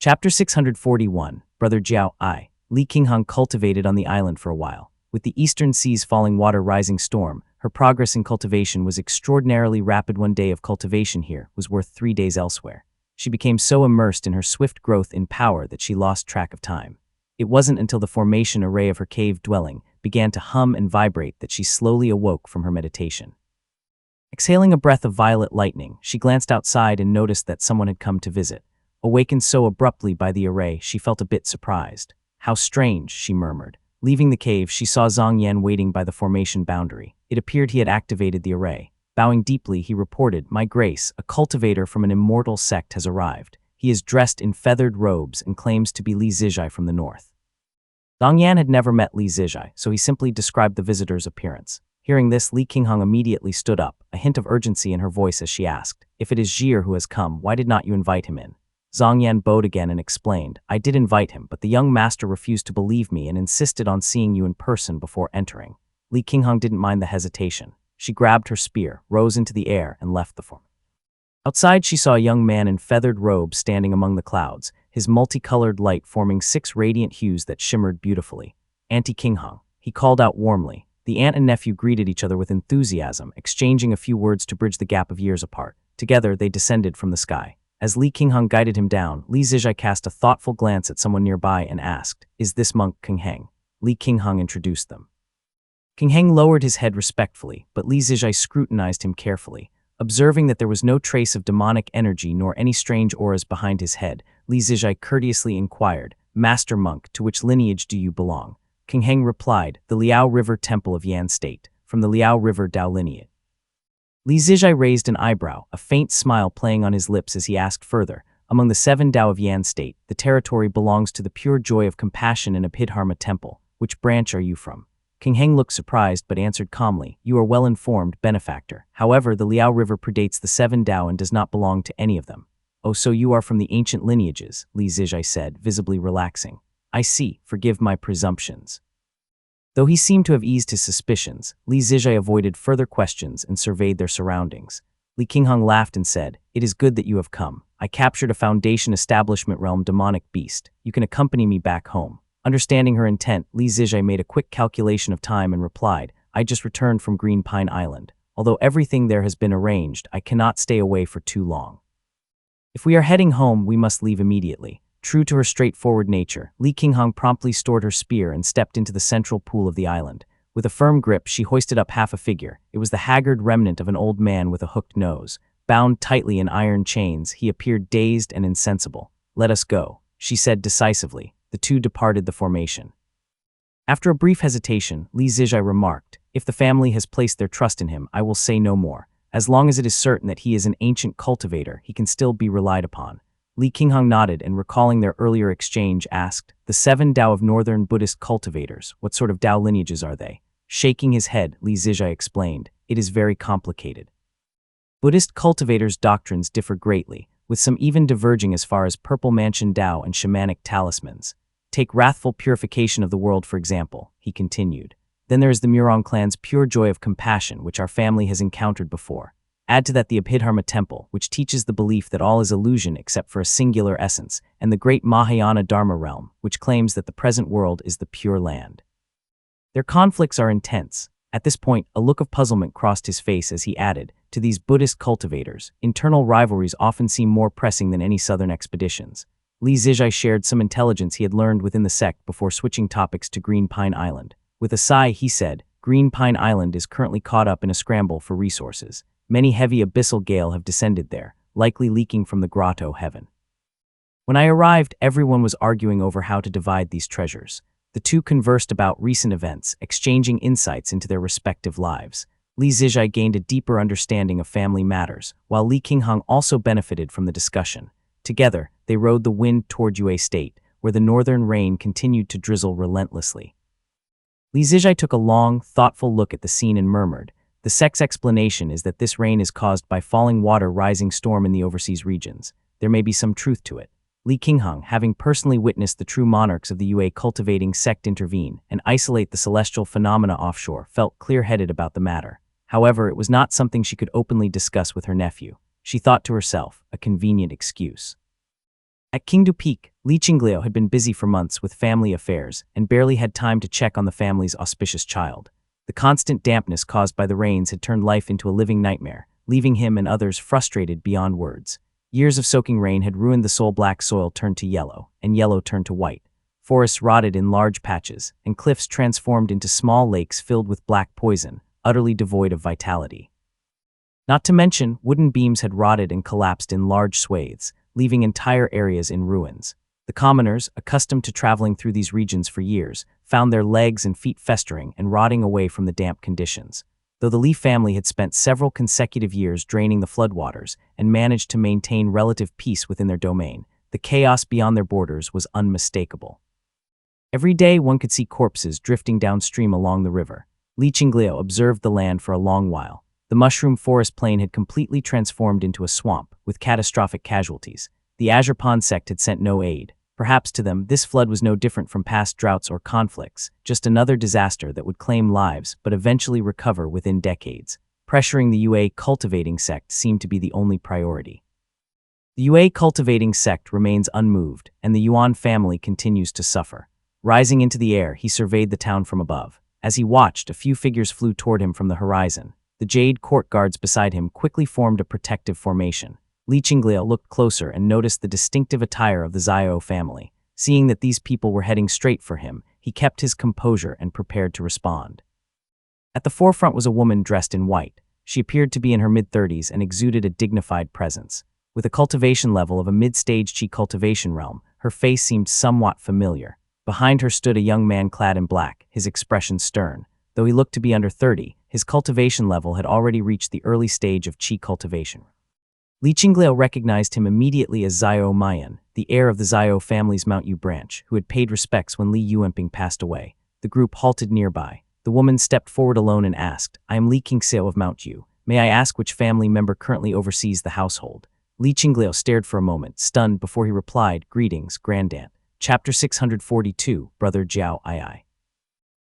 Chapter 641, Brother Jiao I. Li Qinghong cultivated on the island for a while. With the eastern seas falling water rising storm, her progress in cultivation was extraordinarily rapid. One day of cultivation here was worth 3 days elsewhere. She became so immersed in her swift growth in power that she lost track of time. It wasn't until the formation array of her cave dwelling began to hum and vibrate that she slowly awoke from her meditation. Exhaling a breath of violet lightning, she glanced outside and noticed that someone had come to visit. Awakened so abruptly by the array, she felt a bit surprised. "How strange," she murmured. Leaving the cave, she saw Zhang Yan waiting by the formation boundary. It appeared he had activated the array. Bowing deeply, he reported, "My grace, a cultivator from an immortal sect has arrived. He is dressed in feathered robes and claims to be Li Zijai from the north." Zhang Yan had never met Li Zijai, so he simply described the visitor's appearance. Hearing this, Li Qinghong immediately stood up, a hint of urgency in her voice as she asked, "If it is Zhir who has come, why did not you invite him in?" Zhang Yan bowed again and explained, "I did invite him, but the young master refused to believe me and insisted on seeing you in person before entering." Li Qinghong didn't mind the hesitation. She grabbed her spear, rose into the air, and left the form. Outside, she saw a young man in feathered robes standing among the clouds, his multicolored light forming 6 radiant hues that shimmered beautifully. "Auntie Qinghong," he called out warmly. The aunt and nephew greeted each other with enthusiasm, exchanging a few words to bridge the gap of years apart. Together, they descended from the sky. As Li Qinghong guided him down, Li Zijai cast a thoughtful glance at someone nearby and asked, "Is this monk Qingheng?" Li Qinghong introduced them. Qingheng lowered his head respectfully, but Li Zijai scrutinized him carefully. Observing that there was no trace of demonic energy nor any strange auras behind his head, Li Zijai courteously inquired, "Master monk, to which lineage do you belong?" Qingheng replied, "The Liao River Temple of Yan State, from the Liao River Dao lineage." Li Zijai raised an eyebrow, a faint smile playing on his lips as he asked further, "Among the 7 Dao of Yan State, the territory belongs to the Pure Joy of Compassion and Abhidharma Temple. Which branch are you from?" Qingheng looked surprised but answered calmly, "You are well informed, benefactor. However, the Liao River predates the 7 Dao and does not belong to any of them." "Oh, so you are from the ancient lineages," Li Zijai said, visibly relaxing. "I see, forgive my presumptions." Though he seemed to have eased his suspicions, Li Zijai avoided further questions and surveyed their surroundings. Li Qinghong laughed and said, "It is good that you have come. I captured a Foundation Establishment Realm demonic beast. You can accompany me back home." Understanding her intent, Li Zijai made a quick calculation of time and replied, "I just returned from Green Pine Island. Although everything there has been arranged, I cannot stay away for too long. If we are heading home, we must leave immediately." True to her straightforward nature, Li Qinghong promptly stored her spear and stepped into the central pool of the island. With a firm grip, she hoisted up half a figure. It was the haggard remnant of an old man with a hooked nose. Bound tightly in iron chains, he appeared dazed and insensible. "Let us go," she said decisively. The two departed the formation. After a brief hesitation, Li Zijai remarked, "If the family has placed their trust in him, I will say no more. As long as it is certain that he is an ancient cultivator, he can still be relied upon." Li Qinghong nodded and, recalling their earlier exchange, asked, "The 7 Dao of Northern Buddhist cultivators, what sort of Dao lineages are they?" Shaking his head, Li Zijai explained, "It is very complicated. Buddhist cultivators' doctrines differ greatly, with some even diverging as far as Purple Mansion Dao and shamanic talismans. Take wrathful purification of the world, for example," he continued. "Then there is the Murong clan's Pure Joy of Compassion, which our family has encountered before. Add to that the Abhidharma Temple, which teaches the belief that all is illusion except for a singular essence, and the great Mahayana Dharma realm, which claims that the present world is the Pure Land. Their conflicts are intense." At this point, a look of puzzlement crossed his face as he added, "To these Buddhist cultivators, internal rivalries often seem more pressing than any southern expeditions." Li Zijai shared some intelligence he had learned within the sect before switching topics to Green Pine Island. With a sigh, he said, "Green Pine Island is currently caught up in a scramble for resources. Many heavy abyssal gale have descended there, likely leaking from the grotto heaven. When I arrived, everyone was arguing over how to divide these treasures." The two conversed about recent events, exchanging insights into their respective lives. Li Zijai gained a deeper understanding of family matters, while Li Qinghong also benefited from the discussion. Together, they rode the wind toward Yue State, where the northern rain continued to drizzle relentlessly. Li Zijai took a long, thoughtful look at the scene and murmured, "The sect's explanation is that this rain is caused by falling water rising storm in the overseas regions. There may be some truth to it." Li Qinghong, having personally witnessed the true monarchs of the Yue cultivating sect intervene and isolate the celestial phenomena offshore, felt clear-headed about the matter. However, it was not something she could openly discuss with her nephew. She thought to herself, a convenient excuse. At Kingdu Peak, Li Qinglio had been busy for months with family affairs and barely had time to check on the family's auspicious child. The constant dampness caused by the rains had turned life into a living nightmare, leaving him and others frustrated beyond words. Years of soaking rain had ruined the soil. Black soil turned to yellow, and yellow turned to white. Forests rotted in large patches, and cliffs transformed into small lakes filled with black poison, utterly devoid of vitality. Not to mention, wooden beams had rotted and collapsed in large swathes, leaving entire areas in ruins. The commoners, accustomed to traveling through these regions for years, found their legs and feet festering and rotting away from the damp conditions. Though the Li family had spent several consecutive years draining the floodwaters and managed to maintain relative peace within their domain, the chaos beyond their borders was unmistakable. Every day one could see corpses drifting downstream along the river. Li Qinglio observed the land for a long while. The mushroom forest plain had completely transformed into a swamp, with catastrophic casualties. The Azure Pond sect had sent no aid. Perhaps to them, this flood was no different from past droughts or conflicts, just another disaster that would claim lives but eventually recover within decades. Pressuring the UA cultivating sect seemed to be the only priority. The UA cultivating sect remains unmoved, and the Yuan family continues to suffer. Rising into the air, he surveyed the town from above. As he watched, a few figures flew toward him from the horizon. The jade court guards beside him quickly formed a protective formation. Li Qinglio looked closer and noticed the distinctive attire of the Xiao family. Seeing that these people were heading straight for him, he kept his composure and prepared to respond. At the forefront was a woman dressed in white. She appeared to be in her mid-30s and exuded a dignified presence. With a cultivation level of a mid-stage Qi cultivation realm, her face seemed somewhat familiar. Behind her stood a young man clad in black, his expression stern. Though he looked to be under 30, his cultivation level had already reached the early stage of Qi cultivation. Li Qinglio recognized him immediately as Xiao Mayan, the heir of the Xiao family's Mount Yu branch, who had paid respects when Li Yuanping passed away. The group halted nearby. The woman stepped forward alone and asked, "I am Li Qingxiao of Mount Yu. May I ask which family member currently oversees the household?" Li Qinglio stared for a moment, stunned, before he replied, "Greetings, Grandaunt." Chapter 642, Brother Jiao Ai.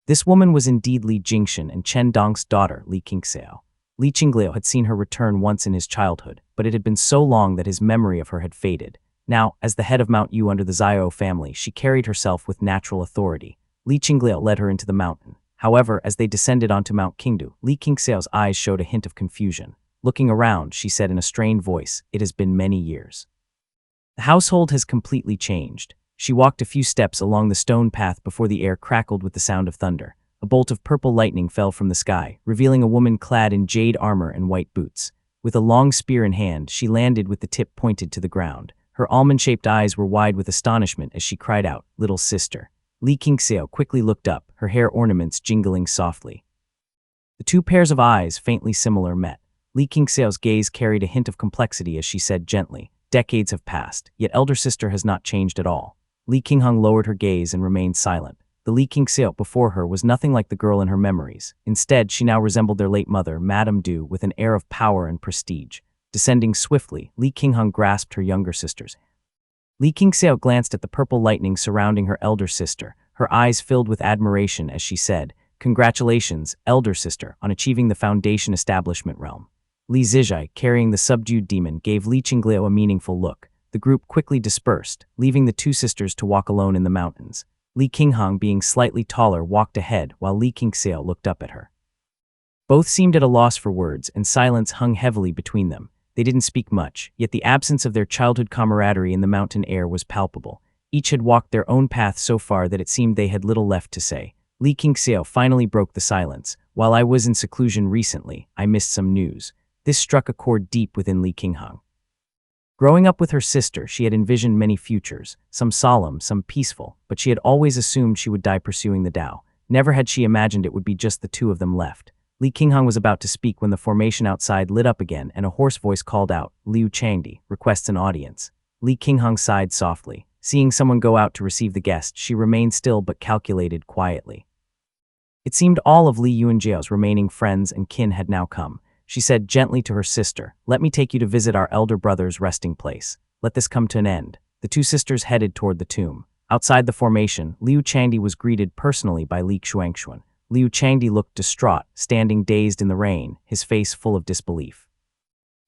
This woman was indeed Li Jingshan and Chen Dong's daughter, Li Qingxiao. Li Qinglio had seen her return once in his childhood, but it had been so long that his memory of her had faded. Now, as the head of Mount Yu under the Xiao family, she carried herself with natural authority. Li Qinglio led her into the mountain. However, as they descended onto Mount Qingdu, Li Qingxiao's eyes showed a hint of confusion. Looking around, she said in a strained voice, "It has been many years. The household has completely changed." She walked a few steps along the stone path before the air crackled with the sound of thunder. A bolt of purple lightning fell from the sky, revealing a woman clad in jade armor and white boots. With a long spear in hand, she landed with the tip pointed to the ground. Her almond-shaped eyes were wide with astonishment as she cried out, "Little sister." Li Qingxiao quickly looked up, her hair ornaments jingling softly. The two pairs of eyes, faintly similar, met. Li Qingxiao's gaze carried a hint of complexity as she said gently, "Decades have passed, yet elder sister has not changed at all." Li Qinghang lowered her gaze and remained silent. The Li Qingxiao before her was nothing like the girl in her memories. Instead, she now resembled their late mother, Madame Du, with an air of power and prestige. Descending swiftly, Li Qinghang grasped her younger sister's. Li Qingxiao glanced at the purple lightning surrounding her elder sister. Her eyes filled with admiration as she said, "Congratulations, elder sister, on achieving the Foundation Establishment realm." Li Zijai, carrying the subdued demon, gave Li Qinglio a meaningful look. The group quickly dispersed, leaving the two sisters to walk alone in the mountains. Li Qinghang, being slightly taller, walked ahead while Li Qingxiao looked up at her. Both seemed at a loss for words, and silence hung heavily between them. They didn't speak much, yet the absence of their childhood camaraderie in the mountain air was palpable. Each had walked their own path so far that it seemed they had little left to say. Li Qingxiao finally broke the silence. "While I was in seclusion recently, I missed some news." This struck a chord deep within Li Qinghang. Growing up with her sister, she had envisioned many futures, some solemn, some peaceful, but she had always assumed she would die pursuing the Tao. Never had she imagined it would be just the two of them left. Li Qinghang was about to speak when the formation outside lit up again and a hoarse voice called out, "Liu Changdi requests an audience." Li Qinghang sighed softly. Seeing someone go out to receive the guest, she remained still but calculated quietly. It seemed all of Li Yuanjiao's remaining friends and kin had now come. She said gently to her sister, "Let me take you to visit our elder brother's resting place. Let this come to an end." The two sisters headed toward the tomb. Outside the formation, Liu Changdi was greeted personally by Li Xuanxuan. Liu Changdi looked distraught, standing dazed in the rain, his face full of disbelief.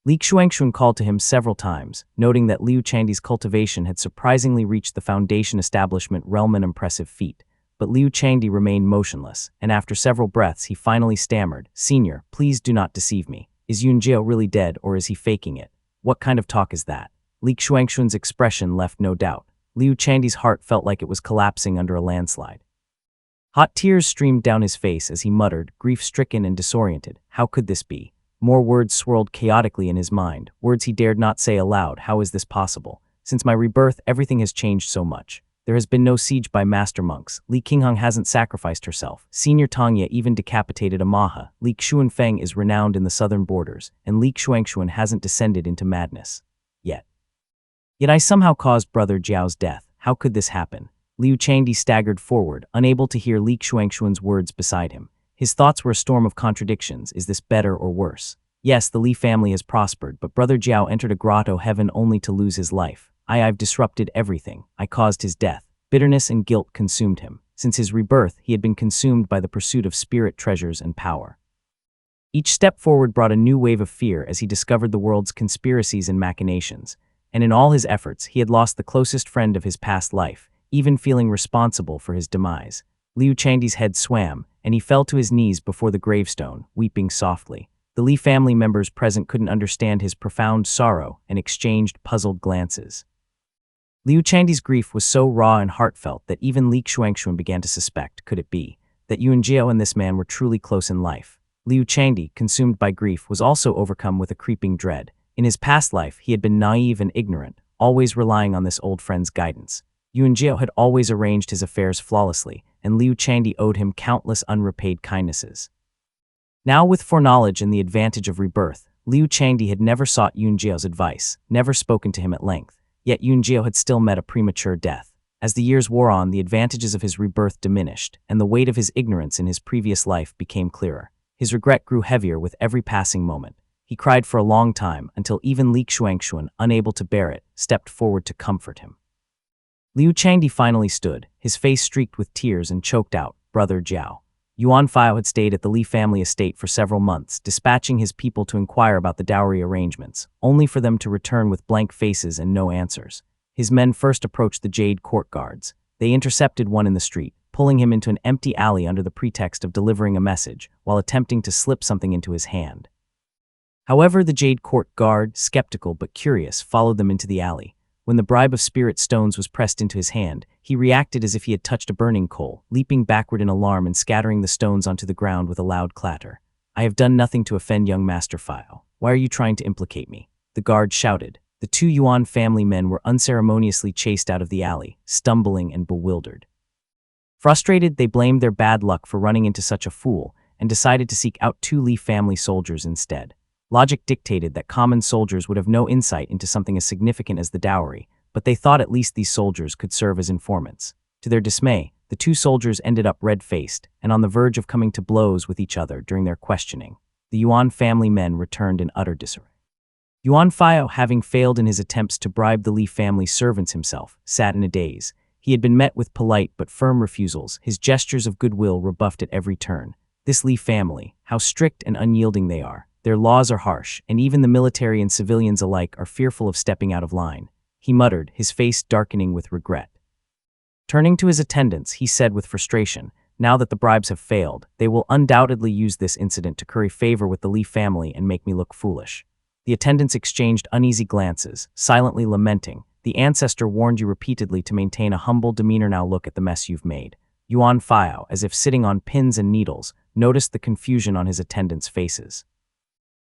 Li Xuanxun called to him several times, noting that Liu Changdi's cultivation had surprisingly reached the foundation establishment realm, an impressive feat. But Liu Changdi remained motionless, and after several breaths he finally stammered, "Senior, please do not deceive me. Is Yunjiao really dead or is he faking it? What kind of talk is that?" Li Xuanxun's expression left no doubt. Liu Changdi's heart felt like it was collapsing under a landslide. Hot tears streamed down his face as he muttered, grief-stricken and disoriented, "How could this be?" More words swirled chaotically in his mind, words he dared not say aloud. How is this possible? Since my rebirth, everything has changed so much. There has been no siege by master monks. Li Qinghong hasn't sacrificed herself. Senior Tangye even decapitated a Maha. Li Xuanfeng is renowned in the southern borders, and Li Xuanxuan hasn't descended into madness. Yet I somehow caused Brother Jiao's death. How could this happen? Liu Changdi staggered forward, unable to hear Li Xuanxuan's words beside him. His thoughts were a storm of contradictions. Is this better or worse? Yes, the Li family has prospered, but Brother Jiao entered a grotto heaven only to lose his life. I've disrupted everything. I caused his death. Bitterness and guilt consumed him. Since his rebirth, he had been consumed by the pursuit of spirit treasures and power. Each step forward brought a new wave of fear as he discovered the world's conspiracies and machinations. And in all his efforts, he had lost the closest friend of his past life, even feeling responsible for his demise. Liu Changdi's head swam, and he fell to his knees before the gravestone, weeping softly. The Li family members present couldn't understand his profound sorrow and exchanged puzzled glances. Liu Changdi's grief was so raw and heartfelt that even Li Xuanxuan began to suspect, could it be, that Yunjiao and this man were truly close in life? Liu Changdi, consumed by grief, was also overcome with a creeping dread. In his past life, he had been naive and ignorant, always relying on this old friend's guidance. Yunjiao had always arranged his affairs flawlessly, and Liu Changdi owed him countless unrepaid kindnesses. Now, with foreknowledge and the advantage of rebirth, Liu Changdi had never sought Yunjiao's advice, never spoken to him at length, yet Yunjiao had still met a premature death. As the years wore on, the advantages of his rebirth diminished, and the weight of his ignorance in his previous life became clearer. His regret grew heavier with every passing moment. He cried for a long time, until even Li Xuanxuan, unable to bear it, stepped forward to comfort him. Liu Changdi finally stood, his face streaked with tears, and choked out, "Brother Jiao." Yuan Fao had stayed at the Li family estate for several months, dispatching his people to inquire about the dowry arrangements, only for them to return with blank faces and no answers. His men first approached the Jade Court guards. They intercepted one in the street, pulling him into an empty alley under the pretext of delivering a message, while attempting to slip something into his hand. However, the Jade Court guard, skeptical but curious, followed them into the alley. When the bribe of spirit stones was pressed into his hand, he reacted as if he had touched a burning coal, leaping backward in alarm and scattering the stones onto the ground with a loud clatter. "I have done nothing to offend young Master Fao. Why are you trying to implicate me?" the guard shouted. The two Yuan family men were unceremoniously chased out of the alley, stumbling and bewildered. Frustrated, they blamed their bad luck for running into such a fool, and decided to seek out two Li family soldiers instead. Logic dictated that common soldiers would have no insight into something as significant as the dowry, but they thought at least these soldiers could serve as informants. To their dismay, the two soldiers ended up red-faced and on the verge of coming to blows with each other during their questioning. The Yuan family men returned in utter disarray. Yuan Fao, having failed in his attempts to bribe the Li family servants himself, sat in a daze. He had been met with polite but firm refusals, his gestures of goodwill rebuffed at every turn. This Li family, how strict and unyielding they are. Their laws are harsh, and even the military and civilians alike are fearful of stepping out of line. He muttered, his face darkening with regret. Turning to his attendants, he said with frustration, "Now that the bribes have failed, they will undoubtedly use this incident to curry favor with the Li family and make me look foolish." The attendants exchanged uneasy glances, silently lamenting. "The ancestor warned you repeatedly to maintain a humble demeanor. Now look at the mess you've made." Yuan Fao, as if sitting on pins and needles, noticed the confusion on his attendants' faces.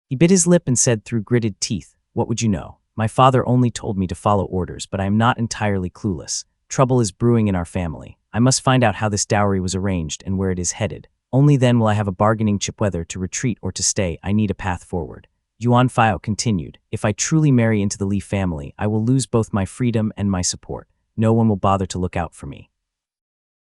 He bit his lip and said through gritted teeth, "What would you know? My father only told me to follow orders, but I am not entirely clueless. Trouble is brewing in our family. I must find out how this dowry was arranged and where it is headed. Only then will I have a bargaining chip whether to retreat or to stay. I need a path forward." Yuan Fao continued, "If I truly marry into the Li family, I will lose both my freedom and my support. No one will bother to look out for me.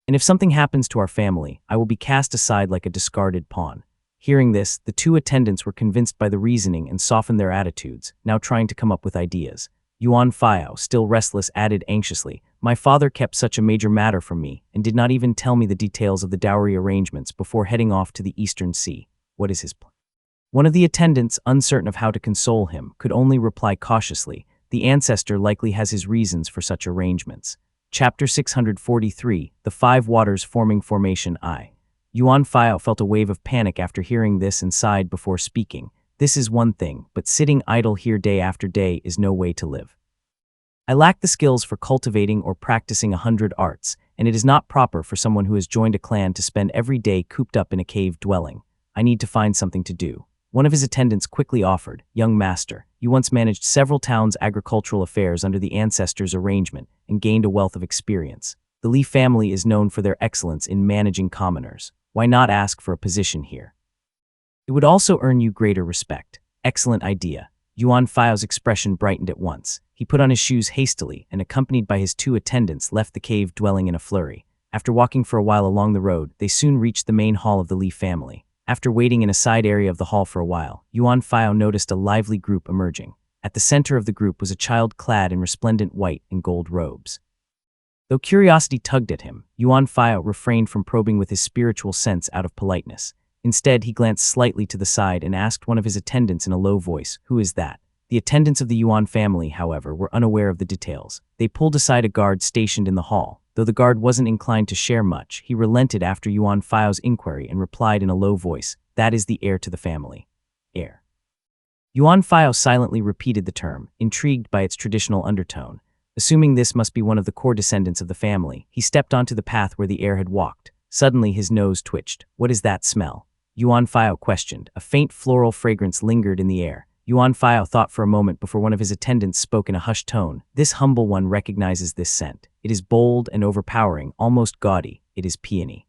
And if something happens to our family, I will be cast aside like a discarded pawn." Hearing this, the two attendants were convinced by the reasoning and softened their attitudes, now trying to come up with ideas. Yuan Fao, still restless, added anxiously, "My father kept such a major matter from me and did not even tell me the details of the dowry arrangements before heading off to the Eastern Sea. What is his plan?" One of the attendants, uncertain of how to console him, could only reply cautiously, "The ancestor likely has his reasons for such arrangements." Chapter 643, The Five Waters Forming Formation I. Yuan Fao felt a wave of panic after hearing this and sighed before speaking. "This is one thing, but sitting idle here day after day is no way to live. I lack the skills for cultivating or practicing 100 arts, and it is not proper for someone who has joined a clan to spend every day cooped up in a cave dwelling. I need to find something to do." One of his attendants quickly offered, "Young master, you once managed several towns' agricultural affairs under the ancestors' arrangement and gained a wealth of experience. The Li family is known for their excellence in managing commoners. Why not ask for a position here? It would also earn you greater respect." "Excellent idea." Yuan Fao's expression brightened at once. He put on his shoes hastily and, accompanied by his two attendants, left the cave dwelling in a flurry. After walking for a while along the road, they soon reached the main hall of the Li family. After waiting in a side area of the hall for a while, Yuan Fao noticed a lively group emerging. At the center of the group was a child clad in resplendent white and gold robes. Though curiosity tugged at him, Yuan Fao refrained from probing with his spiritual sense out of politeness. Instead, he glanced slightly to the side and asked one of his attendants in a low voice, "Who is that?" The attendants of the Yuan family, however, were unaware of the details. They pulled aside a guard stationed in the hall. Though the guard wasn't inclined to share much, he relented after Yuan Fao's inquiry and replied in a low voice, "That is the heir to the family." Heir. Yuan Fao silently repeated the term, intrigued by its traditional undertone. Assuming this must be one of the core descendants of the family, he stepped onto the path where the heir had walked. Suddenly his nose twitched. "What is that smell?" Yuan Fao questioned. A faint floral fragrance lingered in the air. Yuan Fao thought for a moment before one of his attendants spoke in a hushed tone. "This humble one recognizes this scent. It is bold and overpowering, almost gaudy. It is peony."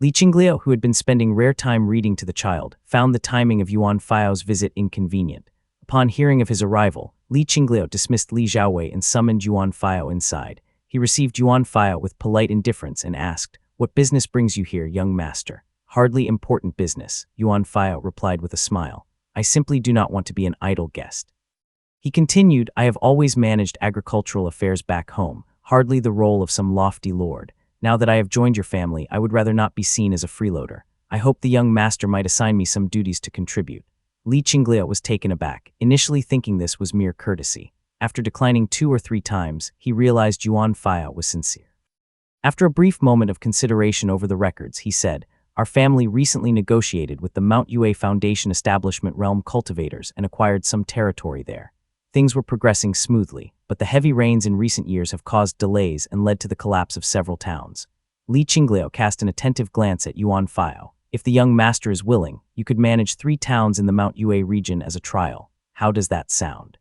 Li Qingliu, who had been spending rare time reading to the child, found the timing of Yuan Fao's visit inconvenient. Upon hearing of his arrival, Li Qingliu dismissed Li Xiaowei and summoned Yuan Fao inside. He received Yuan Fao with polite indifference and asked, "What business brings you here, young master?" "Hardly important business," Yuan Fao replied with a smile. "I simply do not want to be an idle guest." He continued, "I have always managed agricultural affairs back home, hardly the role of some lofty lord. Now that I have joined your family, I would rather not be seen as a freeloader. I hope the young master might assign me some duties to contribute." Li Qingliu was taken aback, initially thinking this was mere courtesy. After declining 2 or 3 times, he realized Yuan Fao was sincere. After a brief moment of consideration over the records, he said, "Our family recently negotiated with the Mount Yue Foundation Establishment Realm Cultivators and acquired some territory there. Things were progressing smoothly, but the heavy rains in recent years have caused delays and led to the collapse of several towns." Li Qingliu cast an attentive glance at Yuan Fao. "If the young master is willing, you could manage 3 towns in the Mount Yue region as a trial. How does that sound?"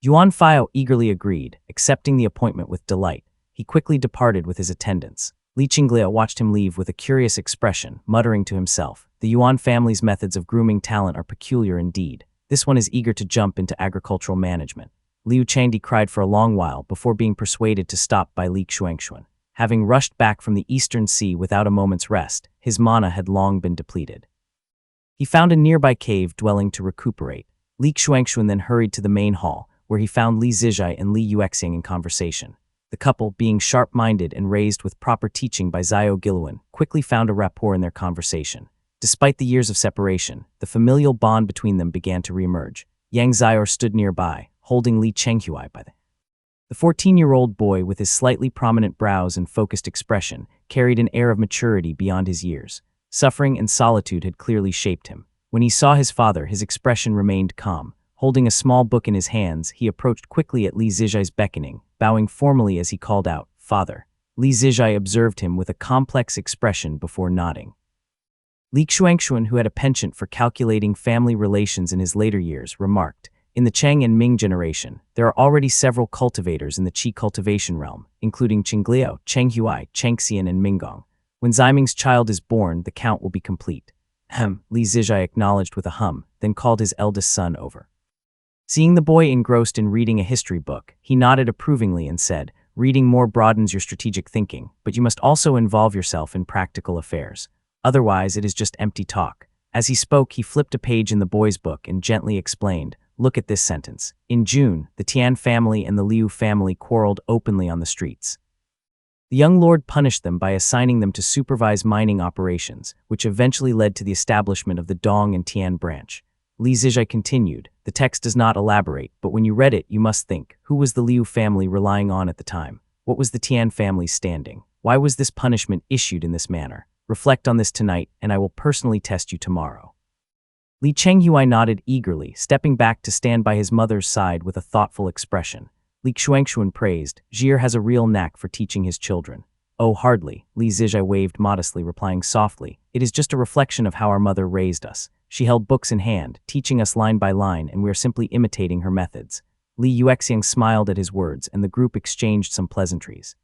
Yuan Fao eagerly agreed, accepting the appointment with delight. He quickly departed with his attendants. Li Qingliu watched him leave with a curious expression, muttering to himself, "The Yuan family's methods of grooming talent are peculiar indeed. This one is eager to jump into agricultural management." Liu Changdi cried for a long while before being persuaded to stop by Li Xuanxuan. Having rushed back from the Eastern Sea without a moment's rest, his mana had long been depleted. He found a nearby cave dwelling to recuperate. Li Xuanxuan then hurried to the main hall, where he found Li Zijai and Li Yuexing in conversation. The couple, being sharp-minded and raised with proper teaching by Zhao Giluan, quickly found a rapport in their conversation. Despite the years of separation, the familial bond between them began to reemerge. Yang Xiaor stood nearby, holding Li Chenghui by the 14-year-old boy, with his slightly prominent brows and focused expression, carried an air of maturity beyond his years. Suffering and solitude had clearly shaped him. When he saw his father, his expression remained calm. Holding a small book in his hands, he approached quickly at Li Zijai's beckoning, bowing formally as he called out, "Father." Li Zijai observed him with a complex expression before nodding. Li Xuanxuan, who had a penchant for calculating family relations in his later years, remarked, "In the Cheng and Ming generation, there are already several cultivators in the qi cultivation realm, including Qingliu, Chenghui, Chengxian, and Minggong. When Ximing's child is born, the count will be complete." Li Zijai acknowledged with a hum, then called his eldest son over. Seeing the boy engrossed in reading a history book, he nodded approvingly and said, "Reading more broadens your strategic thinking, but you must also involve yourself in practical affairs. Otherwise, it is just empty talk." As he spoke, he flipped a page in the boy's book and gently explained, "Look at this sentence. In June, the Tian family and the Liu family quarreled openly on the streets. The young lord punished them by assigning them to supervise mining operations, which eventually led to the establishment of the Dong and Tian branch. Li Zizhai continued, the text does not elaborate, but when you read it, you must think, who was the Liu family relying on at the time? What was the Tian family's standing? Why was this punishment issued in this manner? Reflect on this tonight, and I will personally test you tomorrow. Li Chenghui nodded eagerly, stepping back to stand by his mother's side with a thoughtful expression. Li Xuanxuan praised, Zhir has a real knack for teaching his children. Oh, hardly, Li Zizhai waved modestly, replying softly, it is just a reflection of how our mother raised us. She held books in hand, teaching us line by line, and we are simply imitating her methods. Li Yuexiang smiled at his words, and the group exchanged some pleasantries.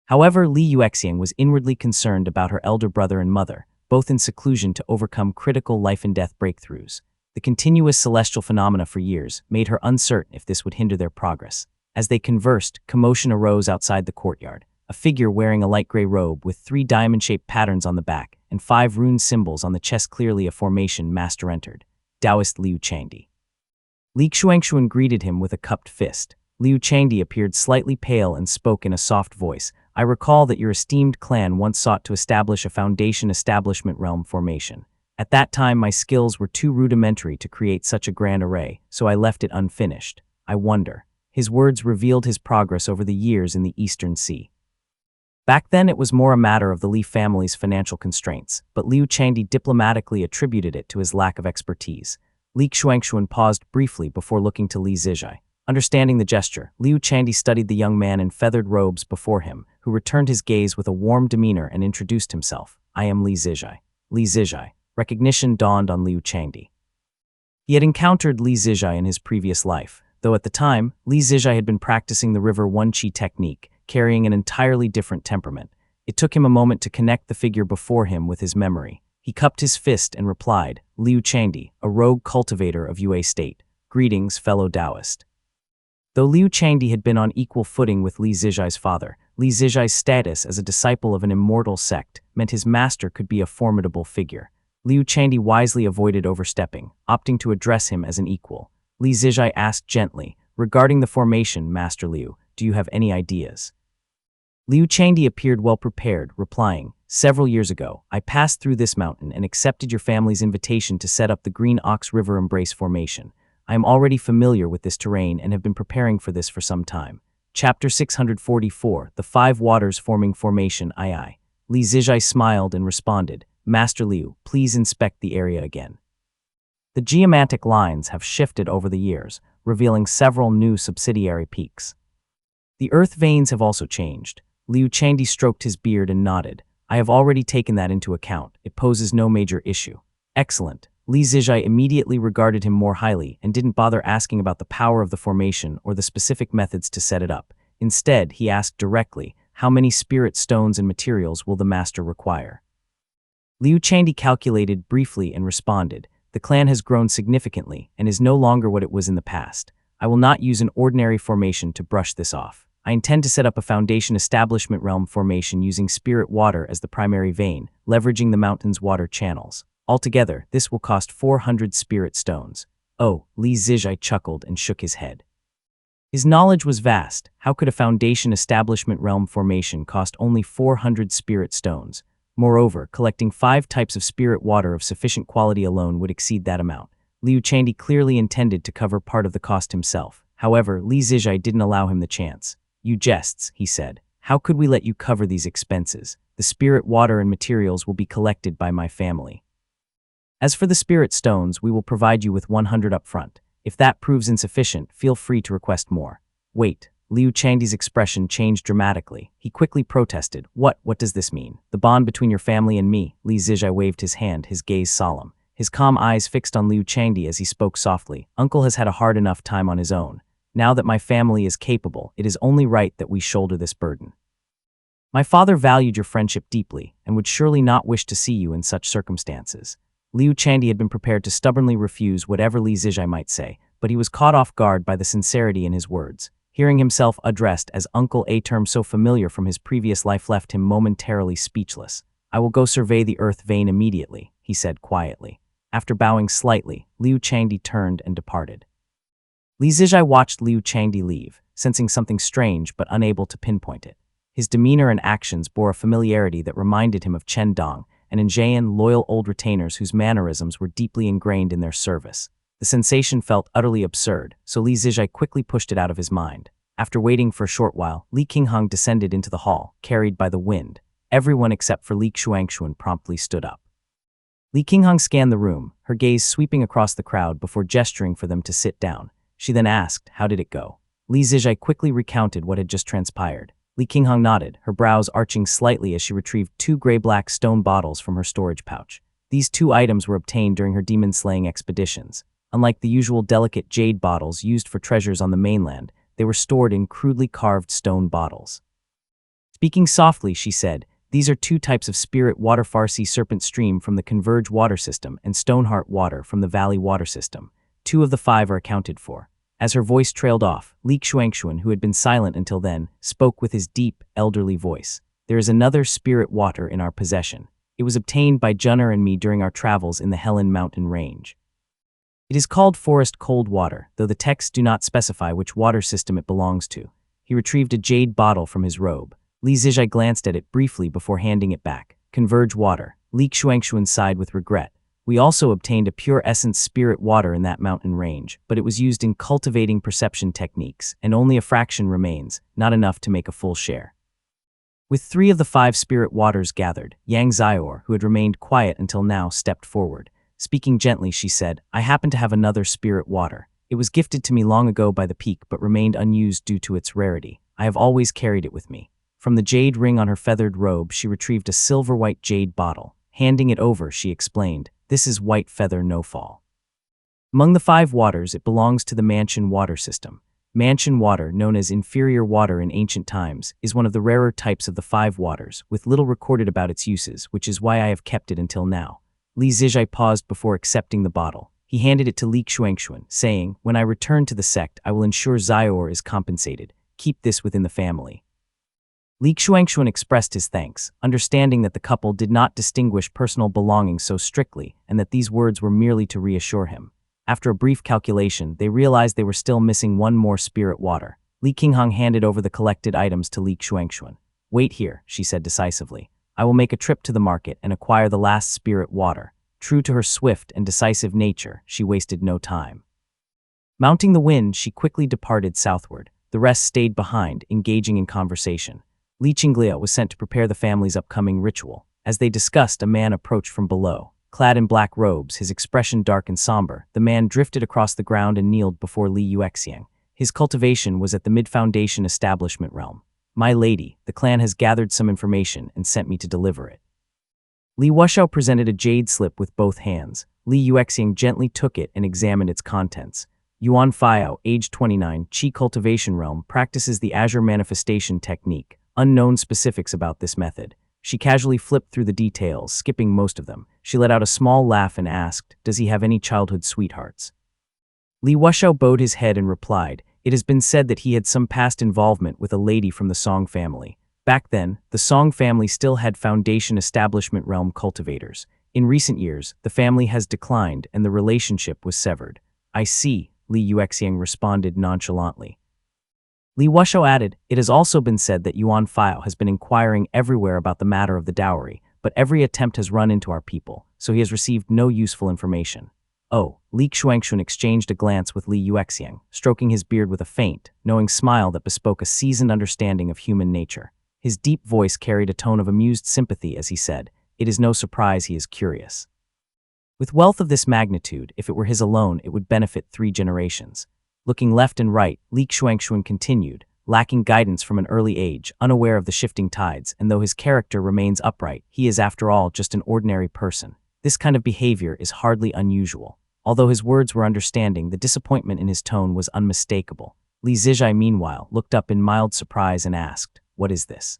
However, Li Yuexiang was inwardly concerned about her elder brother and mother, both in seclusion to overcome critical life-and-death breakthroughs. The continuous celestial phenomena for years made her uncertain if this would hinder their progress. As they conversed, commotion arose outside the courtyard. A figure wearing a light gray robe with 3 diamond-shaped patterns on the back and 5 rune symbols on the chest, clearly a formation master, entered. Taoist Liu Changdi. Li Xuanxuan greeted him with a cupped fist. Liu Changdi appeared slightly pale and spoke in a soft voice. I recall that your esteemed clan once sought to establish a foundation establishment realm formation. At that time, my skills were too rudimentary to create such a grand array, so I left it unfinished. I wonder. His words revealed his progress over the years in the Eastern Sea. Back then, it was more a matter of the Li family's financial constraints, but Liu Changdi diplomatically attributed it to his lack of expertise. Li Xuanxuan paused briefly before looking to Li Zizhai. Understanding the gesture, Liu Changdi studied the young man in feathered robes before him, who returned his gaze with a warm demeanor and introduced himself. I am Li Zizhai. Li Zizhai. Recognition dawned on Liu Changdi. He had encountered Li Zizhai in his previous life, though at the time, Li Zizhai had been practicing the River One Qi technique, carrying an entirely different temperament. It took him a moment to connect the figure before him with his memory. He cupped his fist and replied, Liu Changdi, a rogue cultivator of Yue State. Greetings, fellow Taoist. Though Liu Changdi had been on equal footing with Li Zizhai's father, Li Zizhai's status as a disciple of an immortal sect meant his master could be a formidable figure. Liu Changdi wisely avoided overstepping, opting to address him as an equal. Li Zizhai asked gently, regarding the formation, Master Liu, do you have any ideas? Liu Changdi appeared well prepared, replying, several years ago, I passed through this mountain and accepted your family's invitation to set up the Green Ox River Embrace formation. I am already familiar with this terrain and have been preparing for this for some time. Chapter 644, The 5 Waters Forming Formation II. Li Zizhai smiled and responded, Master Liu, please inspect the area again. The geomantic lines have shifted over the years, revealing several new subsidiary peaks. The earth veins have also changed. Liu Changdi stroked his beard and nodded. I have already taken that into account. It poses no major issue. Excellent. Li Zizhai immediately regarded him more highly and didn't bother asking about the power of the formation or the specific methods to set it up. Instead, he asked directly, how many spirit stones and materials will the master require? Liu Changdi calculated briefly and responded, the clan has grown significantly and is no longer what it was in the past. I will not use an ordinary formation to brush this off. I intend to set up a foundation establishment realm formation using spirit water as the primary vein, leveraging the mountain's water channels. Altogether, this will cost 400 spirit stones. Oh, Li Zizhai chuckled and shook his head. His knowledge was vast. How could a foundation establishment realm formation cost only 400 spirit stones? Moreover, collecting 5 types of spirit water of sufficient quality alone would exceed that amount. Liu Changdi clearly intended to cover part of the cost himself. However, Li Zizhai didn't allow him the chance. You jests, he said. How could we let you cover these expenses? The spirit water and materials will be collected by my family. As for the spirit stones, we will provide you with 100 up front. If that proves insufficient, feel free to request more. Wait. Liu Changdi's expression changed dramatically. He quickly protested. What does this mean? The bond between your family and me? Li Zizhai waved his hand, his gaze solemn. His calm eyes fixed on Liu Changdi as he spoke softly. Uncle has had a hard enough time on his own. Now that my family is capable, it is only right that we shoulder this burden. My father valued your friendship deeply and would surely not wish to see you in such circumstances. Liu Changdi had been prepared to stubbornly refuse whatever Li Zizhai might say, but he was caught off guard by the sincerity in his words. Hearing himself addressed as Uncle, a term so familiar from his previous life, left him momentarily speechless. I will go survey the earth vein immediately, he said quietly. After bowing slightly, Liu Changdi turned and departed. Li Zizhai watched Liu Changdi leave, sensing something strange but unable to pinpoint it. His demeanor and actions bore a familiarity that reminded him of Chen Dong, and Injayan loyal old retainers whose mannerisms were deeply ingrained in their service. The sensation felt utterly absurd, so Li Zijai quickly pushed it out of his mind. After waiting for a short while, Li Qingheng descended into the hall, carried by the wind. Everyone except for Li Xuanxuan promptly stood up. Li Qingheng scanned the room, her gaze sweeping across the crowd before gesturing for them to sit down. She then asked, "How did it go?" Li Zijai quickly recounted what had just transpired. Li Qingheng nodded, her brows arching slightly as she retrieved 2 gray-black stone bottles from her storage pouch. These 2 items were obtained during her demon-slaying expeditions. Unlike the usual delicate jade bottles used for treasures on the mainland, they were stored in crudely carved stone bottles. Speaking softly, she said, "These are 2 types of spirit water: Farsi Serpent Stream from the Converge water system and Stoneheart water from the Valley water system. 2 of the 5 are accounted for." As her voice trailed off, Li Xuanxuan, who had been silent until then, spoke with his deep, elderly voice. "There is another spirit water in our possession. It was obtained by Junner and me during our travels in the Helen Mountain Range. It is called Forest Cold Water, though the texts do not specify which water system it belongs to." He retrieved a jade bottle from his robe. Li Zijai glanced at it briefly before handing it back. "Converge water." Li Xuanxuan sighed with regret. "We also obtained a pure essence spirit water in that mountain range, but it was used in cultivating perception techniques, and only a fraction remains, not enough to make a full share." With 3 of the 5 spirit waters gathered, Yang Xiaor, who had remained quiet until now, stepped forward. Speaking gently, she said, "I happen to have another spirit water. It was gifted to me long ago by the peak but remained unused due to its rarity. I have always carried it with me." From the jade ring on her feathered robe, she retrieved a silver-white jade bottle. Handing it over, she explained, "This is White Feather No Fall. Among the 5 waters, it belongs to the Mansion water system. Mansion water, known as inferior water in ancient times, is one of the rarer types of the 5 waters, with little recorded about its uses, which is why I have kept it until now." Li Zijai paused before accepting the bottle. He handed it to Li Xuanxuan, saying, "When I return to the sect, I will ensure Xiaor is compensated. Keep this within the family." Li Xuanxuan expressed his thanks, understanding that the couple did not distinguish personal belongings so strictly and that these words were merely to reassure him. After a brief calculation, they realized they were still missing 1 more spirit water. Li Qingheng handed over the collected items to Li Xuanxuan. "Wait here," she said decisively. "I will make a trip to the market and acquire the last spirit water." True to her swift and decisive nature, she wasted no time. Mounting the wind, she quickly departed southward. The rest stayed behind, engaging in conversation. Li Qinglia was sent to prepare the family's upcoming ritual. As they discussed, a man approached from below. Clad in black robes, his expression dark and somber, the man drifted across the ground and kneeled before Li Yuexiang. His cultivation was at the Mid-Foundation Establishment realm. "My lady, the clan has gathered some information and sent me to deliver it." Li Wushao presented a jade slip with both hands. Li Yuexiang gently took it and examined its contents. "Yuan Fiao, age 29, Qi cultivation realm, practices the Azure manifestation technique. Unknown specifics about this method." She casually flipped through the details, skipping most of them. She let out a small laugh and asked, "Does he have any childhood sweethearts?" Li Wushao bowed his head and replied, "It has been said that he had some past involvement with a lady from the Song family. Back then, the Song family still had Foundation Establishment realm cultivators. In recent years, the family has declined and the relationship was severed." "I see," Li Yuexiang responded nonchalantly. Li Wushao added, "It has also been said that Yuan Fiao has been inquiring everywhere about the matter of the dowry, but every attempt has run into our people, so he has received no useful information." "Oh." Li Xuanxuan exchanged a glance with Li Yuexiang, stroking his beard with a faint, knowing smile that bespoke a seasoned understanding of human nature. His deep voice carried a tone of amused sympathy as he said, "It is no surprise he is curious. With wealth of this magnitude, if it were his alone, it would benefit 3 generations." Looking left and right, Li Xuanxuan continued, lacking guidance from an early age, unaware of the shifting tides, and though his character remains upright, he is after all just an ordinary person. This kind of behavior is hardly unusual. Although his words were understanding, the disappointment in his tone was unmistakable. Li Zijai, meanwhile, looked up in mild surprise and asked, "What is this?"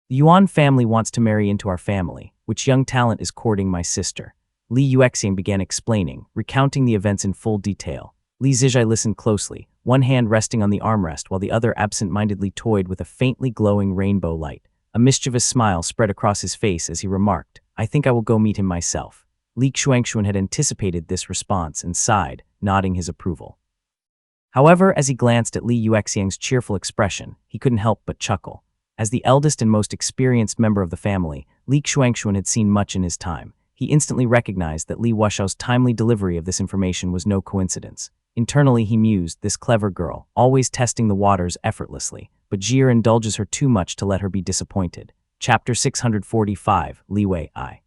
"The Yuan family wants to marry into our family, which young talent is courting my sister." Li Yuexiang began explaining, recounting the events in full detail. Li Zijai listened closely, one hand resting on the armrest while the other absent-mindedly toyed with a faintly glowing rainbow light. A mischievous smile spread across his face as he remarked, "I think I will go meet him myself." Li Xuanxuan had anticipated this response and sighed, nodding his approval. However, as he glanced at Li Yuexiang's cheerful expression, he couldn't help but chuckle. As the eldest and most experienced member of the family, Li Xuanxuan had seen much in his time. He instantly recognized that Li Wuxiao's timely delivery of this information was no coincidence. Internally, he mused, this clever girl, always testing the waters effortlessly, but Jir indulges her too much to let her be disappointed. Chapter 645, Li Wei I.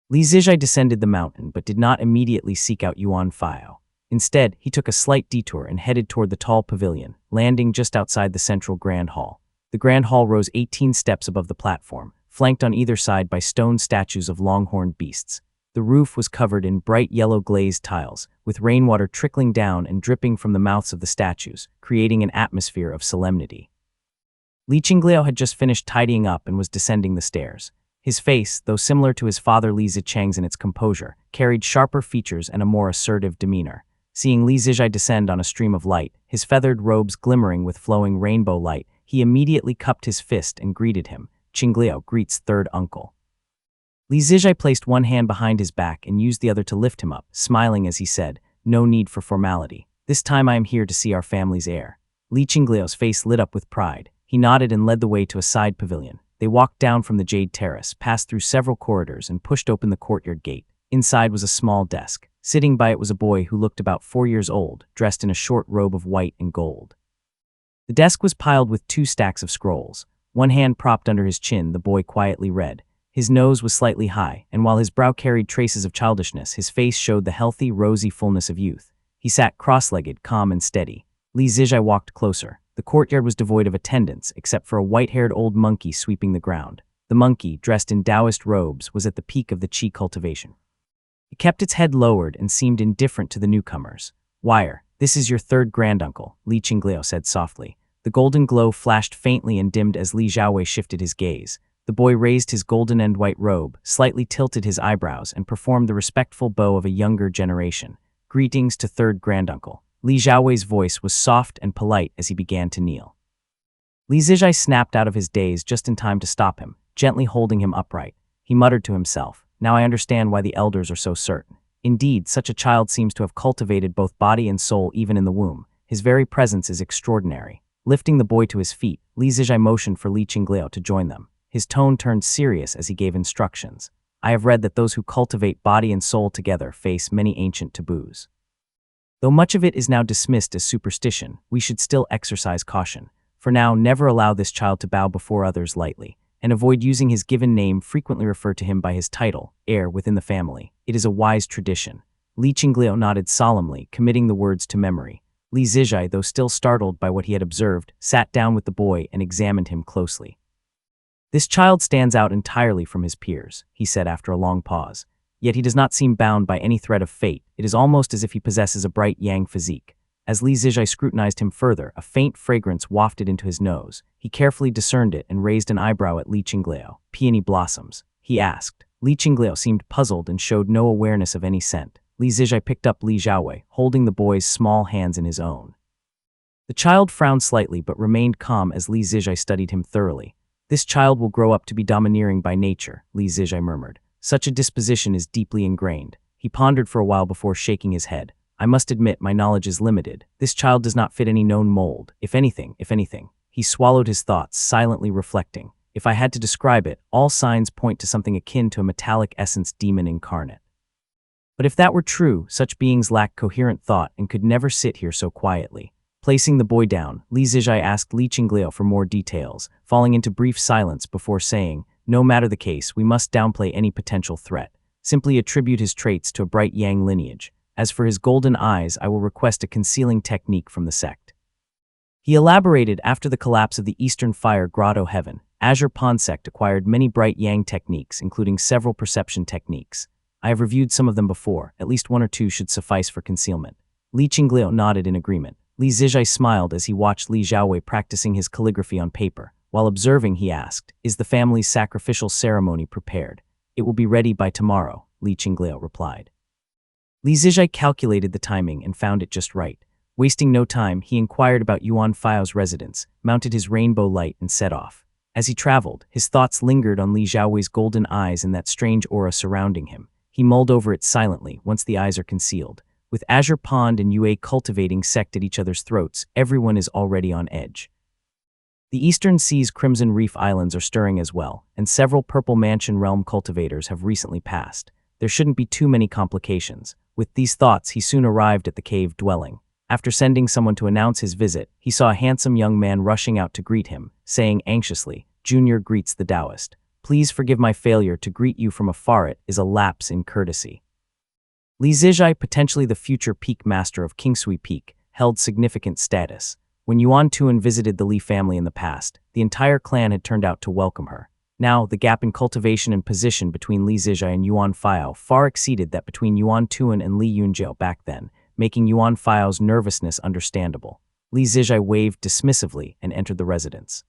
Li Zijai descended the mountain but did not immediately seek out Yuan Fao. Instead, he took a slight detour and headed toward the tall pavilion, landing just outside the central Grand Hall. The Grand Hall rose 18 steps above the platform, flanked on either side by stone statues of long-horned beasts. The roof was covered in bright yellow glazed tiles, with rainwater trickling down and dripping from the mouths of the statues, creating an atmosphere of solemnity. Li Qingliao had just finished tidying up and was descending the stairs. His face, though similar to his father Li Zicheng's in its composure, carried sharper features and a more assertive demeanor. Seeing Li Zijai descend on a stream of light, his feathered robes glimmering with flowing rainbow light, he immediately cupped his fist and greeted him. Qingliao greets third uncle. Li Zijai placed one hand behind his back and used the other to lift him up, smiling as he said, "No need for formality. This time I am here to see our family's heir." Li Qingliao's face lit up with pride. He nodded and led the way to a side pavilion. They walked down from the Jade Terrace, passed through several corridors, and pushed open the courtyard gate. Inside was a small desk. Sitting by it was a boy who looked about 4 years old, dressed in a short robe of white and gold. The desk was piled with 2 stacks of scrolls. One hand propped under his chin, the boy quietly read. His nose was slightly high, and while his brow carried traces of childishness, his face showed the healthy, rosy fullness of youth. He sat cross-legged, calm and steady. Li Zijai walked closer. The courtyard was devoid of attendants, except for a white-haired old monkey sweeping the ground. The monkey, dressed in Taoist robes, was at the peak of the qi cultivation. It kept its head lowered and seemed indifferent to the newcomers. "Wire, this is your third granduncle," Li Qingliao said softly. The golden glow flashed faintly and dimmed as Li Xiaowei shifted his gaze. The boy raised his golden and white robe, slightly tilted his eyebrows, and performed the respectful bow of a younger generation. "Greetings to third granduncle." Li Xiaowei's voice was soft and polite as he began to kneel. Li Zijai snapped out of his daze just in time to stop him, gently holding him upright. He muttered to himself, "Now I understand why the elders are so certain. Indeed, such a child seems to have cultivated both body and soul even in the womb. His very presence is extraordinary." Lifting the boy to his feet, Li Zijai motioned for Li Qingliao to join them. His tone turned serious as he gave instructions. "I have read that those who cultivate body and soul together face many ancient taboos. Though much of it is now dismissed as superstition, we should still exercise caution. For now, never allow this child to bow before others lightly, and avoid using his given name. Frequently refer to him by his title, heir, within the family. It is a wise tradition." Li Qingliao nodded solemnly, committing the words to memory. Li Zijai, though still startled by what he had observed, sat down with the boy and examined him closely. "This child stands out entirely from his peers," he said after a long pause. "Yet he does not seem bound by any thread of fate. It is almost as if he possesses a bright yang physique." As Li Zijai scrutinized him further, a faint fragrance wafted into his nose. He carefully discerned it and raised an eyebrow at Li Qingliao. "Peony blossoms?" he asked. Li Qingliao seemed puzzled and showed no awareness of any scent. Li Zijai picked up Li Xiaowei, holding the boy's small hands in his own. The child frowned slightly but remained calm as Li Zijai studied him thoroughly. "This child will grow up to be domineering by nature," Li Zijai murmured. "Such a disposition is deeply ingrained." He pondered for a while before shaking his head. "I must admit my knowledge is limited. This child does not fit any known mold. If anything. He swallowed his thoughts, silently reflecting. "If I had to describe it, all signs point to something akin to a metallic essence demon incarnate. But if that were true, such beings lack coherent thought and could never sit here so quietly." Placing the boy down, Li Zijai asked Li Qingliao for more details, falling into brief silence before saying, "No matter the case, we must downplay any potential threat. Simply attribute his traits to a bright yang lineage. As for his golden eyes, I will request a concealing technique from the sect." He elaborated. After the collapse of the Eastern Fire Grotto Heaven, Azure Pond sect acquired many bright yang techniques, including several perception techniques. I have reviewed some of them before. At least 1 or 2 should suffice for concealment. Li Qingliao nodded in agreement. Li Zijai smiled as he watched Li Xiaowei practicing his calligraphy on paper. While observing, he asked, "Is the family's sacrificial ceremony prepared?" "It will be ready by tomorrow," Li Qingliao replied. Li Zijai calculated the timing and found it just right. Wasting no time, he inquired about Yuan Fao's residence, mounted his rainbow light, and set off. As he traveled, his thoughts lingered on Li Xiaowei's golden eyes and that strange aura surrounding him. He mulled over it silently. Once the eyes are concealed, with Azure Pond and Yue cultivating sect at each other's throats, everyone is already on edge. The Eastern Sea's Crimson Reef Islands are stirring as well, and several Purple Mansion realm cultivators have recently passed. There shouldn't be too many complications. With these thoughts, he soon arrived at the cave dwelling. After sending someone to announce his visit, he saw a handsome young man rushing out to greet him, saying anxiously, "Junior greets the Taoist. Please forgive my failure to greet you from afar. It is a lapse in courtesy." Li Zijai, potentially the future peak master of Kingsui Peak, held significant status. When Yuan Tuan visited the Li family in the past, the entire clan had turned out to welcome her. Now, the gap in cultivation and position between Li Zijai and Yuan Fao far exceeded that between Yuan Tuan and Li Yunjiao back then, making Yuan Fao's nervousness understandable. Li Zijai waved dismissively and entered the residence.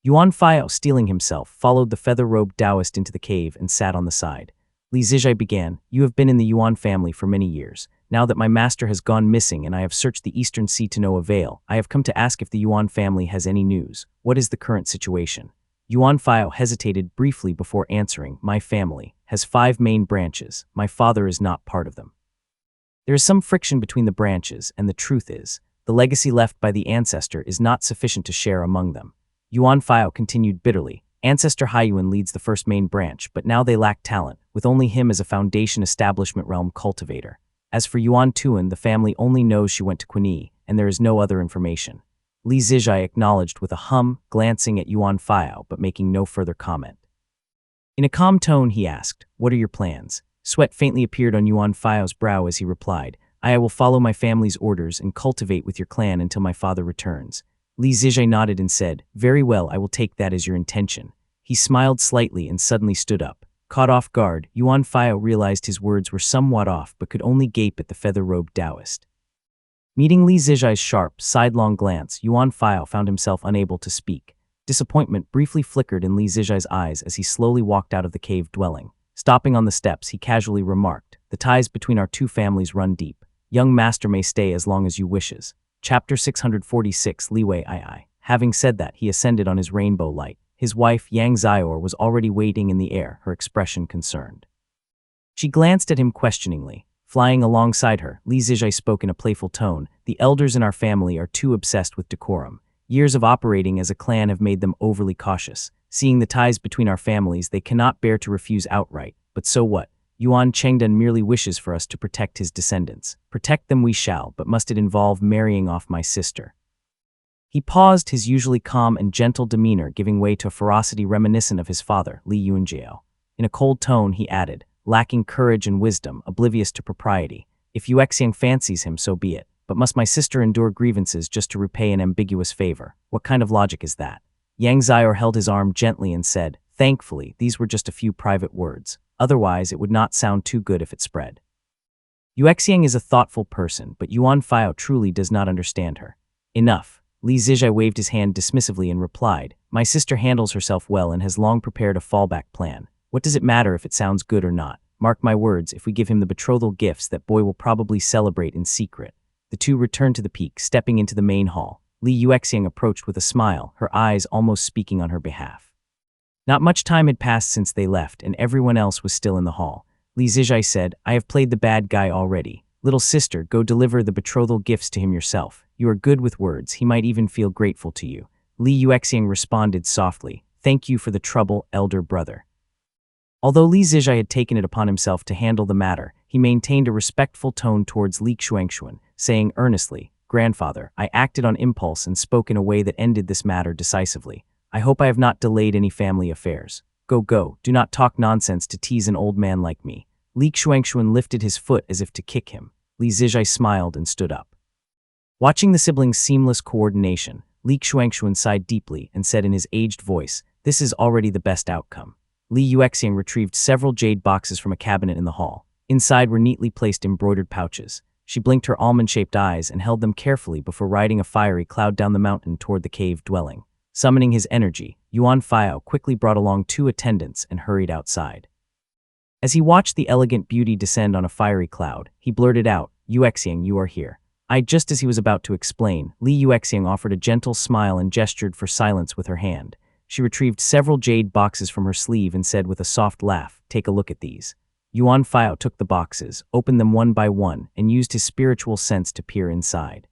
Yuan Fao, steeling himself, followed the feather-robed Taoist into the cave and sat on the side. Li Zijai began, "You have been in the Yuan family for many years. Now that my master has gone missing and I have searched the Eastern Sea to no avail, I have come to ask if the Yuan family has any news. What is the current situation?" Yuan Fao hesitated briefly before answering, "My family has 5 main branches. My father is not part of them. There is some friction between the branches, and the truth is, the legacy left by the ancestor is not sufficient to share among them." Yuan Fao continued bitterly, "Ancestor Haiyuan leads the first main branch, but now they lack talent, with only him as a foundation establishment realm cultivator. As for Yuan Tuan, the family only knows she went to Qunyi, and there is no other information." Li Zijai acknowledged with a hum, glancing at Yuan Fao but making no further comment. In a calm tone, he asked, "What are your plans?" Sweat faintly appeared on Yuan Fao's brow as he replied, "I will follow my family's orders and cultivate with your clan until my father returns." Li Zijai nodded and said, "Very well, I will take that as your intention." He smiled slightly and suddenly stood up. Caught off guard, Yuan Fao realized his words were somewhat off but could only gape at the feather-robed Taoist. Meeting Li Zijai's sharp, sidelong glance, Yuan Fao found himself unable to speak. Disappointment briefly flickered in Li Zijai's eyes as he slowly walked out of the cave dwelling. Stopping on the steps, he casually remarked, "The ties between our two families run deep. Young master may stay as long as you wishes." Chapter 646, Li Wei II. Having said that, he ascended on his rainbow light. His wife, Yang Xiaor, was already waiting in the air, her expression concerned. She glanced at him questioningly. Flying alongside her, Li Zijai spoke in a playful tone, "The elders in our family are too obsessed with decorum. Years of operating as a clan have made them overly cautious. Seeing the ties between our families, they cannot bear to refuse outright. But so what? Yuan Chengdan merely wishes for us to protect his descendants. Protect them we shall, but must it involve marrying off my sister?" He paused, his usually calm and gentle demeanor giving way to a ferocity reminiscent of his father, Li Yunjiao. In a cold tone, he added, "Lacking courage and wisdom, oblivious to propriety. If Yuexiang fancies him, so be it. But must my sister endure grievances just to repay an ambiguous favor? What kind of logic is that?" Yang Xiaor held his arm gently and said, "Thankfully, these were just a few private words. Otherwise, it would not sound too good if it spread. Yuexiang is a thoughtful person, but Yuan Fao truly does not understand her." "Enough." Li Zijai waved his hand dismissively and replied, "My sister handles herself well and has long prepared a fallback plan. What does it matter if it sounds good or not? Mark my words, if we give him the betrothal gifts, that boy will probably celebrate in secret." The two returned to the peak, stepping into the main hall. Li Yuexiang approached with a smile, her eyes almost speaking on her behalf. Not much time had passed since they left, and everyone else was still in the hall. Li Zijai said, "I have played the bad guy already. Little sister, go deliver the betrothal gifts to him yourself. You are good with words, he might even feel grateful to you." Li Yuexiang responded softly, "Thank you for the trouble, elder brother." Although Li Zijai had taken it upon himself to handle the matter, he maintained a respectful tone towards Li Xuanxuan, saying earnestly, "Grandfather, I acted on impulse and spoke in a way that ended this matter decisively. I hope I have not delayed any family affairs. Go, do not talk nonsense to tease an old man like me." Li Xuanxuan lifted his foot as if to kick him. Li Zijai smiled and stood up. Watching the siblings' seamless coordination, Li Xuanxuan sighed deeply and said in his aged voice, "This is already the best outcome." Li Yuexiang retrieved several jade boxes from a cabinet in the hall. Inside were neatly placed embroidered pouches. She blinked her almond-shaped eyes and held them carefully before riding a fiery cloud down the mountain toward the cave dwelling. Summoning his energy, Yuan Fao quickly brought along 2 attendants and hurried outside. As he watched the elegant beauty descend on a fiery cloud, he blurted out, "Yuexiang, you are here." Just as he was about to explain, Li Yuexiang offered a gentle smile and gestured for silence with her hand. She retrieved several jade boxes from her sleeve and said with a soft laugh, "Take a look at these." Yuan Fao took the boxes, opened them one by one, and used his spiritual sense to peer inside.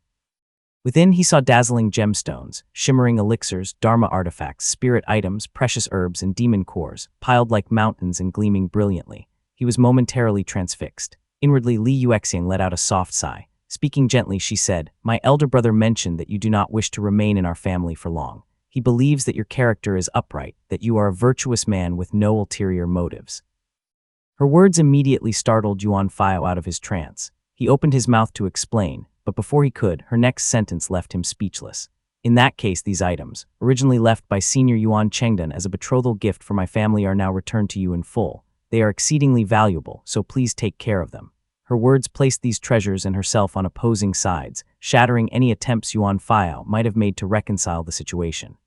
Within, he saw dazzling gemstones, shimmering elixirs, dharma artifacts, spirit items, precious herbs, and demon cores, piled like mountains and gleaming brilliantly. He was momentarily transfixed. Inwardly, Li Yuexiang let out a soft sigh. Speaking gently, she said, "My elder brother mentioned that you do not wish to remain in our family for long. He believes that your character is upright, that you are a virtuous man with no ulterior motives." Her words immediately startled Yuan Fao out of his trance. He opened his mouth to explain, but before he could, her next sentence left him speechless. "In that case, these items, originally left by Senior Yuan Chengdan as a betrothal gift for my family, are now returned to you in full. They are exceedingly valuable, so please take care of them." Her words placed these treasures and herself on opposing sides, shattering any attempts Yuan Fao might have made to reconcile the situation.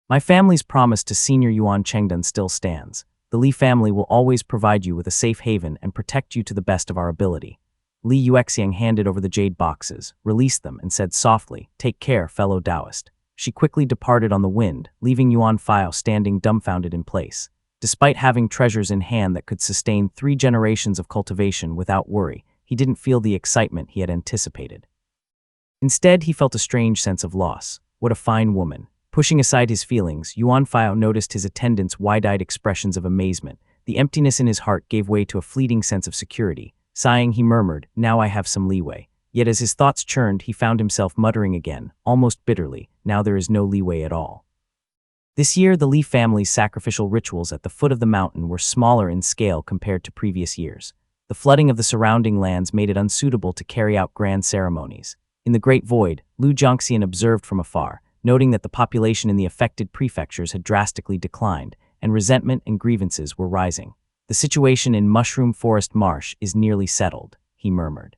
"My family's promise to Senior Yuan Chengdan still stands. The Li family will always provide you with a safe haven and protect you to the best of our ability." Li Yuexiang handed over the jade boxes, released them, and said softly, "Take care, fellow Taoist." She quickly departed on the wind, leaving Yuan Fao standing dumbfounded in place. Despite having treasures in hand that could sustain 3 generations of cultivation without worry, he didn't feel the excitement he had anticipated. Instead, he felt a strange sense of loss. What a fine woman. Pushing aside his feelings, Yuan Fao noticed his attendant's wide-eyed expressions of amazement. The emptiness in his heart gave way to a fleeting sense of security. Sighing, he murmured, "Now I have some leeway." Yet as his thoughts churned, he found himself muttering again, almost bitterly, "Now there is no leeway at all." This year, the Li family's sacrificial rituals at the foot of the mountain were smaller in scale compared to previous years. The flooding of the surrounding lands made it unsuitable to carry out grand ceremonies. In the Great Void, Lu Jiangxian observed from afar, noting that the population in the affected prefectures had drastically declined, and resentment and grievances were rising. "The situation in Mushroom Forest Marsh is nearly settled," he murmured.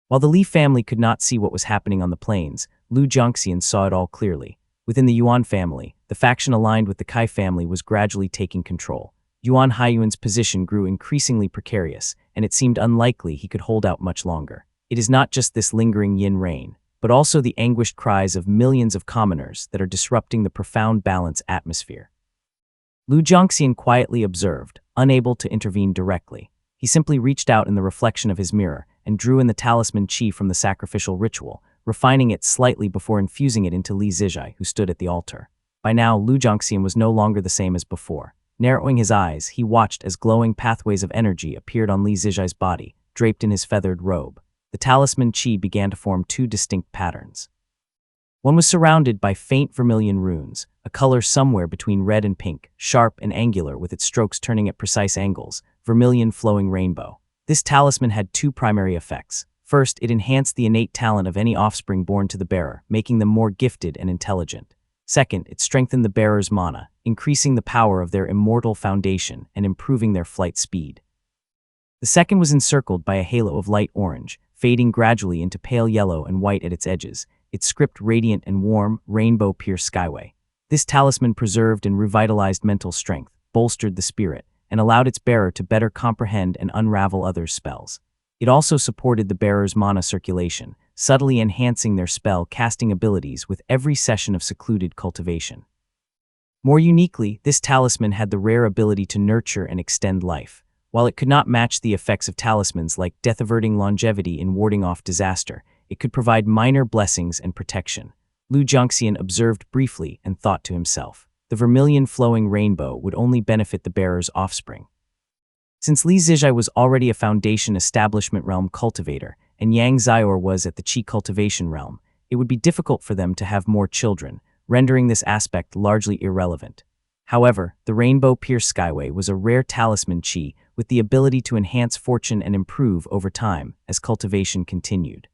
While the Li family could not see what was happening on the plains, Lu Jiangxian saw it all clearly. Within the Yuan family, the faction aligned with the Kai family was gradually taking control. Yuan Haiyuan's position grew increasingly precarious, and it seemed unlikely he could hold out much longer. It is not just this lingering yin reign, but also the anguished cries of millions of commoners that are disrupting the profound balance atmosphere. Lu Jiangxian quietly observed, unable to intervene directly. He simply reached out in the reflection of his mirror and drew in the talisman qi from the sacrificial ritual, refining it slightly before infusing it into Li Zijai, who stood at the altar. By now, Lu Jiangxian was no longer the same as before. Narrowing his eyes, he watched as glowing pathways of energy appeared on Li Zijai's body, draped in his feathered robe. The talisman qi began to form 2 distinct patterns. One was surrounded by faint vermilion runes, a color somewhere between red and pink, sharp and angular with its strokes turning at precise angles, vermilion flowing rainbow. This talisman had 2 primary effects. First, it enhanced the innate talent of any offspring born to the bearer, making them more gifted and intelligent. Second, it strengthened the bearer's mana, increasing the power of their immortal foundation and improving their flight speed. The second was encircled by a halo of light orange, fading gradually into pale yellow and white at its edges, its script radiant and warm, rainbow-pierced skyway. This talisman preserved and revitalized mental strength, bolstered the spirit, and allowed its bearer to better comprehend and unravel others' spells. It also supported the bearer's mana circulation, subtly enhancing their spell-casting abilities with every session of secluded cultivation. More uniquely, this talisman had the rare ability to nurture and extend life. While it could not match the effects of talismans like death-averting longevity and warding off disaster, it could provide minor blessings and protection. Lu Jiangxian observed briefly and thought to himself, the vermilion flowing rainbow would only benefit the bearer's offspring. Since Li Zijai was already a foundation establishment realm cultivator, and Yang Xiaor was at the Qi cultivation realm, it would be difficult for them to have more children, rendering this aspect largely irrelevant. However, the rainbow-pierced skyway was a rare talisman qi with the ability to enhance fortune and improve over time as cultivation continued.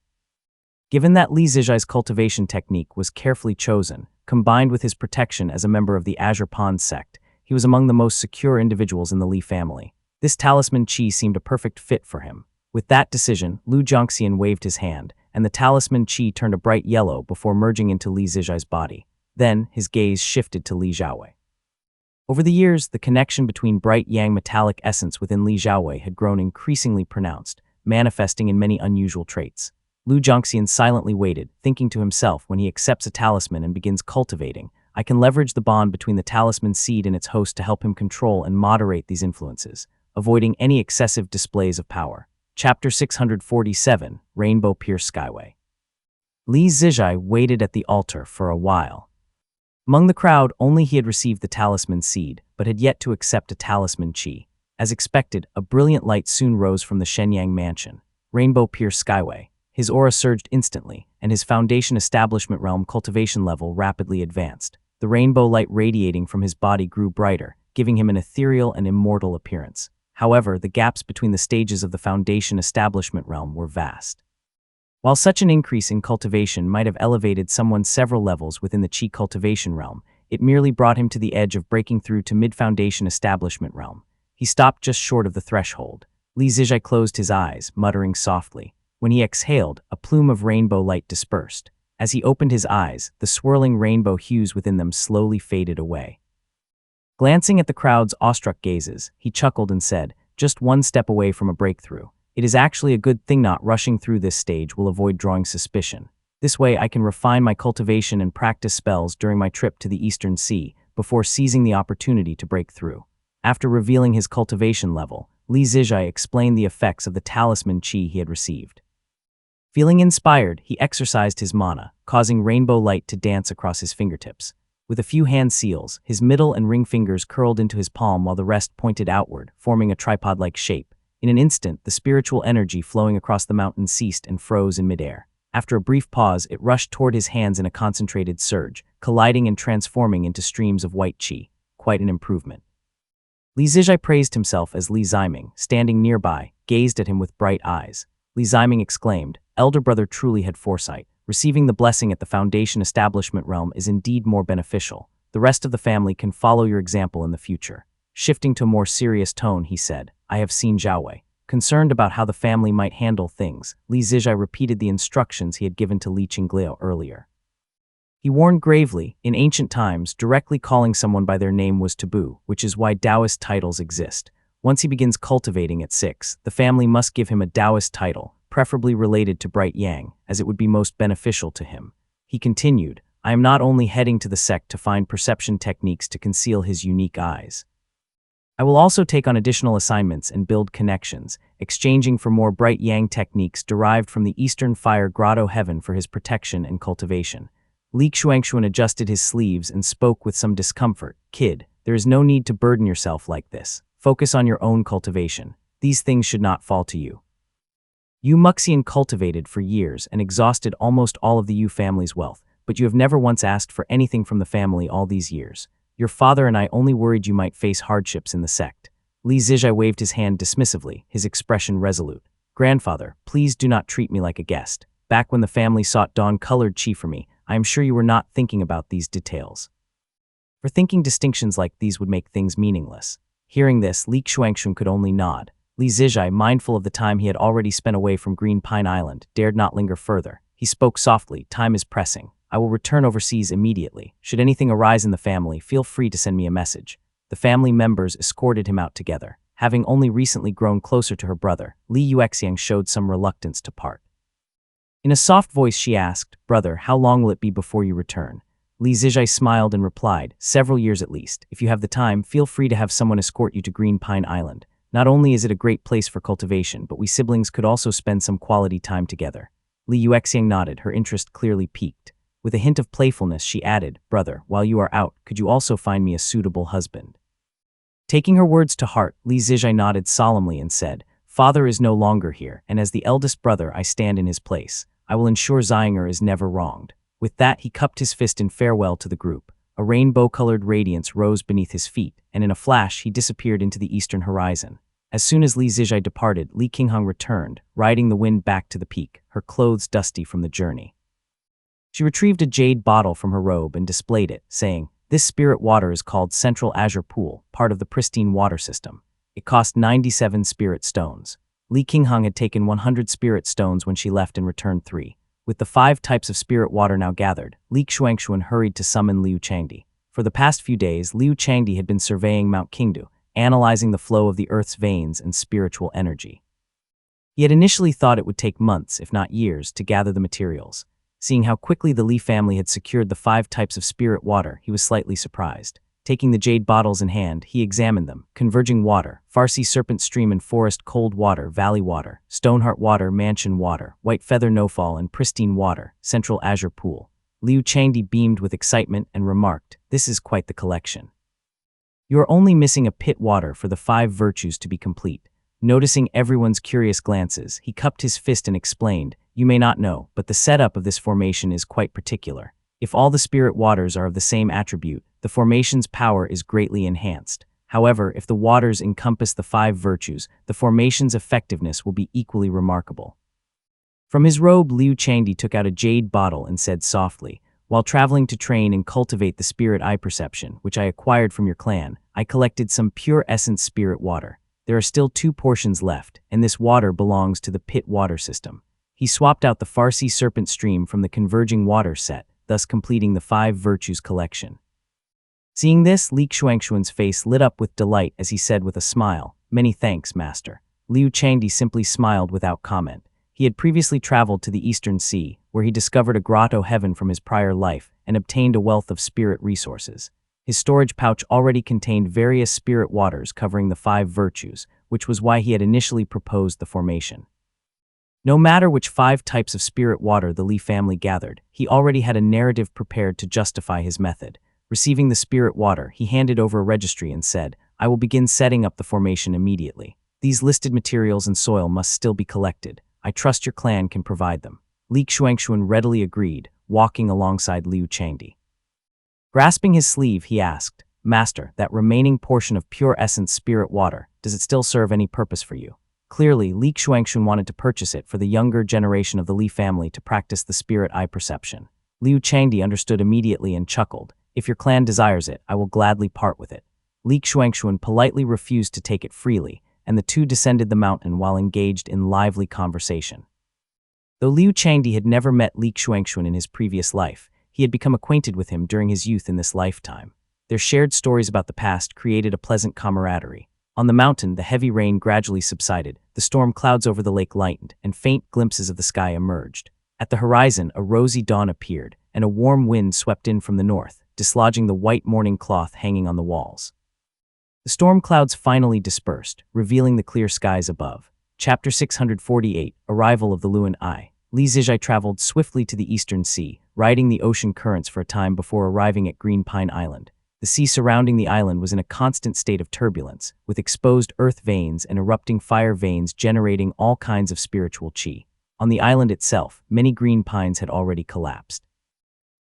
Given that Li Zijai's cultivation technique was carefully chosen, combined with his protection as a member of the Azure Pond sect, he was among the most secure individuals in the Li family. This talisman qi seemed a perfect fit for him. With that decision, Lu Jiangxian waved his hand, and the talisman qi turned a bright yellow before merging into Li Zijai's body. Then, his gaze shifted to Li Xiaowei. Over the years, the connection between bright yang metallic essence within Li Xiaowei had grown increasingly pronounced, manifesting in many unusual traits. Lu Jiangxian silently waited, thinking to himself, when he accepts a talisman and begins cultivating, I can leverage the bond between the talisman seed and its host to help him control and moderate these influences, avoiding any excessive displays of power. Chapter 647, Rainbow Pierced Skyway. Li Zijai waited at the altar for a while. Among the crowd, only he had received the talisman seed, but had yet to accept a talisman chi. As expected, a brilliant light soon rose from the Shenyang mansion. Rainbow-pierced skyway. His aura surged instantly, and his foundation establishment realm cultivation level rapidly advanced. The rainbow light radiating from his body grew brighter, giving him an ethereal and immortal appearance. However, the gaps between the stages of the foundation establishment realm were vast. While such an increase in cultivation might have elevated someone several levels within the Qi cultivation realm, it merely brought him to the edge of breaking through to mid-foundation establishment realm. He stopped just short of the threshold. Li Zijai closed his eyes, muttering softly. When he exhaled, a plume of rainbow light dispersed. As he opened his eyes, the swirling rainbow hues within them slowly faded away. Glancing at the crowd's awestruck gazes, he chuckled and said, "Just one step away from a breakthrough. It is actually a good thing not rushing through this stage will avoid drawing suspicion. This way I can refine my cultivation and practice spells during my trip to the Eastern Sea before seizing the opportunity to break through." After revealing his cultivation level, Li Zijai explained the effects of the talisman chi he had received. Feeling inspired, he exercised his mana, causing rainbow light to dance across his fingertips. With a few hand seals, his middle and ring fingers curled into his palm while the rest pointed outward, forming a tripod-like shape. In an instant, the spiritual energy flowing across the mountain ceased and froze in midair. After a brief pause, it rushed toward his hands in a concentrated surge, colliding and transforming into streams of white qi. Quite an improvement. Li Zijai praised himself as Li Ziming, standing nearby, gazed at him with bright eyes. Li Ziming exclaimed, "Elder brother truly had foresight. Receiving the blessing at the foundation establishment realm is indeed more beneficial. The rest of the family can follow your example in the future." Shifting to a more serious tone, he said, "I have seen Zhao Wei." Concerned about how the family might handle things, Li Zijai repeated the instructions he had given to Li Qinglio earlier. He warned gravely, in ancient times, directly calling someone by their name was taboo, which is why Taoist titles exist. Once he begins cultivating at 6, the family must give him a Taoist title, preferably related to Bright Yang, as it would be most beneficial to him. He continued, "I am not only heading to the sect to find perception techniques to conceal his unique eyes. I will also take on additional assignments and build connections, exchanging for more Bright Yang techniques derived from the Eastern Fire Grotto Heaven for his protection and cultivation." Li Xuanxuan adjusted his sleeves and spoke with some discomfort. "Kid, there is no need to burden yourself like this. Focus on your own cultivation. These things should not fall to you. Yu Muxian cultivated for years and exhausted almost all of the Yu family's wealth, but you have never once asked for anything from the family all these years. Your father and I only worried you might face hardships in the sect." Li Zijai waved his hand dismissively, his expression resolute. "Grandfather, please do not treat me like a guest. Back when the family sought dawn-colored qi for me, I am sure you were not thinking about these details. For thinking distinctions like these would make things meaningless." Hearing this, Li Xuanxun could only nod. Li Zijai, mindful of the time he had already spent away from Green Pine Island, dared not linger further. He spoke softly, "Time is pressing. I will return overseas immediately. Should anything arise in the family, feel free to send me a message." The family members escorted him out together. Having only recently grown closer to her brother, Li Yuexiang showed some reluctance to part. In a soft voice she asked, "Brother, how long will it be before you return?" Li Zijai smiled and replied, "Several years at least. If you have the time, feel free to have someone escort you to Green Pine Island. Not only is it a great place for cultivation, but we siblings could also spend some quality time together." Li Yuexiang nodded, her interest clearly piqued. With a hint of playfulness, she added, "Brother, while you are out, could you also find me a suitable husband?" Taking her words to heart, Li Zijai nodded solemnly and said, "Father is no longer here, and as the eldest brother I stand in his place. I will ensure Xianger is never wronged." With that, he cupped his fist in farewell to the group. A rainbow-colored radiance rose beneath his feet, and in a flash he disappeared into the eastern horizon. As soon as Li Zijai departed, Li Qinghang returned, riding the wind back to the peak, her clothes dusty from the journey. She retrieved a jade bottle from her robe and displayed it, saying, "This spirit water is called Central Azure Pool, part of the pristine water system. It cost 97 spirit stones." Li Qinghang had taken 100 spirit stones when she left and returned 3. With the 5 types of spirit water now gathered, Li Xuanxuan hurried to summon Liu Changdi. For the past few days, Liu Changdi had been surveying Mount Qingdu, analyzing the flow of the Earth's veins and spiritual energy. He had initially thought it would take months, if not years, to gather the materials. Seeing how quickly the Li family had secured the 5 types of spirit water, he was slightly surprised. Taking the jade bottles in hand, he examined them. Converging water, Farsi serpent stream and forest cold water, valley water, Stoneheart water, mansion water, white feather no-fall and pristine water, central azure pool. Liu Changdi beamed with excitement and remarked, "This is quite the collection. You are only missing a pit water for the 5 virtues to be complete." Noticing everyone's curious glances, he cupped his fist and explained, "You may not know, but the setup of this formation is quite particular. If all the spirit waters are of the same attribute, the formation's power is greatly enhanced. However, if the waters encompass the 5 virtues, the formation's effectiveness will be equally remarkable." From his robe, Liu Changdi took out a jade bottle and said softly, "While traveling to train and cultivate the spirit eye perception, which I acquired from your clan, I collected some pure essence spirit water. There are still 2 portions left, and this water belongs to the pit water system." He swapped out the Farsi serpent stream from the converging water set, thus completing the 5 virtues collection. Seeing this, Li Xuanxuan's face lit up with delight as he said with a smile, "Many thanks, master." Liu Changdi simply smiled without comment. He had previously traveled to the Eastern Sea, where he discovered a grotto heaven from his prior life and obtained a wealth of spirit resources. His storage pouch already contained various spirit waters covering the 5 virtues, which was why he had initially proposed the formation. No matter which 5 types of spirit water the Li family gathered, he already had a narrative prepared to justify his method. Receiving the spirit water, he handed over a registry and said, "I will begin setting up the formation immediately. These listed materials and soil must still be collected. I trust your clan can provide them." Li Xuanxuan readily agreed, walking alongside Liu Changdi. Grasping his sleeve, he asked, "Master, that remaining portion of pure essence spirit water, does it still serve any purpose for you?" Clearly, Li Xuanxuan wanted to purchase it for the younger generation of the Li family to practice the spirit eye perception. Liu Changdi understood immediately and chuckled, "If your clan desires it, I will gladly part with it." Li Xuanxuan politely refused to take it freely, and the two descended the mountain while engaged in lively conversation. Though Liu Changdi had never met Li Xuanxuan in his previous life, he had become acquainted with him during his youth in this lifetime. Their shared stories about the past created a pleasant camaraderie. On the mountain, the heavy rain gradually subsided, the storm clouds over the lake lightened, and faint glimpses of the sky emerged. At the horizon, a rosy dawn appeared, and a warm wind swept in from the north, dislodging the white mourning cloth hanging on the walls. The storm clouds finally dispersed, revealing the clear skies above. Chapter 648, Arrival of the Luan Eye. Li Zijai traveled swiftly to the Eastern Sea, riding the ocean currents for a time before arriving at Green Pine Island. The sea surrounding the island was in a constant state of turbulence, with exposed earth veins and erupting fire veins generating all kinds of spiritual qi. On the island itself, many green pines had already collapsed.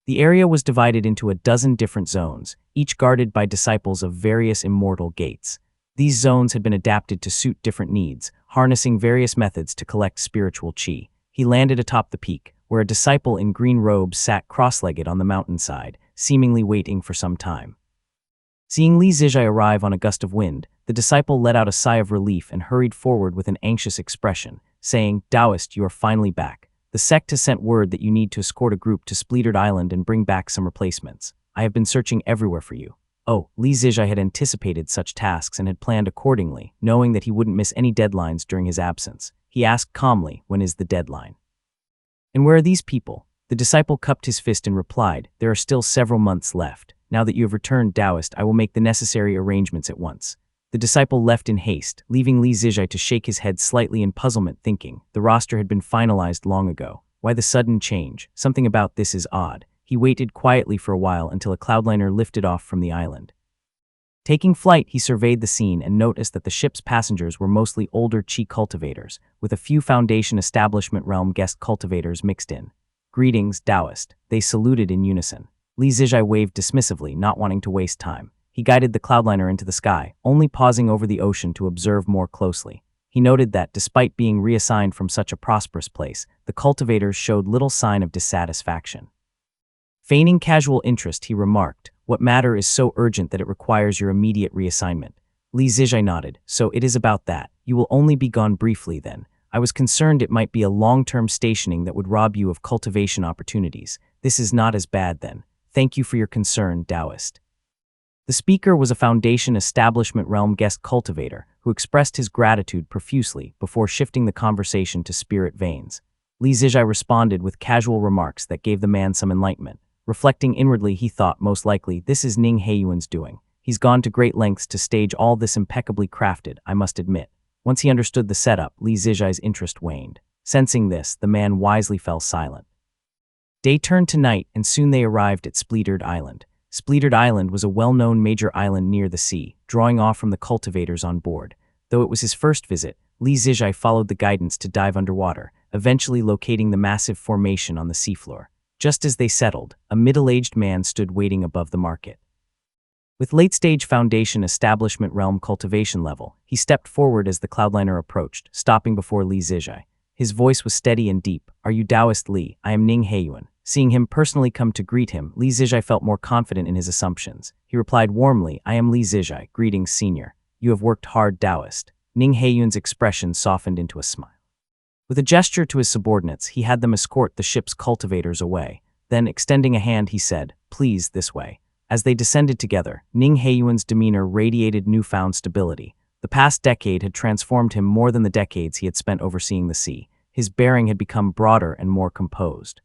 The area was divided into a dozen different zones, each guarded by disciples of various immortal gates. These zones had been adapted to suit different needs, harnessing various methods to collect spiritual qi. He landed atop the peak, where a disciple in green robes sat cross-legged on the mountainside, seemingly waiting for some time. Seeing Li Zijai arrive on a gust of wind, the disciple let out a sigh of relief and hurried forward with an anxious expression, saying, "Taoist, you are finally back. The sect has sent word that you need to escort a group to Spleetard Island and bring back some replacements. I have been searching everywhere for you." Oh, Li Zijai had anticipated such tasks and had planned accordingly, knowing that he wouldn't miss any deadlines during his absence. He asked calmly, "When is the deadline?" "And where are these people?" The disciple cupped his fist and replied, "There are still several months left. Now that you have returned, Taoist, I will make the necessary arrangements at once." The disciple left in haste, leaving Li Zijai to shake his head slightly in puzzlement, thinking, the roster had been finalized long ago. Why the sudden change? Something about this is odd. He waited quietly for a while until a cloudliner lifted off from the island. Taking flight, he surveyed the scene and noticed that the ship's passengers were mostly older Qi cultivators, with a few Foundation Establishment Realm guest cultivators mixed in. "Greetings, Taoist," they saluted in unison. Li Zijai waved dismissively, not wanting to waste time. He guided the cloudliner into the sky, only pausing over the ocean to observe more closely. He noted that, despite being reassigned from such a prosperous place, the cultivators showed little sign of dissatisfaction. Feigning casual interest, he remarked, "What matter is so urgent that it requires your immediate reassignment?" Li Zijai nodded, "So it is about that. You will only be gone briefly then. I was concerned it might be a long-term stationing that would rob you of cultivation opportunities. This is not as bad then. Thank you for your concern, Taoist." The speaker was a Foundation Establishment Realm guest cultivator who expressed his gratitude profusely before shifting the conversation to spirit veins. Li Zijai responded with casual remarks that gave the man some enlightenment. Reflecting inwardly, he thought most likely this is Ning Heiyuan's doing. He's gone to great lengths to stage all this impeccably crafted, I must admit. Once he understood the setup, Li Zijai's interest waned. Sensing this, the man wisely fell silent. Day turned to night, and soon they arrived at Spleetered Island. Spleetered Island was a well-known major island near the sea, drawing off from the cultivators on board. Though it was his first visit, Li Zijai followed the guidance to dive underwater, eventually locating the massive formation on the seafloor. Just as they settled, a middle-aged man stood waiting above the market. With late-stage foundation establishment realm cultivation level, he stepped forward as the cloudliner approached, stopping before Li Zijai. His voice was steady and deep. "Are you Taoist Li? I am Ning Heiyuan." Seeing him personally come to greet him, Li Zijai felt more confident in his assumptions. He replied warmly, "I am Li Zijai. Greetings, senior. You have worked hard, Taoist." Ning Heiyuan's expression softened into a smile. With a gesture to his subordinates, he had them escort the ship's cultivators away. Then, extending a hand, he said, "Please, this way." As they descended together, Ning Heiyuan's demeanor radiated newfound stability. The past decade had transformed him more than the decades he had spent overseeing the sea. His bearing had become broader and more composed.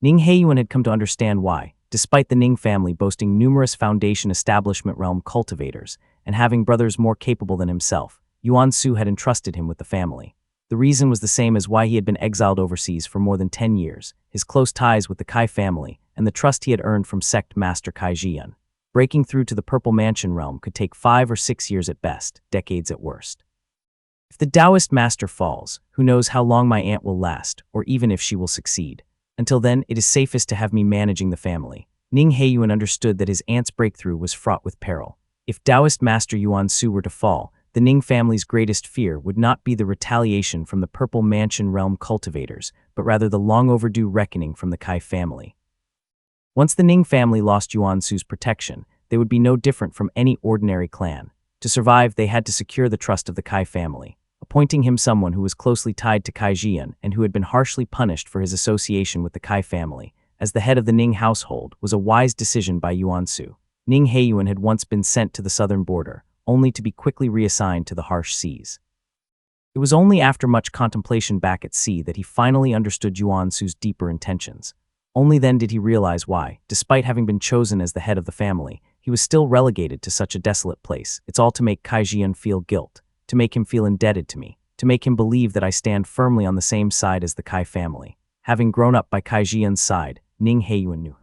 Ning Heiyuan had come to understand why, despite the Ning family boasting numerous foundation establishment realm cultivators and having brothers more capable than himself, Yuan Su had entrusted him with the family. The reason was the same as why he had been exiled overseas for more than 10 years, his close ties with the Kai family and the trust he had earned from sect master Kai Jian. Breaking through to the Purple Mansion realm could take 5 or 6 years at best, decades at worst. If the Taoist master falls, who knows how long my aunt will last, or even if she will succeed. Until then, it is safest to have me managing the family. Ning Heiyuan understood that his aunt's breakthrough was fraught with peril. If Taoist master Yuan Su were to fall, the Ning family's greatest fear would not be the retaliation from the Purple Mansion realm cultivators, but rather the long-overdue reckoning from the Kai family. Once the Ning family lost Yuan Su's protection, they would be no different from any ordinary clan. To survive, they had to secure the trust of the Kai family. Appointing him someone who was closely tied to Kai Jian and who had been harshly punished for his association with the Kai family, as the head of the Ning household, was a wise decision by Yuan Su. Ning Heiyuan had once been sent to the southern border, only to be quickly reassigned to the harsh seas. It was only after much contemplation back at sea that he finally understood Yuan Su's deeper intentions. Only then did he realize why, despite having been chosen as the head of the family, he was still relegated to such a desolate place. It's all to make Kai Jian feel guilt, to make him feel indebted to me, to make him believe that I stand firmly on the same side as the Kai family. Having grown up by Kai Jian's side, Ning Heiyuan knew.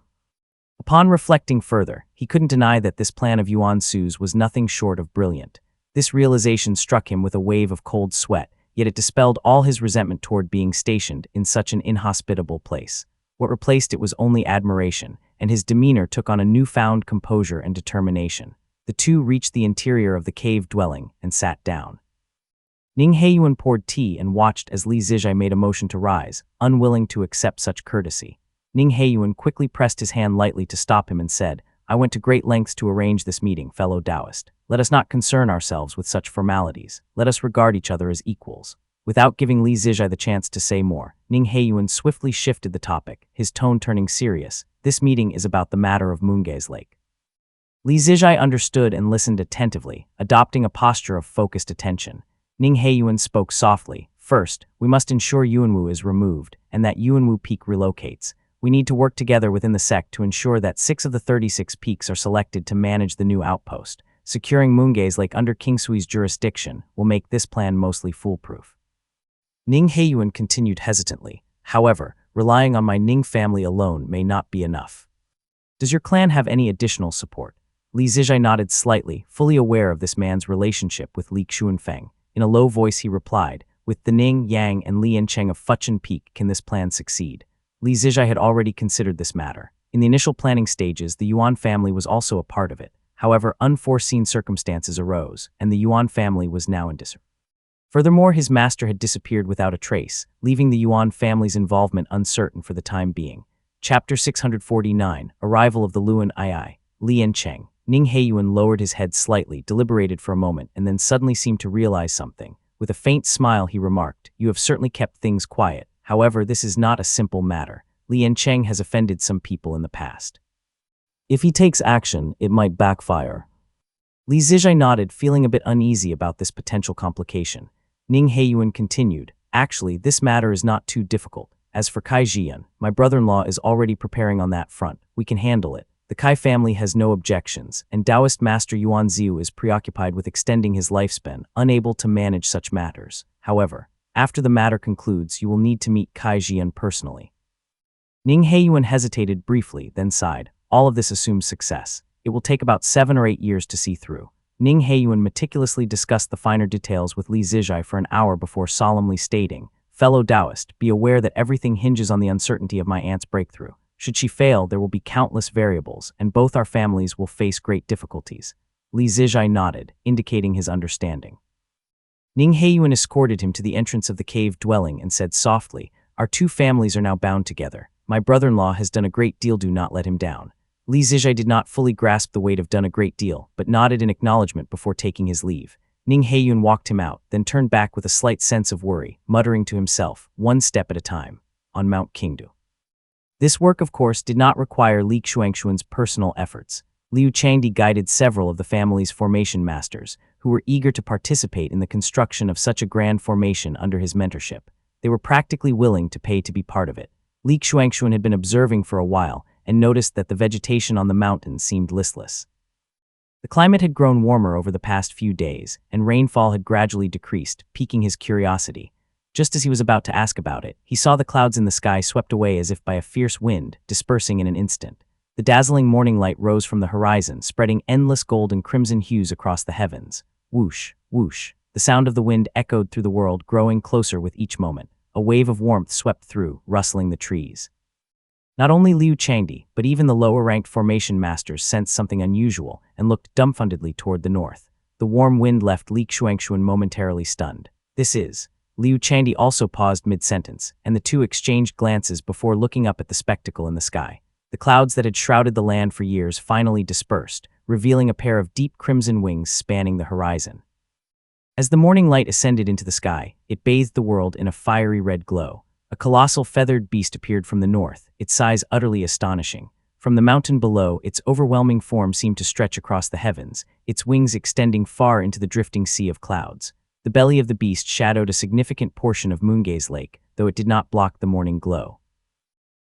Upon reflecting further, he couldn't deny that this plan of Yuan Su's was nothing short of brilliant. This realization struck him with a wave of cold sweat, yet it dispelled all his resentment toward being stationed in such an inhospitable place. What replaced it was only admiration, and his demeanor took on a newfound composure and determination. The two reached the interior of the cave dwelling and sat down. Ning Heiyuan poured tea and watched as Li Zijai made a motion to rise, unwilling to accept such courtesy. Ning Heiyuan quickly pressed his hand lightly to stop him and said, "I went to great lengths to arrange this meeting, fellow Taoist. Let us not concern ourselves with such formalities. Let us regard each other as equals." Without giving Li Zijai the chance to say more, Ning Heiyuan swiftly shifted the topic, his tone turning serious. "This meeting is about the matter of Moongaze Lake." Li Zijai understood and listened attentively, adopting a posture of focused attention. Ning Heiyuan spoke softly. "First, we must ensure Yuanwu is removed, and that Yuanwu Peak relocates. We need to work together within the sect to ensure that 6 of the 36 peaks are selected to manage the new outpost. Securing Moongaze Lake under King Sui's jurisdiction will make this plan mostly foolproof." Ning Heiyuan continued hesitantly. "However, relying on my Ning family alone may not be enough. Does your clan have any additional support?" Li Zijai nodded slightly, fully aware of this man's relationship with Li Xuanfeng. In a low voice he replied, "With the Ning, Yang, and Li Yancheng of Fuchun Peak can this plan succeed?" Li Zijai had already considered this matter. In the initial planning stages, the Yuan family was also a part of it. However, unforeseen circumstances arose, and the Yuan family was now in disarray. Furthermore, his master had disappeared without a trace, leaving the Yuan family's involvement uncertain for the time being. Chapter 649, Arrival of the Luan Ai, Li Yancheng. Ning Heiyuan lowered his head slightly, deliberated for a moment, and then suddenly seemed to realize something. With a faint smile, he remarked, "You have certainly kept things quiet. However, this is not a simple matter. Li Yancheng has offended some people in the past. If he takes action, it might backfire." Li Zijai nodded, feeling a bit uneasy about this potential complication. Ning Heiyuan continued, "Actually, this matter is not too difficult. As for Kai Jian, my brother-in-law is already preparing on that front. We can handle it. The Kai family has no objections, and Taoist Master Yuan Ziu is preoccupied with extending his lifespan, unable to manage such matters. However, after the matter concludes, you will need to meet Kai Jian personally. Ning Heiyuan hesitated briefly, then sighed. All of this assumes success. It will take about 7 or 8 years to see through. Ning Heiyuan meticulously discussed the finer details with Li Zijai for an hour before solemnly stating, "Fellow Taoist, be aware that everything hinges on the uncertainty of my aunt's breakthrough. Should she fail, there will be countless variables, and both our families will face great difficulties." Li Zijai nodded, indicating his understanding. Ning Heiyuan escorted him to the entrance of the cave dwelling and said softly, "Our two families are now bound together. My brother-in-law has done a great deal, do not let him down." Li Zijai did not fully grasp the weight of "done a great deal," but nodded in acknowledgement before taking his leave. Ning Heiyuan walked him out, then turned back with a slight sense of worry, muttering to himself, "One step at a time." On Mount Qingdu. This work, of course, did not require Li Xuanxuan's personal efforts. Liu Changdi guided several of the family's formation masters, who were eager to participate in the construction of such a grand formation under his mentorship. They were practically willing to pay to be part of it. Li Xuanxuan had been observing for a while and noticed that the vegetation on the mountain seemed listless. The climate had grown warmer over the past few days, and rainfall had gradually decreased, piquing his curiosity. Just as he was about to ask about it, he saw the clouds in the sky swept away as if by a fierce wind, dispersing in an instant. The dazzling morning light rose from the horizon, spreading endless gold and crimson hues across the heavens. Whoosh, whoosh. The sound of the wind echoed through the world, growing closer with each moment. A wave of warmth swept through, rustling the trees. Not only Liu Changdi, but even the lower-ranked formation masters sensed something unusual and looked dumbfoundedly toward the north. The warm wind left Li Xuanxuan momentarily stunned. "This is..." Liu Changdi also paused mid-sentence, and the two exchanged glances before looking up at the spectacle in the sky. The clouds that had shrouded the land for years finally dispersed, revealing a pair of deep crimson wings spanning the horizon. As the morning light ascended into the sky, it bathed the world in a fiery red glow. A colossal feathered beast appeared from the north, its size utterly astonishing. From the mountain below, its overwhelming form seemed to stretch across the heavens, its wings extending far into the drifting sea of clouds. The belly of the beast shadowed a significant portion of Moongaze Lake, though it did not block the morning glow.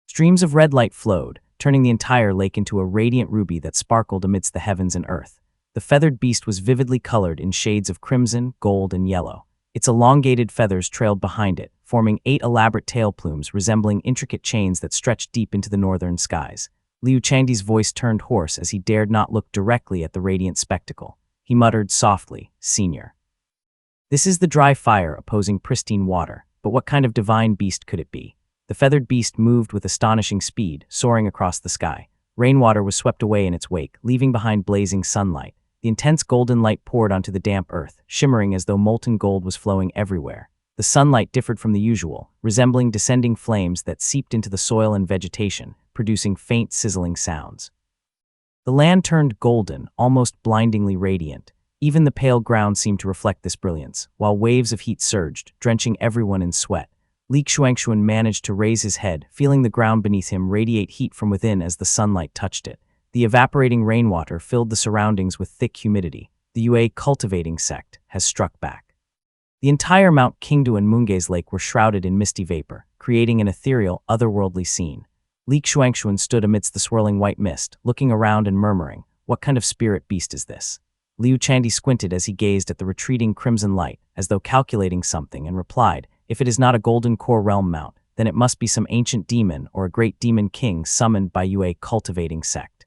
Streams of red light flowed, turning the entire lake into a radiant ruby that sparkled amidst the heavens and earth. The feathered beast was vividly colored in shades of crimson, gold, and yellow. Its elongated feathers trailed behind it, forming 8 elaborate tail plumes resembling intricate chains that stretched deep into the northern skies. Liu Changdi's voice turned hoarse as he dared not look directly at the radiant spectacle. He muttered softly, "Senior. This is the dry fire opposing pristine water, but what kind of divine beast could it be?" The feathered beast moved with astonishing speed, soaring across the sky. Rainwater was swept away in its wake, leaving behind blazing sunlight. The intense golden light poured onto the damp earth, shimmering as though molten gold was flowing everywhere. The sunlight differed from the usual, resembling descending flames that seeped into the soil and vegetation, producing faint sizzling sounds. The land turned golden, almost blindingly radiant. Even the pale ground seemed to reflect this brilliance, while waves of heat surged, drenching everyone in sweat. Li Xuanxuan managed to raise his head, feeling the ground beneath him radiate heat from within as the sunlight touched it. The evaporating rainwater filled the surroundings with thick humidity. The Yue cultivating sect has struck back. The entire Mount Qingdu and Moongaze Lake were shrouded in misty vapor, creating an ethereal, otherworldly scene. Li Xuanxuan stood amidst the swirling white mist, looking around and murmuring, "What kind of spirit beast is this?" Liu Changdi squinted as he gazed at the retreating crimson light, as though calculating something, and replied, "If it is not a golden core realm mount, then it must be some ancient demon or a great demon king summoned by Yue cultivating sect.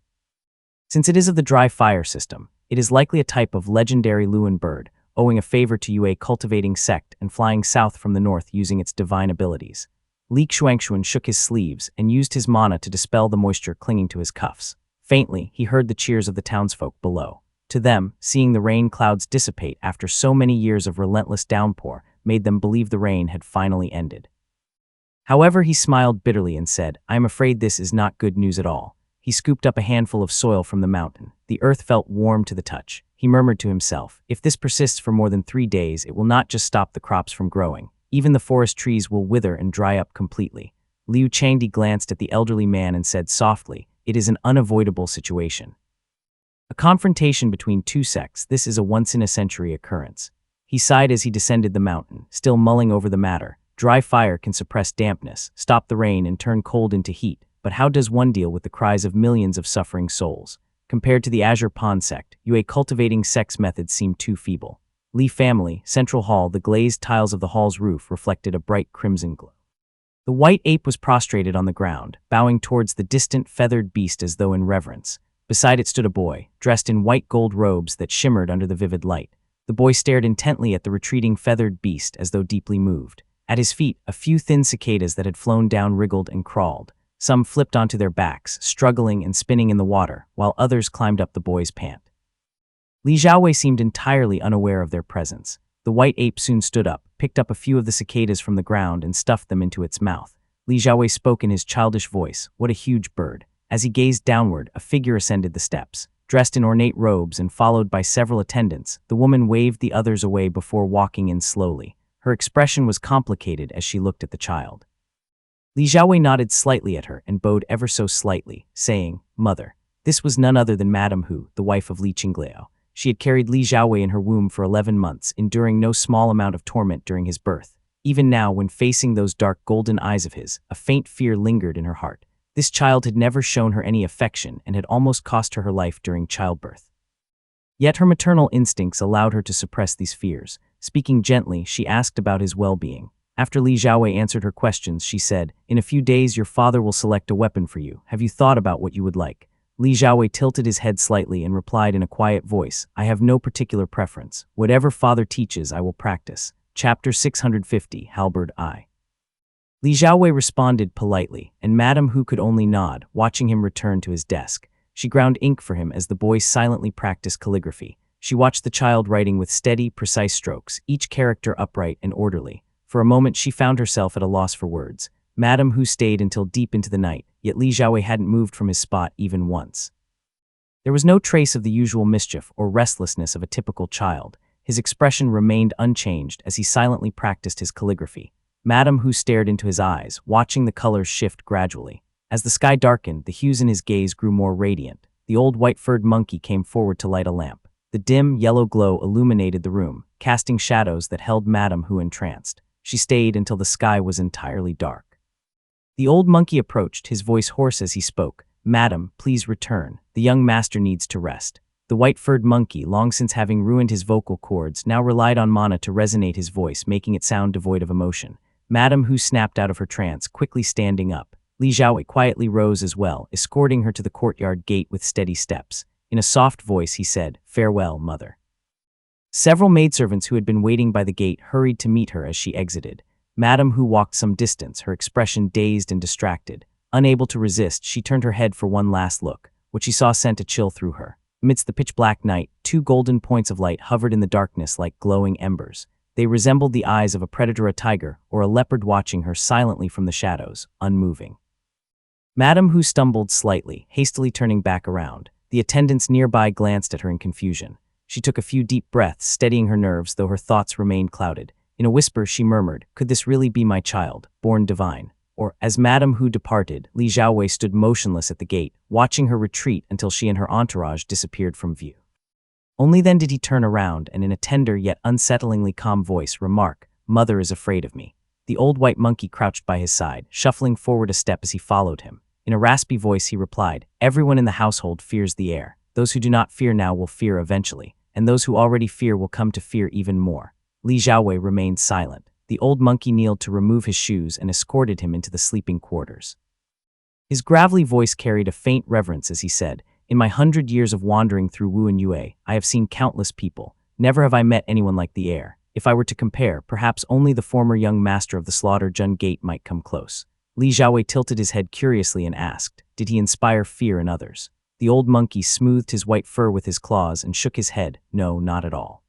Since it is of the dry fire system, it is likely a type of legendary Luan bird, owing a favor to Yue cultivating sect and flying south from the north using its divine abilities." Li Xuanxuan shook his sleeves and used his mana to dispel the moisture clinging to his cuffs. Faintly, he heard the cheers of the townsfolk below. To them, seeing the rain clouds dissipate after so many years of relentless downpour made them believe the rain had finally ended. However, he smiled bitterly and said, "I am afraid this is not good news at all." He scooped up a handful of soil from the mountain. The earth felt warm to the touch. He murmured to himself, "If this persists for more than 3 days, it will not just stop the crops from growing. Even the forest trees will wither and dry up completely." Liu Changdi glanced at the elderly man and said softly, "It is an unavoidable situation. A confrontation between two sects, this is a once-in-a-century occurrence." He sighed as he descended the mountain, still mulling over the matter. Dry fire can suppress dampness, stop the rain, and turn cold into heat, but how does one deal with the cries of millions of suffering souls? Compared to the Azure Pond sect, Yue cultivating sex methods seemed too feeble. Li family, Central Hall, the glazed tiles of the hall's roof reflected a bright crimson glow. The white ape was prostrated on the ground, bowing towards the distant feathered beast as though in reverence. Beside it stood a boy, dressed in white gold robes that shimmered under the vivid light. The boy stared intently at the retreating feathered beast as though deeply moved. At his feet, a few thin cicadas that had flown down wriggled and crawled. Some flipped onto their backs, struggling and spinning in the water, while others climbed up the boy's pant. Li Xiaowei seemed entirely unaware of their presence. The white ape soon stood up, picked up a few of the cicadas from the ground and stuffed them into its mouth. Li Xiaowei spoke in his childish voice, "What a huge bird." As he gazed downward, a figure ascended the steps. Dressed in ornate robes and followed by several attendants, the woman waved the others away before walking in slowly. Her expression was complicated as she looked at the child. Li Xiaowei nodded slightly at her and bowed ever so slightly, saying, "Mother." This was none other than Madame Hu, the wife of Li Qinglao. She had carried Li Xiaowei in her womb for 11 months, enduring no small amount of torment during his birth. Even now, when facing those dark golden eyes of his, a faint fear lingered in her heart. This child had never shown her any affection and had almost cost her life during childbirth. Yet her maternal instincts allowed her to suppress these fears. Speaking gently, she asked about his well-being. After Li Xiaowei answered her questions, she said, "In a few days your father will select a weapon for you. Have you thought about what you would like?" Li Xiaowei tilted his head slightly and replied in a quiet voice, "I have no particular preference. Whatever father teaches, I will practice." Chapter 650, Halberd I. Li Xiaowei responded politely, and Madame Hu could only nod, watching him return to his desk. She ground ink for him as the boy silently practiced calligraphy. She watched the child writing with steady, precise strokes, each character upright and orderly. For a moment she found herself at a loss for words. Madame Hu stayed until deep into the night, yet Li Xiaowei hadn't moved from his spot even once. There was no trace of the usual mischief or restlessness of a typical child. His expression remained unchanged as he silently practiced his calligraphy. Madame Hu stared into his eyes, watching the colors shift gradually. As the sky darkened, the hues in his gaze grew more radiant. The old white-furred monkey came forward to light a lamp. The dim, yellow glow illuminated the room, casting shadows that held Madame Hu entranced. She stayed until the sky was entirely dark. The old monkey approached, his voice hoarse as he spoke. "Madam, please return. The young master needs to rest." The white-furred monkey, long since having ruined his vocal cords, now relied on mana to resonate his voice, making it sound devoid of emotion. Madame Hu snapped out of her trance, quickly standing up. Li Xiaowei quietly rose as well, escorting her to the courtyard gate with steady steps. In a soft voice he said, "Farewell, mother." Several maidservants who had been waiting by the gate hurried to meet her as she exited. Madame Hu walked some distance, her expression dazed and distracted. Unable to resist, she turned her head for one last look. What she saw sent a chill through her. Amidst the pitch-black night, two golden points of light hovered in the darkness like glowing embers. They resembled the eyes of a predator, a tiger, or a leopard watching her silently from the shadows, unmoving. Madame Hu stumbled slightly, hastily turning back around. The attendants nearby glanced at her in confusion. She took a few deep breaths, steadying her nerves, though her thoughts remained clouded. In a whisper, she murmured, "Could this really be my child, born divine?" Or, as Madame Hu departed, Li Xiaowei stood motionless at the gate, watching her retreat until she and her entourage disappeared from view. Only then did he turn around and in a tender yet unsettlingly calm voice remark, "Mother is afraid of me." The old white monkey crouched by his side, shuffling forward a step as he followed him. In a raspy voice he replied, "Everyone in the household fears the heir. Those who do not fear now will fear eventually, and those who already fear will come to fear even more." Li Xiaowei remained silent. The old monkey kneeled to remove his shoes and escorted him into the sleeping quarters. His gravelly voice carried a faint reverence as he said, "In my 100 years of wandering through Wu and Yue, I have seen countless people. Never have I met anyone like the heir. If I were to compare, perhaps only the former young master of the Slaughter Jun Gate might come close." Li Xiaowei tilted his head curiously and asked, "Did he inspire fear in others?" The old monkey smoothed his white fur with his claws and shook his head, "No, not at all.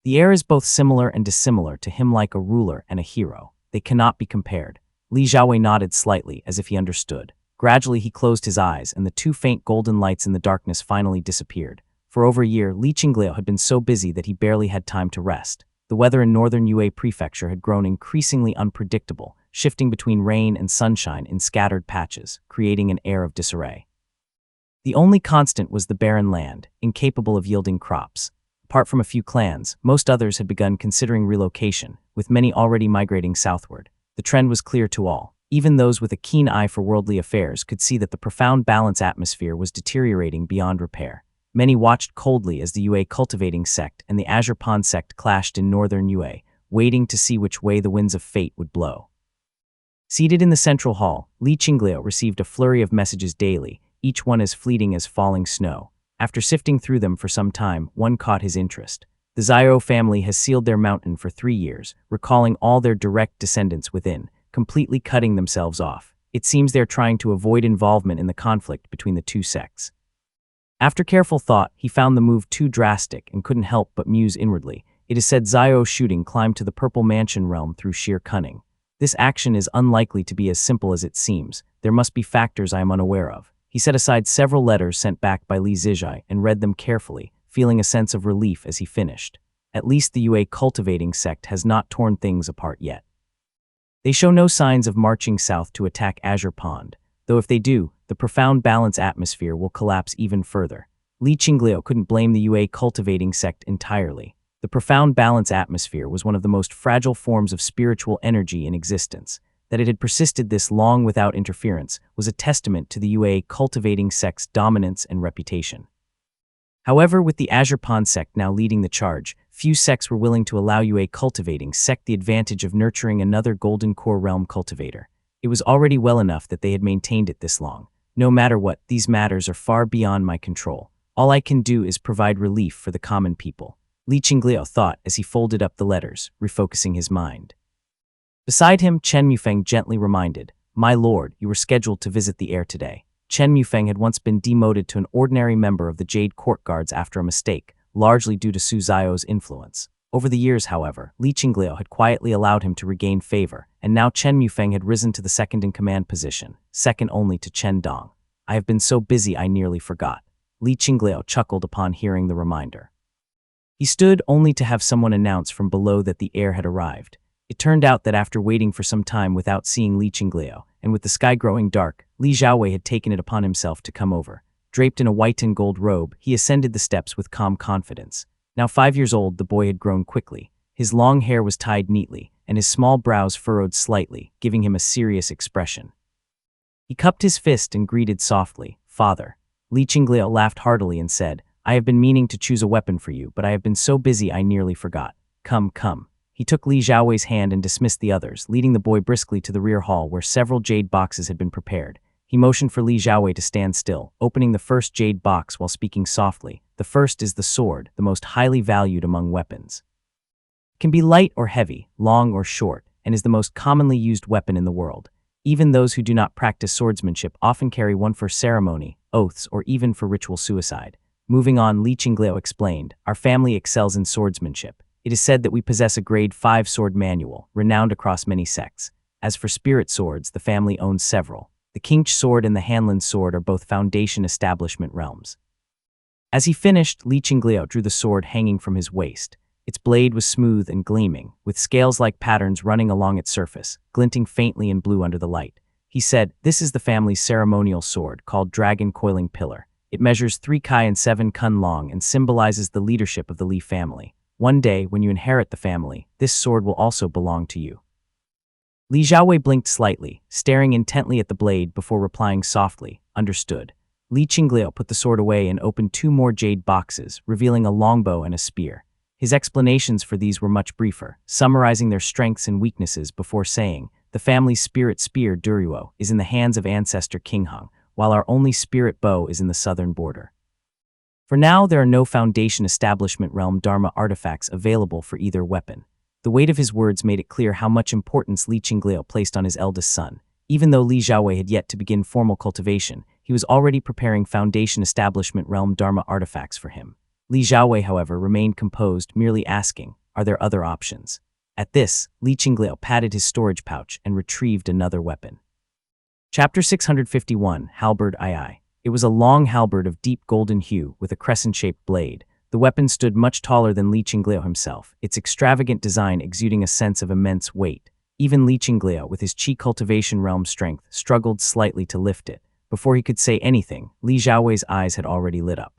The heir is both similar and dissimilar to him, like a ruler and a hero. They cannot be compared." Li Xiaowei nodded slightly, as if he understood. Gradually he closed his eyes, and the two faint golden lights in the darkness finally disappeared. For over a year, Li Qinglao had been so busy that he barely had time to rest. The weather in northern Yue Prefecture had grown increasingly unpredictable, shifting between rain and sunshine in scattered patches, creating an air of disarray. The only constant was the barren land, incapable of yielding crops. Apart from a few clans, most others had begun considering relocation, with many already migrating southward. The trend was clear to all. Even those with a keen eye for worldly affairs could see that the profound balance atmosphere was deteriorating beyond repair. Many watched coldly as the Yue cultivating sect and the Azure Pond sect clashed in northern Yue, waiting to see which way the winds of fate would blow. Seated in the central hall, Li Qinglio received a flurry of messages daily, each one as fleeting as falling snow. After sifting through them for some time, one caught his interest. The Xiao family has sealed their mountain for 3 years, recalling all their direct descendants within, completely cutting themselves off. It seems they're trying to avoid involvement in the conflict between the two sects. After careful thought, he found the move too drastic and couldn't help but muse inwardly. It is said Xiao Shooting climbed to the Purple Mansion realm through sheer cunning. This action is unlikely to be as simple as it seems. There must be factors I am unaware of. He set aside several letters sent back by Li Zijai and read them carefully, feeling a sense of relief as he finished. At least the Yue cultivating sect has not torn things apart yet. They show no signs of marching south to attack Azure Pond, though if they do, the profound balance atmosphere will collapse even further. Li Qinglio couldn't blame the Yue cultivating sect entirely. The profound balance atmosphere was one of the most fragile forms of spiritual energy in existence. That it had persisted this long without interference was a testament to the Yue cultivating sect's dominance and reputation. However, with the Azure Pond sect now leading the charge, few sects were willing to allow Yue cultivating sect the advantage of nurturing another Golden Core realm cultivator. It was already well enough that they had maintained it this long. No matter what, these matters are far beyond my control. All I can do is provide relief for the common people. Li Qinglio thought as he folded up the letters, refocusing his mind. Beside him, Chen Mufeng gently reminded, "My lord, you were scheduled to visit the heir today." Chen Mufeng had once been demoted to an ordinary member of the Jade Court Guards after a mistake, largely due to Su Xiao's influence. Over the years, however, Li Qinglio had quietly allowed him to regain favor, and now Chen Mufeng had risen to the second-in-command position, second only to Chen Dong. "I have been so busy I nearly forgot." Li Qinglio chuckled upon hearing the reminder. He stood only to have someone announce from below that the heir had arrived. It turned out that after waiting for some time without seeing Li Qinglio, and with the sky growing dark, Li Xiaowei had taken it upon himself to come over. Draped in a white and gold robe, he ascended the steps with calm confidence. Now 5 years old, the boy had grown quickly. His long hair was tied neatly, and his small brows furrowed slightly, giving him a serious expression. He cupped his fist and greeted softly, "Father." Li Qinglio laughed heartily and said, "I have been meaning to choose a weapon for you, but I have been so busy I nearly forgot. Come, come." He took Li Xiaowei's hand and dismissed the others, leading the boy briskly to the rear hall where several jade boxes had been prepared. He motioned for Li Xiaowei to stand still, opening the first jade box while speaking softly. "The first is the sword, the most highly valued among weapons. It can be light or heavy, long or short, and is the most commonly used weapon in the world. Even those who do not practice swordsmanship often carry one for ceremony, oaths, or even for ritual suicide." Moving on, Li Qinglio explained, "Our family excels in swordsmanship. It is said that we possess a grade 5 sword manual, renowned across many sects. As for spirit swords, the family owns several. The Qingche sword and the Hanlin sword are both foundation establishment realms." As he finished, Li Qinglio drew the sword hanging from his waist. Its blade was smooth and gleaming, with scales-like patterns running along its surface, glinting faintly in blue under the light. He said, "This is the family's ceremonial sword, called Dragon Coiling Pillar. It measures 3 kai and 7 kun long and symbolizes the leadership of the Li family. One day, when you inherit the family, this sword will also belong to you." Li Xiaowei blinked slightly, staring intently at the blade before replying softly, "Understood." Li Qinglio put the sword away and opened 2 more jade boxes, revealing a longbow and a spear. His explanations for these were much briefer, summarizing their strengths and weaknesses before saying, "The family's spirit spear, Duruo, is in the hands of ancestor King Hung, while our only spirit bow is in the southern border. For now, there are no Foundation Establishment Realm Dharma artifacts available for either weapon." The weight of his words made it clear how much importance Li Qinglio placed on his eldest son. Even though Li Xiaowei had yet to begin formal cultivation, he was already preparing Foundation Establishment Realm Dharma artifacts for him. Li Xiaowei, however, remained composed, merely asking, "Are there other options?" At this, Li Qinglio patted his storage pouch and retrieved another weapon. Chapter 651, Halberd II. It was a long halberd of deep golden hue with a crescent-shaped blade. The weapon stood much taller than Li Qinglio himself, its extravagant design exuding a sense of immense weight. Even Li Qinglio, with his Qi cultivation realm strength, struggled slightly to lift it. Before he could say anything, Li Xiaowei's eyes had already lit up.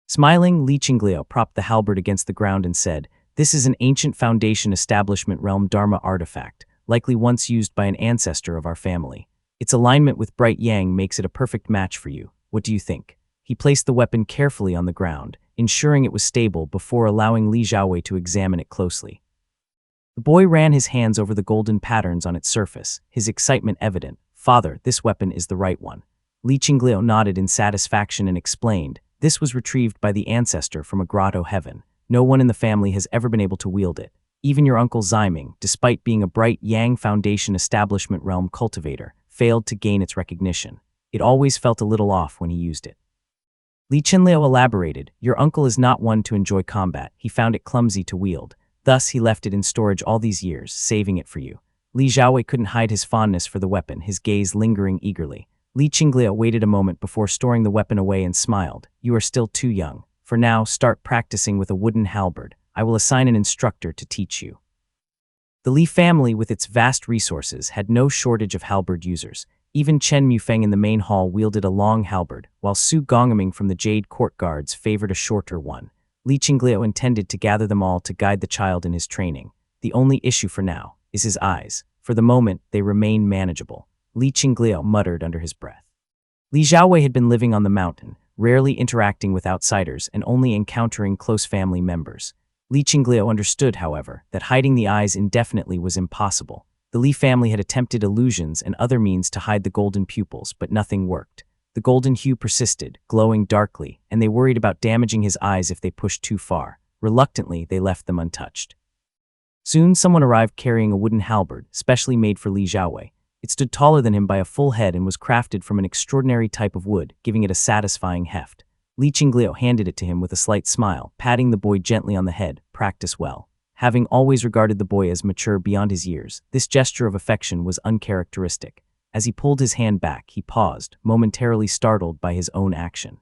Smiling, Li Qinglio propped the halberd against the ground and said, "This is an ancient Foundation Establishment Realm Dharma artifact. likely once used by an ancestor of our family. Its alignment with bright yang makes it a perfect match for you. What do you think? He placed the weapon carefully on the ground, ensuring it was stable before allowing Li Xiaowei to examine it closely. The boy ran his hands over the golden patterns on its surface, his excitement evident. "Father, this weapon is the right one." Li Qinglio nodded in satisfaction and explained, "This was retrieved by the ancestor from a grotto heaven. No one in the family has ever been able to wield it. Even your uncle Ximing, despite being a bright Yang Foundation establishment realm cultivator, failed to gain its recognition. It always felt a little off when he used it." Li Qinglio elaborated, "Your uncle is not one to enjoy combat. He found it clumsy to wield. Thus, he left it in storage all these years, saving it for you." Li Xiaowei couldn't hide his fondness for the weapon, his gaze lingering eagerly. Li Qinglio waited a moment before storing the weapon away and smiled. "You are still too young. For now, start practicing with a wooden halberd. I will assign an instructor to teach you." The Li family, with its vast resources, had no shortage of halberd users. Even Chen Mufeng in the main hall wielded a long halberd, while Su Gongming from the Jade Court Guards favored a shorter one. Li Qinglio intended to gather them all to guide the child in his training. The only issue for now is his eyes. For the moment, they remain manageable. Li Qinglio muttered under his breath. Li Xiaowei had been living on the mountain, rarely interacting with outsiders and only encountering close family members. Li Qinglio understood, however, that hiding the eyes indefinitely was impossible. The Li family had attempted illusions and other means to hide the golden pupils, but nothing worked. The golden hue persisted, glowing darkly, and they worried about damaging his eyes if they pushed too far. Reluctantly, they left them untouched. Soon, someone arrived carrying a wooden halberd, specially made for Li Xiaowei. It stood taller than him by a full head and was crafted from an extraordinary type of wood, giving it a satisfying heft. Li Qinglio handed it to him with a slight smile, patting the boy gently on the head. "Practice well." Having always regarded the boy as mature beyond his years, this gesture of affection was uncharacteristic. As he pulled his hand back, he paused, momentarily startled by his own action.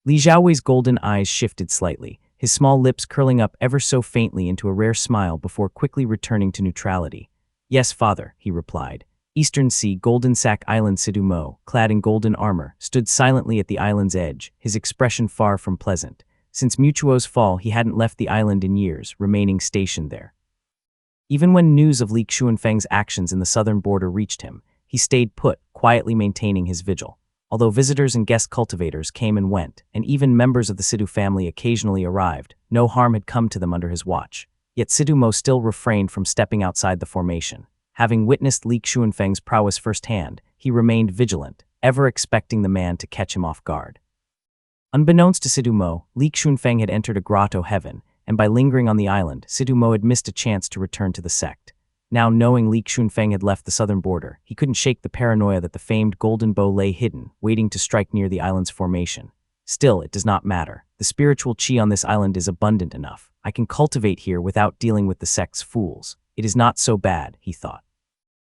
Li Xiaowei's golden eyes shifted slightly, his small lips curling up ever so faintly into a rare smile before quickly returning to neutrality. "Yes, father," he replied. Eastern Sea, Golden Sack Island. Sidu Mo, clad in golden armor, stood silently at the island's edge, his expression far from pleasant. Since Mutuo's fall, he hadn't left the island in years, remaining stationed there. Even when news of Li Xuanfeng's actions in the southern border reached him, he stayed put, quietly maintaining his vigil. Although visitors and guest cultivators came and went, and even members of the Sidu family occasionally arrived, no harm had come to them under his watch. Yet Sidu Mo still refrained from stepping outside the formation. Having witnessed Li Xuanfeng's prowess firsthand, he remained vigilant, ever expecting the man to catch him off guard. Unbeknownst to Sidu Mo, Li Xuanfeng had entered a grotto heaven, and by lingering on the island, Sidu Mo had missed a chance to return to the sect. Now, knowing Li Xuanfeng had left the southern border, he couldn't shake the paranoia that the famed golden bow lay hidden, waiting to strike near the island's formation. Still, it does not matter. The spiritual qi on this island is abundant enough. I can cultivate here without dealing with the sect's fools. It is not so bad, he thought.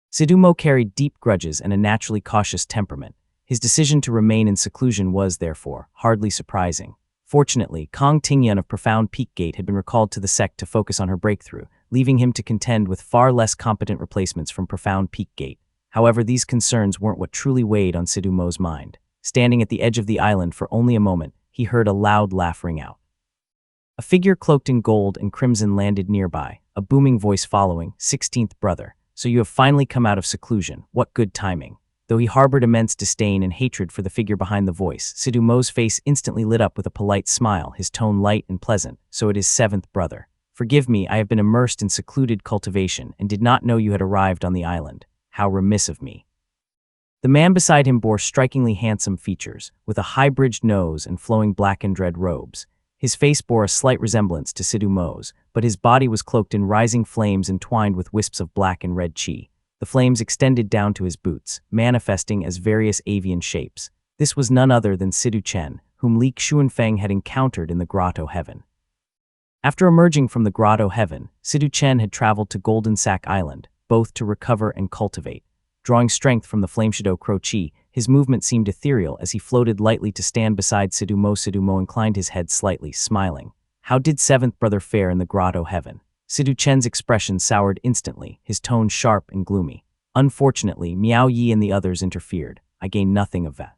Sidu Mo carried deep grudges and a naturally cautious temperament. His decision to remain in seclusion was, therefore, hardly surprising. Fortunately, Kong Tingyan of Profound Peak Gate had been recalled to the sect to focus on her breakthrough, leaving him to contend with far less competent replacements from Profound Peak Gate. However, these concerns weren't what truly weighed on Sidu Mo's mind. Standing at the edge of the island for only a moment, he heard a loud laugh ring out. A figure cloaked in gold and crimson landed nearby, a booming voice following, 16th brother. "So you have finally come out of seclusion. What good timing." Though he harbored immense disdain and hatred for the figure behind the voice, Sidu Mo's face instantly lit up with a polite smile, his tone light and pleasant. "So it is 7th brother. Forgive me, I have been immersed in secluded cultivation and did not know you had arrived on the island. How remiss of me." The man beside him bore strikingly handsome features, with a high-bridged nose and flowing black and red robes. His face bore a slight resemblance to Sidu Mo's, but his body was cloaked in rising flames entwined with wisps of black and red qi. The flames extended down to his boots, manifesting as various avian shapes. This was none other than Sidu Chen, whom Li Xuanfeng had encountered in the grotto heaven. After emerging from the grotto heaven, Sidu Chen had traveled to Golden Sack Island, both to recover and cultivate. Drawing strength from the Flameshadow Crow Qi, his movement seemed ethereal as he floated lightly to stand beside Sidu Mo. Sidu Mo inclined his head slightly, smiling. How did 7th brother fare in the grotto heaven? Sidu Chen's expression soured instantly, his tone sharp and gloomy. Unfortunately, Miao Yi and the others interfered. I gained nothing of that.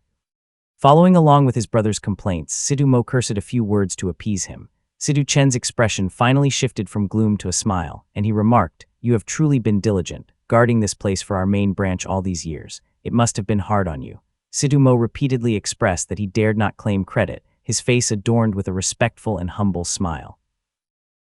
Following along with his brother's complaints, Sidu Mo cursed a few words to appease him. Sidu Chen's expression finally shifted from gloom to a smile, and he remarked, You have truly been diligent, guarding this place for our main branch all these years. It must have been hard on you." Sidumo repeatedly expressed that he dared not claim credit, his face adorned with a respectful and humble smile.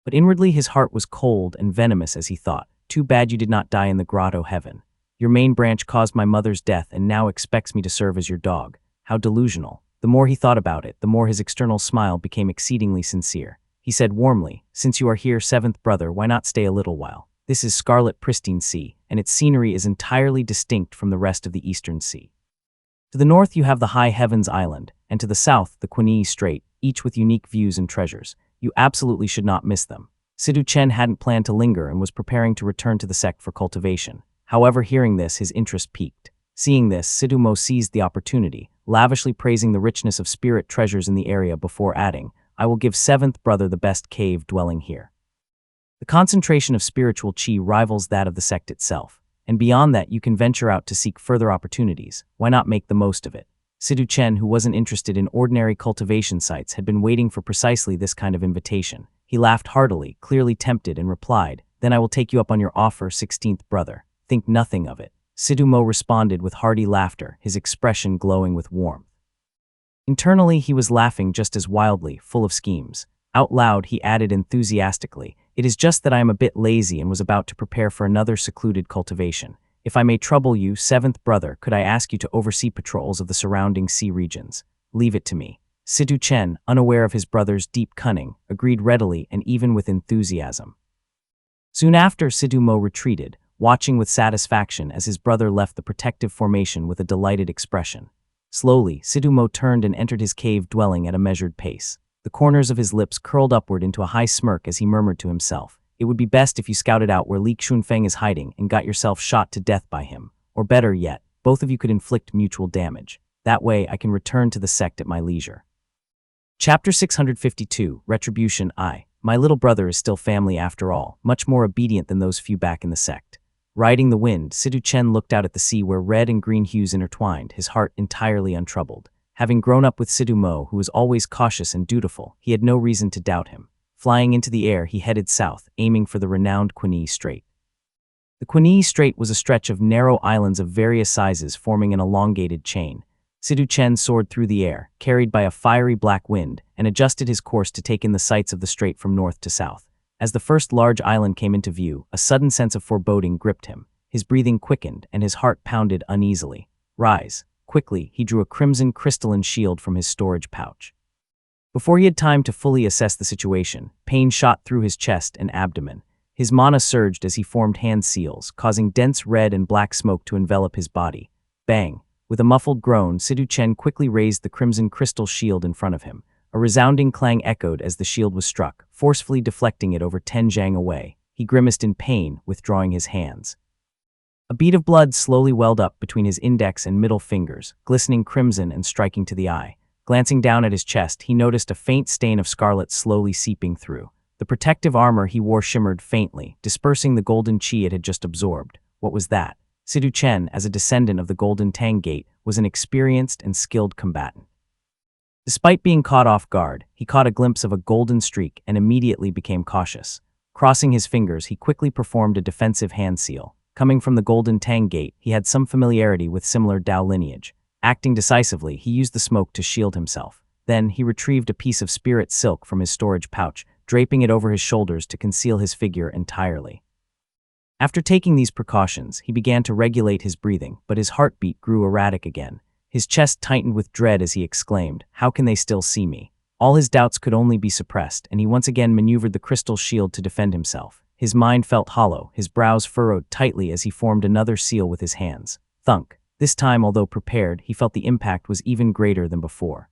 But inwardly his heart was cold and venomous as he thought, "Too bad you did not die in the grotto heaven. Your main branch caused my mother's death and now expects me to serve as your dog. How delusional." The more he thought about it, the more his external smile became exceedingly sincere. He said warmly, "Since you are here, seventh brother, why not stay a little while? This is Scarlet Pristine Sea, and its scenery is entirely distinct from the rest of the Eastern Sea. To the north you have the High Heavens Island, and to the south the Quinee Strait, each with unique views and treasures. You absolutely should not miss them." Sidu Chen hadn't planned to linger and was preparing to return to the sect for cultivation. However, hearing this, his interest piqued. Seeing this, Sidumo seized the opportunity, lavishly praising the richness of spirit treasures in the area before adding, "I will give seventh brother the best cave dwelling here. The concentration of spiritual chi rivals that of the sect itself, and beyond that you can venture out to seek further opportunities. Why not make the most of it?" Sidu Chen, who wasn't interested in ordinary cultivation sites, had been waiting for precisely this kind of invitation. He laughed heartily, clearly tempted, and replied, "Then I will take you up on your offer, 16th brother. Think nothing of it." Sidumo responded with hearty laughter, his expression glowing with warmth. Internally, he was laughing just as wildly, full of schemes. Out loud, he added enthusiastically, "It is just that I am a bit lazy and was about to prepare for another secluded cultivation. If I may trouble you, seventh brother, could I ask you to oversee patrols of the surrounding sea regions? Leave it to me." Sidu Chen, unaware of his brother's deep cunning, agreed readily and even with enthusiasm. Soon after, Sidumo retreated, watching with satisfaction as his brother left the protective formation with a delighted expression. Slowly, Sidumo turned and entered his cave dwelling at a measured pace. The corners of his lips curled upward into a high smirk as he murmured to himself, "It would be best if you scouted out where Li Xunfeng is hiding and got yourself shot to death by him. Or better yet, both of you could inflict mutual damage. That way I can return to the sect at my leisure." Chapter 652, Retribution I. My little brother is still family after all, much more obedient than those few back in the sect. Riding the wind, Sidu Chen looked out at the sea where red and green hues intertwined, his heart entirely untroubled. Having grown up with Sidu Mo, who was always cautious and dutiful, he had no reason to doubt him. Flying into the air, he headed south, aiming for the renowned Quinee Strait. The Quinee Strait was a stretch of narrow islands of various sizes forming an elongated chain. Sidu Chen soared through the air, carried by a fiery black wind, and adjusted his course to take in the sights of the strait from north to south. As the first large island came into view, a sudden sense of foreboding gripped him. His breathing quickened, and his heart pounded uneasily. "Rise." Quickly, he drew a crimson crystalline shield from his storage pouch. Before he had time to fully assess the situation, pain shot through his chest and abdomen. His mana surged as he formed hand seals, causing dense red and black smoke to envelop his body. Bang! With a muffled groan, Sidu Chen quickly raised the crimson crystal shield in front of him. A resounding clang echoed as the shield was struck, forcefully deflecting it over 10 zhang away. He grimaced in pain, withdrawing his hands. A bead of blood slowly welled up between his index and middle fingers, glistening crimson and striking to the eye. Glancing down at his chest, he noticed a faint stain of scarlet slowly seeping through. The protective armor he wore shimmered faintly, dispersing the golden chi it had just absorbed. What was that? Sidu Chen, as a descendant of the Golden Tang Gate, was an experienced and skilled combatant. Despite being caught off guard, he caught a glimpse of a golden streak and immediately became cautious. Crossing his fingers, he quickly performed a defensive hand seal. Coming from the Golden Tang Gate, he had some familiarity with similar Dao lineage. Acting decisively, he used the smoke to shield himself. Then, he retrieved a piece of spirit silk from his storage pouch, draping it over his shoulders to conceal his figure entirely. After taking these precautions, he began to regulate his breathing, but his heartbeat grew erratic again. His chest tightened with dread as he exclaimed, "How can they still see me?" All his doubts could only be suppressed, and he once again maneuvered the crystal shield to defend himself. His mind felt hollow, his brows furrowed tightly as he formed another seal with his hands. Thunk. This time, although prepared, he felt the impact was even greater than before.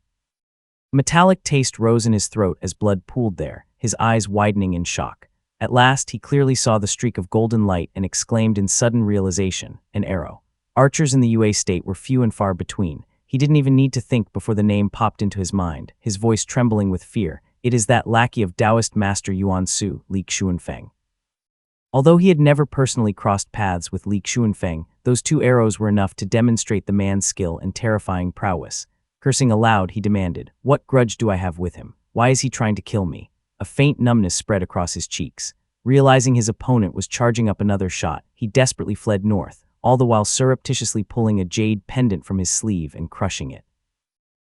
A metallic taste rose in his throat as blood pooled there, his eyes widening in shock. At last, he clearly saw the streak of golden light and exclaimed in sudden realization, "An arrow." Archers in the UA state were few and far between. He didn't even need to think before the name popped into his mind, his voice trembling with fear. "It is that lackey of Taoist Master Yuan Su, Li Xunfeng." Although he had never personally crossed paths with Li Xunfeng, those 2 arrows were enough to demonstrate the man's skill and terrifying prowess. Cursing aloud, he demanded, "What grudge do I have with him? Why is he trying to kill me?" A faint numbness spread across his cheeks. Realizing his opponent was charging up another shot, he desperately fled north, all the while surreptitiously pulling a jade pendant from his sleeve and crushing it.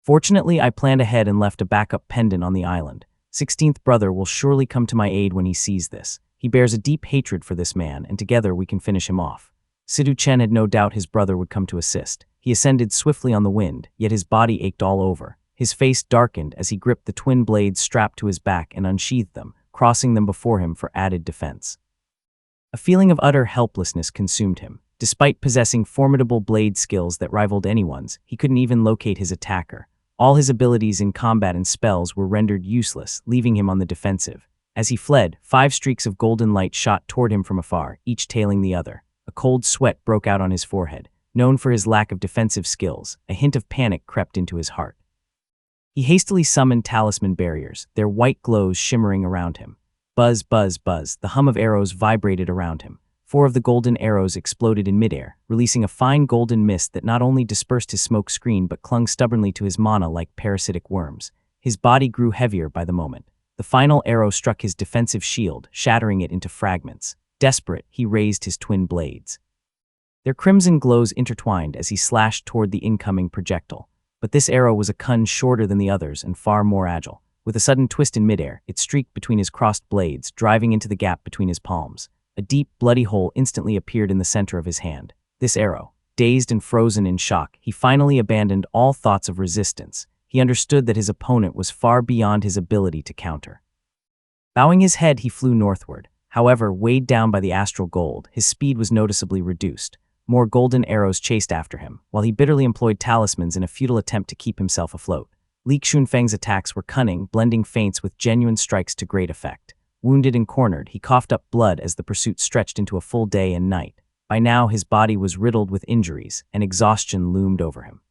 Fortunately, I planned ahead and left a backup pendant on the island. 16th brother will surely come to my aid when he sees this. He bears a deep hatred for this man, and together we can finish him off. Sidu Chen had no doubt his brother would come to assist. He ascended swiftly on the wind, yet his body ached all over. His face darkened as he gripped the twin blades strapped to his back and unsheathed them, crossing them before him for added defense. A feeling of utter helplessness consumed him. Despite possessing formidable blade skills that rivaled anyone's, he couldn't even locate his attacker. All his abilities in combat and spells were rendered useless, leaving him on the defensive. As he fled, 5 streaks of golden light shot toward him from afar, each tailing the other. A cold sweat broke out on his forehead. Known for his lack of defensive skills, a hint of panic crept into his heart. He hastily summoned talisman barriers, their white glows shimmering around him. Buzz, buzz, buzz, the hum of arrows vibrated around him. 4 of the golden arrows exploded in midair, releasing a fine golden mist that not only dispersed his smoke screen but clung stubbornly to his mana like parasitic worms. His body grew heavier by the moment. The final arrow struck his defensive shield, shattering it into fragments. Desperate, he raised his twin blades. Their crimson glows intertwined as he slashed toward the incoming projectile. But this arrow was a cun shorter than the others and far more agile. With a sudden twist in midair, it streaked between his crossed blades, driving into the gap between his palms. A deep, bloody hole instantly appeared in the center of his hand. This arrow, dazed and frozen in shock, he finally abandoned all thoughts of resistance. He understood that his opponent was far beyond his ability to counter. Bowing his head, he flew northward. However, weighed down by the astral gold, his speed was noticeably reduced. More golden arrows chased after him, while he bitterly employed talismans in a futile attempt to keep himself afloat. Li Xunfeng's attacks were cunning, blending feints with genuine strikes to great effect. Wounded and cornered, he coughed up blood as the pursuit stretched into a full day and night. By now, his body was riddled with injuries, and exhaustion loomed over him.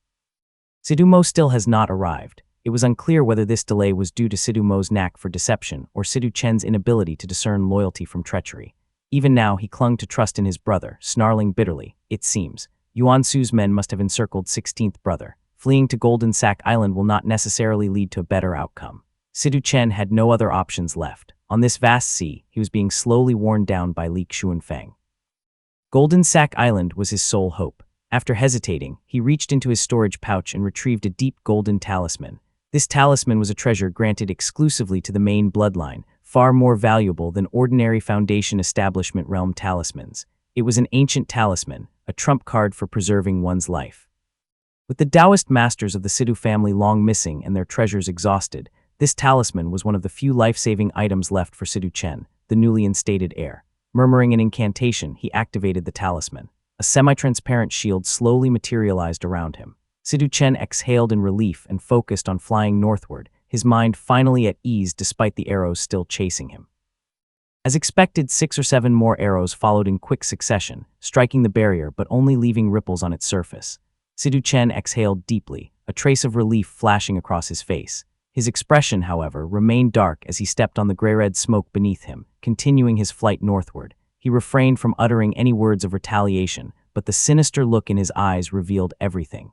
Sidu Mo still has not arrived. It was unclear whether this delay was due to Sidu Mo's knack for deception or Sidu Chen's inability to discern loyalty from treachery. Even now, he clung to trust in his brother, snarling bitterly. It seems Yuan Su's men must have encircled 16th brother. Fleeing to Golden Sack Island will not necessarily lead to a better outcome. Sidu Chen had no other options left. On this vast sea, he was being slowly worn down by Li Xunfeng. Golden Sack Island was his sole hope. After hesitating, he reached into his storage pouch and retrieved a deep golden talisman. This talisman was a treasure granted exclusively to the main bloodline, far more valuable than ordinary Foundation Establishment realm talismans. It was an ancient talisman, a trump card for preserving one's life. With the Taoist masters of the Sidu family long missing and their treasures exhausted, this talisman was one of the few life-saving items left for Sidu Chen, the newly instated heir. Murmuring an incantation, he activated the talisman. A semi-transparent shield slowly materialized around him. Sidu Chen exhaled in relief and focused on flying northward, his mind finally at ease despite the arrows still chasing him. As expected, 6 or 7 more arrows followed in quick succession, striking the barrier but only leaving ripples on its surface. Sidu Chen exhaled deeply, a trace of relief flashing across his face. His expression, however, remained dark as he stepped on the gray-red smoke beneath him, continuing his flight northward. He refrained from uttering any words of retaliation, but the sinister look in his eyes revealed everything.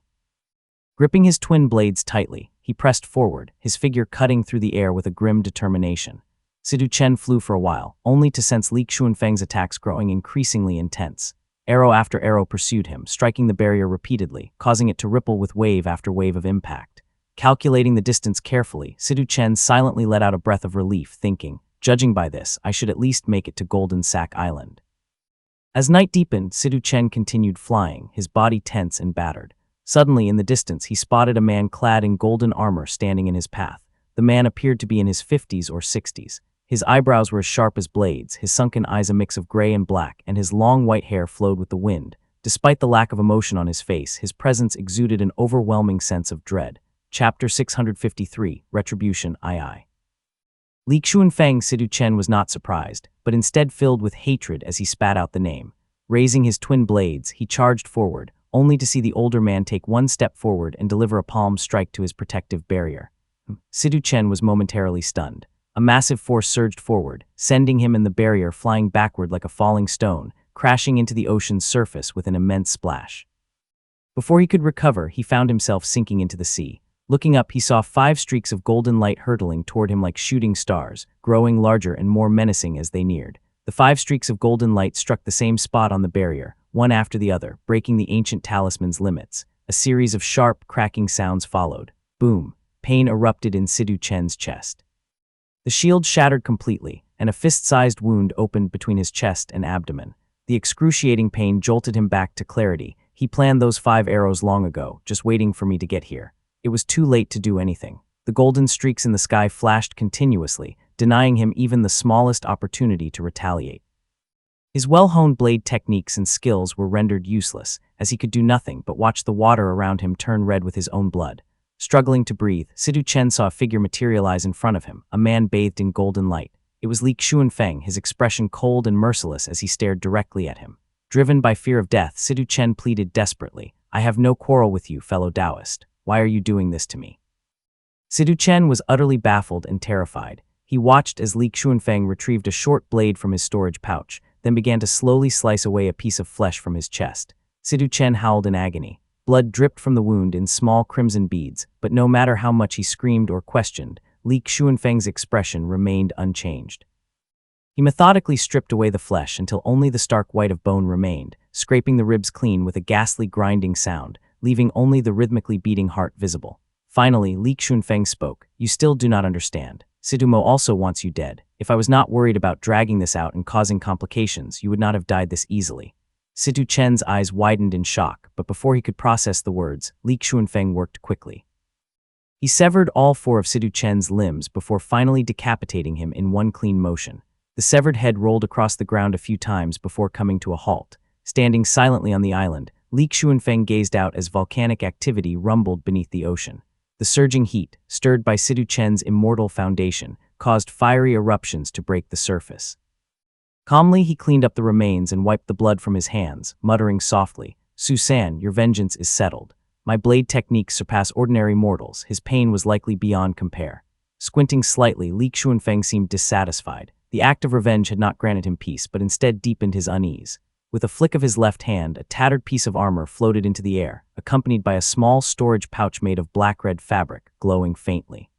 Gripping his twin blades tightly, he pressed forward, his figure cutting through the air with a grim determination. Sidu Chen flew for a while, only to sense Li Xunfeng's attacks growing increasingly intense. Arrow after arrow pursued him, striking the barrier repeatedly, causing it to ripple with wave after wave of impact. Calculating the distance carefully, Sidu Chen silently let out a breath of relief, thinking, judging by this, I should at least make it to Golden Sack Island. As night deepened, Sidu Chen continued flying, his body tense and battered. Suddenly, in the distance, he spotted a man clad in golden armor standing in his path. The man appeared to be in his 50s or 60s. His eyebrows were as sharp as blades, his sunken eyes a mix of gray and black, and his long white hair flowed with the wind. Despite the lack of emotion on his face, his presence exuded an overwhelming sense of dread. Chapter 653, Retribution II. Li Xunfeng Sidu Chen was not surprised, but instead filled with hatred as he spat out the name. Raising his twin blades, he charged forward, only to see the older man take one step forward and deliver a palm strike to his protective barrier. Sidu Chen was momentarily stunned. A massive force surged forward, sending him and the barrier flying backward like a falling stone, crashing into the ocean's surface with an immense splash. Before he could recover, he found himself sinking into the sea. Looking up, he saw 5 streaks of golden light hurtling toward him like shooting stars, growing larger and more menacing as they neared. The 5 streaks of golden light struck the same spot on the barrier, one after the other, breaking the ancient talisman's limits. A series of sharp, cracking sounds followed. Boom! Pain erupted in Sidhu Chen's chest. The shield shattered completely, and a fist-sized wound opened between his chest and abdomen. The excruciating pain jolted him back to clarity. He planned those 5 arrows long ago, just waiting for me to get here. It was too late to do anything. The golden streaks in the sky flashed continuously, denying him even the smallest opportunity to retaliate. His well-honed blade techniques and skills were rendered useless, as he could do nothing but watch the water around him turn red with his own blood. Struggling to breathe, Sidhu Chen saw a figure materialize in front of him, a man bathed in golden light. It was Li Xuanfeng, his expression cold and merciless as he stared directly at him. Driven by fear of death, Sidhu Chen pleaded desperately, "I have no quarrel with you, fellow Taoist. Why are you doing this to me?" Sidhu Chen was utterly baffled and terrified. He watched as Li Xuanfeng retrieved a short blade from his storage pouch, then began to slowly slice away a piece of flesh from his chest. Sidhu Chen howled in agony. Blood dripped from the wound in small crimson beads, but no matter how much he screamed or questioned, Li Xuanfeng's expression remained unchanged. He methodically stripped away the flesh until only the stark white of bone remained, scraping the ribs clean with a ghastly grinding sound, leaving only the rhythmically beating heart visible. Finally, Li Xuanfeng spoke. "You still do not understand. Sidhu Mo also wants you dead. If I was not worried about dragging this out and causing complications, you would not have died this easily." Sidhu Chen's eyes widened in shock, but before he could process the words, Li Xuanfeng worked quickly. He severed all 4 of Sidhu Chen's limbs before finally decapitating him in one clean motion. The severed head rolled across the ground a few times before coming to a halt. Standing silently on the island, Li Xuanfeng gazed out as volcanic activity rumbled beneath the ocean. The surging heat, stirred by Sidhu Chen's immortal foundation, caused fiery eruptions to break the surface. Calmly, he cleaned up the remains and wiped the blood from his hands, muttering softly, "Susan, your vengeance is settled. My blade techniques surpass ordinary mortals. His pain was likely beyond compare." Squinting slightly, Li Xuanfeng seemed dissatisfied. The act of revenge had not granted him peace, but instead deepened his unease. With a flick of his left hand, a tattered piece of armor floated into the air, accompanied by a small storage pouch made of black-red fabric, glowing faintly.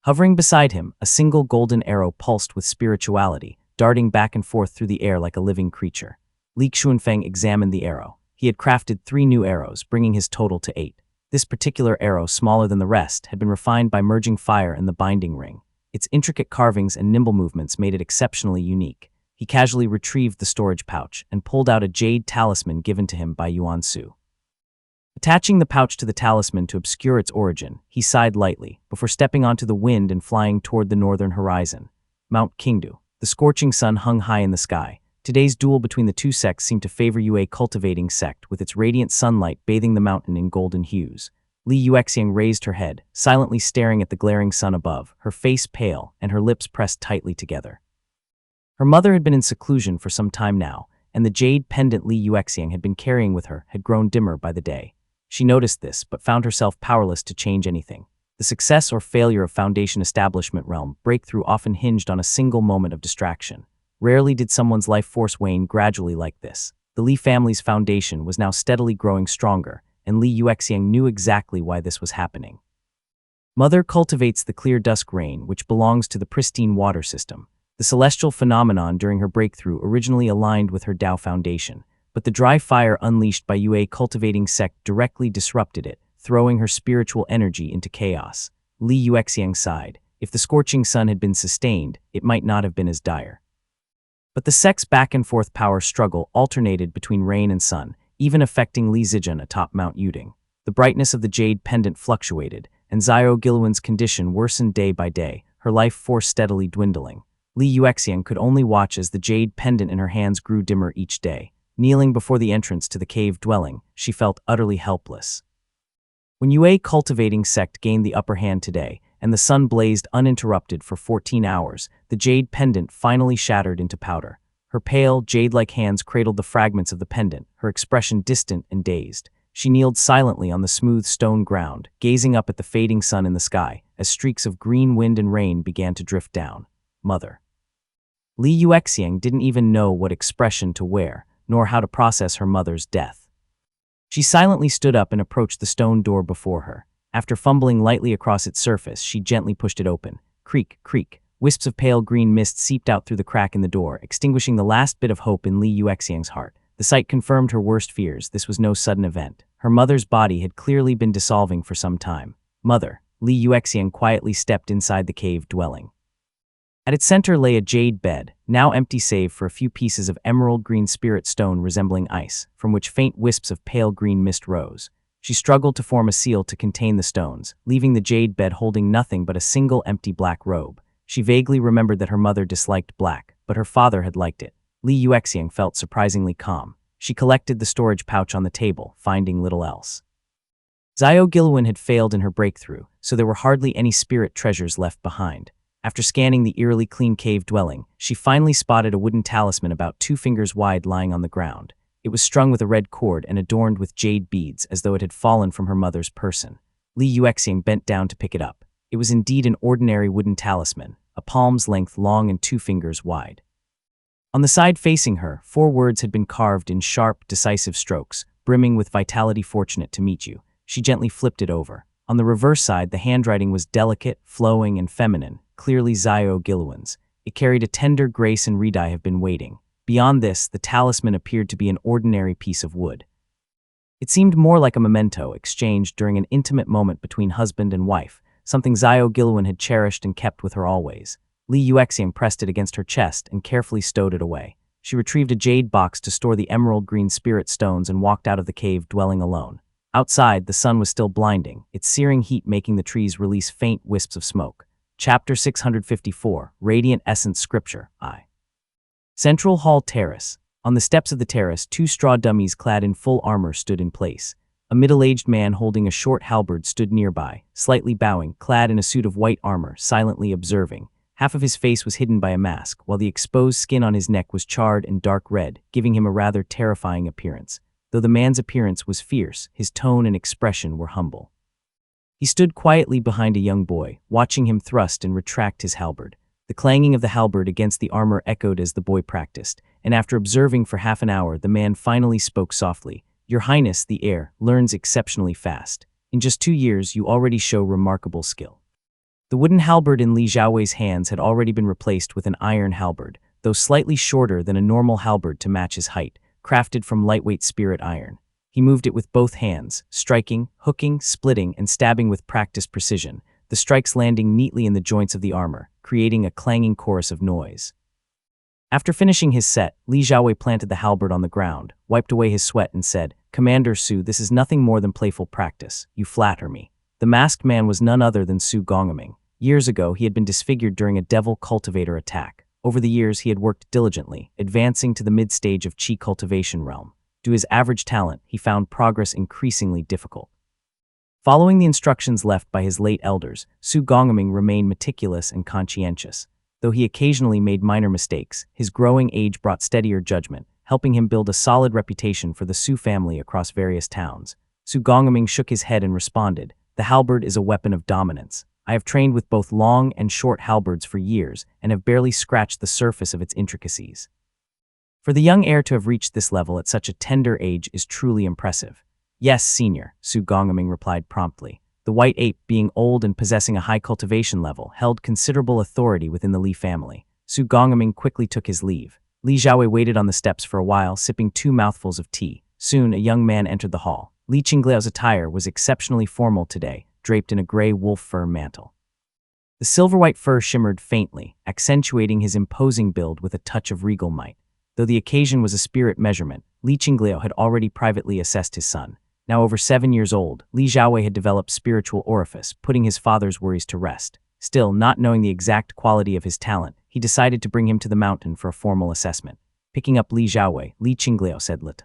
Hovering beside him, a single golden arrow pulsed with spirituality, darting back and forth through the air like a living creature. Li Xuanfeng examined the arrow. He had crafted 3 new arrows, bringing his total to 8. This particular arrow, smaller than the rest, had been refined by merging fire in the binding ring. Its intricate carvings and nimble movements made it exceptionally unique. He casually retrieved the storage pouch and pulled out a jade talisman given to him by Yuan Su. Attaching the pouch to the talisman to obscure its origin, he sighed lightly, before stepping onto the wind and flying toward the northern horizon. Mount Qingdu. The scorching sun hung high in the sky. Today's duel between the 2 sects seemed to favor Yue cultivating sect, with its radiant sunlight bathing the mountain in golden hues. Li Yuexiang raised her head, silently staring at the glaring sun above, her face pale and her lips pressed tightly together. Her mother had been in seclusion for some time now, and the jade pendant Li Yuexiang had been carrying with her had grown dimmer by the day. She noticed this, but found herself powerless to change anything. The success or failure of Foundation Establishment Realm breakthrough often hinged on a single moment of distraction. Rarely did someone's life force wane gradually like this. The Li family's foundation was now steadily growing stronger, and Li Yuexiang knew exactly why this was happening. Mother cultivates the clear dusk rain, which belongs to the pristine water system. The celestial phenomenon during her breakthrough originally aligned with her Dao foundation, but the dry fire unleashed by Yue cultivating sect directly disrupted it, throwing her spiritual energy into chaos. Li Yuexiang sighed. If the scorching sun had been sustained, it might not have been as dire. But the sect's back-and-forth power struggle alternated between rain and sun, even affecting Li Zijun atop Mount Yuding. The brightness of the jade pendant fluctuated, and Xiao Giluan's condition worsened day by day, her life force steadily dwindling. Li Yuexiang could only watch as the jade pendant in her hands grew dimmer each day. Kneeling before the entrance to the cave dwelling, she felt utterly helpless. When Yue cultivating sect gained the upper hand today, and the sun blazed uninterrupted for 14 hours, the jade pendant finally shattered into powder. Her pale, jade-like hands cradled the fragments of the pendant, her expression distant and dazed. She kneeled silently on the smooth stone ground, gazing up at the fading sun in the sky, as streaks of green wind and rain began to drift down. Mother. Li Yuexiang didn't even know what expression to wear, nor how to process her mother's death. She silently stood up and approached the stone door before her. After fumbling lightly across its surface, she gently pushed it open. Creak, creak. Wisps of pale green mist seeped out through the crack in the door, extinguishing the last bit of hope in Li Yuexiang's heart. The sight confirmed her worst fears. This was no sudden event. Her mother's body had clearly been dissolving for some time. Mother, Li Yuexiang quietly stepped inside the cave dwelling. At its center lay a jade bed, now empty save for a few pieces of emerald green spirit stone resembling ice, from which faint wisps of pale green mist rose. She struggled to form a seal to contain the stones, leaving the jade bed holding nothing but a single empty black robe. She vaguely remembered that her mother disliked black, but her father had liked it. Li Yuexiang felt surprisingly calm. She collected the storage pouch on the table, finding little else. Xiao Gilwen had failed in her breakthrough, so there were hardly any spirit treasures left behind. After scanning the eerily clean cave dwelling, she finally spotted a wooden talisman about 2 fingers wide lying on the ground. It was strung with a red cord and adorned with jade beads as though it had fallen from her mother's person. Li Yuexiang bent down to pick it up. It was indeed an ordinary wooden talisman, a palm's length long and 2 fingers wide. On the side facing her, 4 words had been carved in sharp, decisive strokes, brimming with vitality. Fortunate to meet you. She gently flipped it over. On the reverse side, the handwriting was delicate, flowing, and feminine, clearly Xiao Gilwen's. It carried a tender grace and read, "I have been waiting." Beyond this, the talisman appeared to be an ordinary piece of wood. It seemed more like a memento exchanged during an intimate moment between husband and wife, something Xiao Gilwen had cherished and kept with her always. Li Yuexiang pressed it against her chest and carefully stowed it away. She retrieved a jade box to store the emerald green spirit stones and walked out of the cave dwelling alone. Outside, the sun was still blinding, its searing heat making the trees release faint wisps of smoke. Chapter 654, Radiant Essence Scripture, I. Central Hall Terrace. On the steps of the terrace, 2 straw dummies clad in full armor stood in place. A middle-aged man holding a short halberd stood nearby, slightly bowing, clad in a suit of white armor, silently observing. Half of his face was hidden by a mask, while the exposed skin on his neck was charred and dark red, giving him a rather terrifying appearance. Though the man's appearance was fierce, his tone and expression were humble. He stood quietly behind a young boy, watching him thrust and retract his halberd. The clanging of the halberd against the armor echoed as the boy practiced, and after observing for half an hour, the man finally spoke softly. "Your Highness, the heir, learns exceptionally fast. In just 2 years, you already show remarkable skill." The wooden halberd in Li Xiaowei's hands had already been replaced with an iron halberd, though slightly shorter than a normal halberd to match his height, crafted from lightweight spirit iron. He moved it with both hands, striking, hooking, splitting, and stabbing with practiced precision, the strikes landing neatly in the joints of the armor, creating a clanging chorus of noise. After finishing his set, Li Xiaowei planted the halberd on the ground, wiped away his sweat, and said, "Commander Su, this is nothing more than playful practice. You flatter me." The masked man was none other than Su Gongming. Years ago, he had been disfigured during a devil cultivator attack. Over the years, he had worked diligently, advancing to the mid-stage of Qi cultivation realm. Due to his average talent, he found progress increasingly difficult. Following the instructions left by his late elders, Su Gongming remained meticulous and conscientious. Though he occasionally made minor mistakes, his growing age brought steadier judgment, helping him build a solid reputation for the Su family across various towns. Su Gongming shook his head and responded, "The halberd is a weapon of dominance. I have trained with both long and short halberds for years and have barely scratched the surface of its intricacies." For the young heir to have reached this level at such a tender age is truly impressive. "Yes, senior," Su Gongming replied promptly. The white ape, being old and possessing a high cultivation level, held considerable authority within the Li family. Su Gongming quickly took his leave. Li Xiaowei waited on the steps for a while, sipping 2 mouthfuls of tea. Soon, a young man entered the hall. Li Qingleo's attire was exceptionally formal today, draped in a gray wolf fur mantle. The silver-white fur shimmered faintly, accentuating his imposing build with a touch of regal might. Though the occasion was a spirit measurement, Li Qingleo had already privately assessed his son. Now over 7 years old, Li Xiaowei had developed spiritual orifice, putting his father's worries to rest. Still, not knowing the exact quality of his talent, he decided to bring him to the mountain for a formal assessment. Picking up Li Xiaowei, Li Qingleo said lit.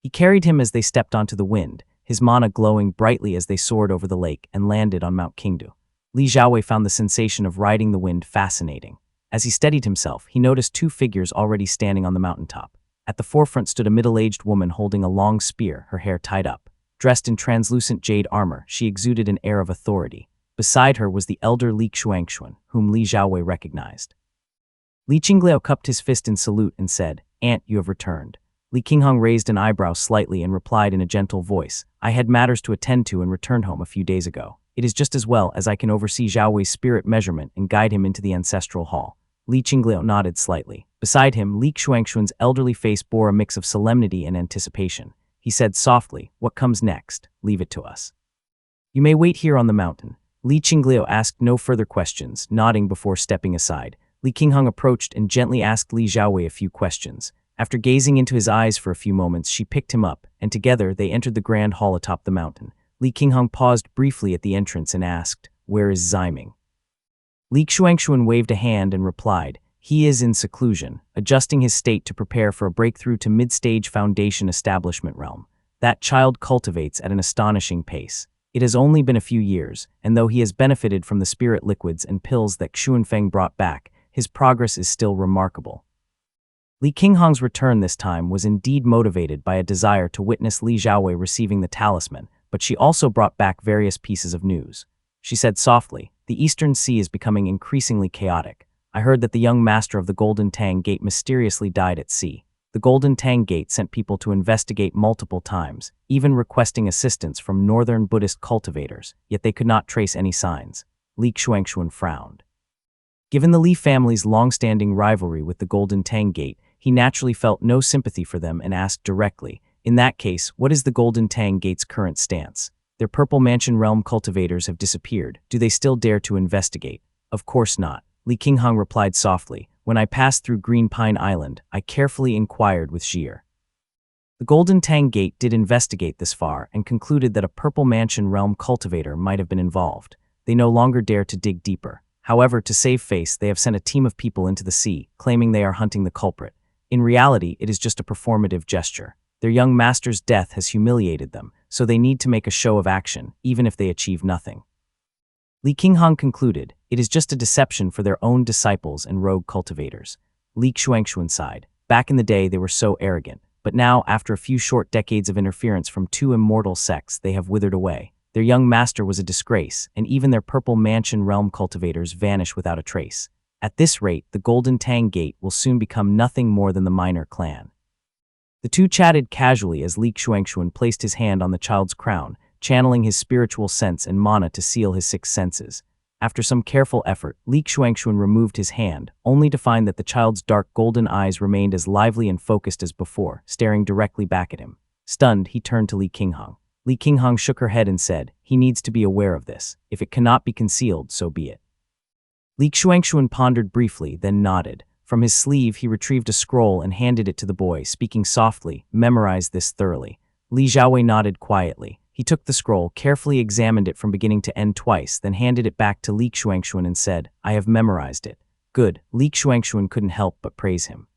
He carried him as they stepped onto the wind, his mana glowing brightly as they soared over the lake and landed on Mount Qingdu. Li Xiaowei found the sensation of riding the wind fascinating. As he steadied himself, he noticed 2 figures already standing on the mountaintop. At the forefront stood a middle-aged woman holding a long spear, her hair tied up. Dressed in translucent jade armor, she exuded an air of authority. Beside her was the elder Li Xuanxuan, whom Li Xiaowei recognized. Li Qingleo cupped his fist in salute and said, "Aunt, you have returned." Li Qinghong raised an eyebrow slightly and replied in a gentle voice, "I had matters to attend to and returned home a few days ago." It is just as well as I can oversee Zhao Wei's spirit measurement and guide him into the ancestral hall. Li Qinglio nodded slightly. Beside him, Li Xuanxuan's elderly face bore a mix of solemnity and anticipation. He said softly, "What comes next? Leave it to us. You may wait here on the mountain." Li Qinglio asked no further questions, nodding before stepping aside. Li Qinghong approached and gently asked Li Xiaowei a few questions. After gazing into his eyes for a few moments, she picked him up, and together they entered the grand hall atop the mountain. Li Qinghong paused briefly at the entrance and asked, "Where is Ximing?" Li Xuanxuan waved a hand and replied, "He is in seclusion, adjusting his state to prepare for a breakthrough to mid-stage foundation establishment realm. That child cultivates at an astonishing pace. It has only been a few years, and though he has benefited from the spirit liquids and pills that Xuanfeng brought back, his progress is still remarkable." Li Qinghong's return this time was indeed motivated by a desire to witness Li Xiaowei receiving the talisman, but she also brought back various pieces of news. She said softly, "The Eastern Sea is becoming increasingly chaotic. I heard that the young master of the Golden Tang Gate mysteriously died at sea. The Golden Tang Gate sent people to investigate multiple times, even requesting assistance from northern Buddhist cultivators, yet they could not trace any signs." Li Xuanxuan frowned. Given the Li family's long-standing rivalry with the Golden Tang Gate, he naturally felt no sympathy for them and asked directly, "In that case, what is the Golden Tang Gate's current stance? Their Purple Mansion realm cultivators have disappeared. Do they still dare to investigate?" "Of course not," Li Qinghong replied softly. "When I passed through Green Pine Island, I carefully inquired with Zhir. The Golden Tang Gate did investigate this far and concluded that a Purple Mansion realm cultivator might have been involved. They no longer dare to dig deeper. However, to save face, they have sent a team of people into the sea, claiming they are hunting the culprit. In reality, it is just a performative gesture. Their young master's death has humiliated them, so they need to make a show of action, even if they achieve nothing." Li Qinghong concluded, "It is just a deception for their own disciples and rogue cultivators." Li Xuanxuan sighed. Back in the day, they were so arrogant, but now, after a few short decades of interference from two immortal sects, they have withered away. Their young master was a disgrace, and even their Purple Mansion realm cultivators vanish without a trace. At this rate, the Golden Tang Gate will soon become nothing more than the minor clan. The two chatted casually as Li Xuanxuan placed his hand on the child's crown, channeling his spiritual sense and mana to seal his sixth senses. After some careful effort, Li Xuanxuan removed his hand, only to find that the child's dark golden eyes remained as lively and focused as before, staring directly back at him. Stunned, he turned to Li Qinghong. Li Qinghong shook her head and said, "He needs to be aware of this. If it cannot be concealed, so be it." Li Xuanxuan pondered briefly, then nodded. From his sleeve, he retrieved a scroll and handed it to the boy, speaking softly, "Memorize this thoroughly." Li Xiaowei nodded quietly. He took the scroll, carefully examined it from beginning to end twice, then handed it back to Li Xuanxuan and said, "I have memorized it." "Good." Li Xuanxuan couldn't help but praise him.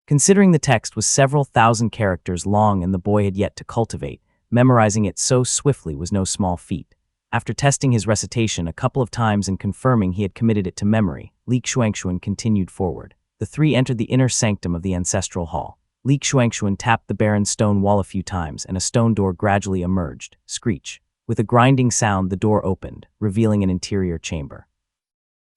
Considering the text was several thousand characters long and the boy had yet to cultivate, memorizing it so swiftly was no small feat. After testing his recitation a couple of times and confirming he had committed it to memory, Li Xuanxuan continued forward. The three entered the inner sanctum of the ancestral hall. Li Xuanxuan tapped the barren stone wall a few times and a stone door gradually emerged. Screech. With a grinding sound, the door opened, revealing an interior chamber.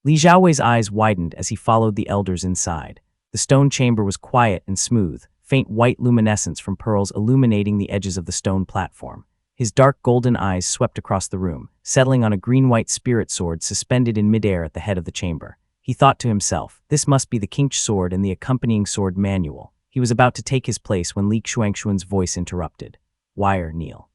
Li Xiaowei's eyes widened as he followed the elders inside. The stone chamber was quiet and smooth, faint white luminescence from pearls illuminating the edges of the stone platform. His dark golden eyes swept across the room, settling on a green-white spirit sword suspended in midair at the head of the chamber. He thought to himself, this must be the Qingch sword and the accompanying sword manual. He was about to take his place when Li Xuanxuan's voice interrupted. Wire Neil.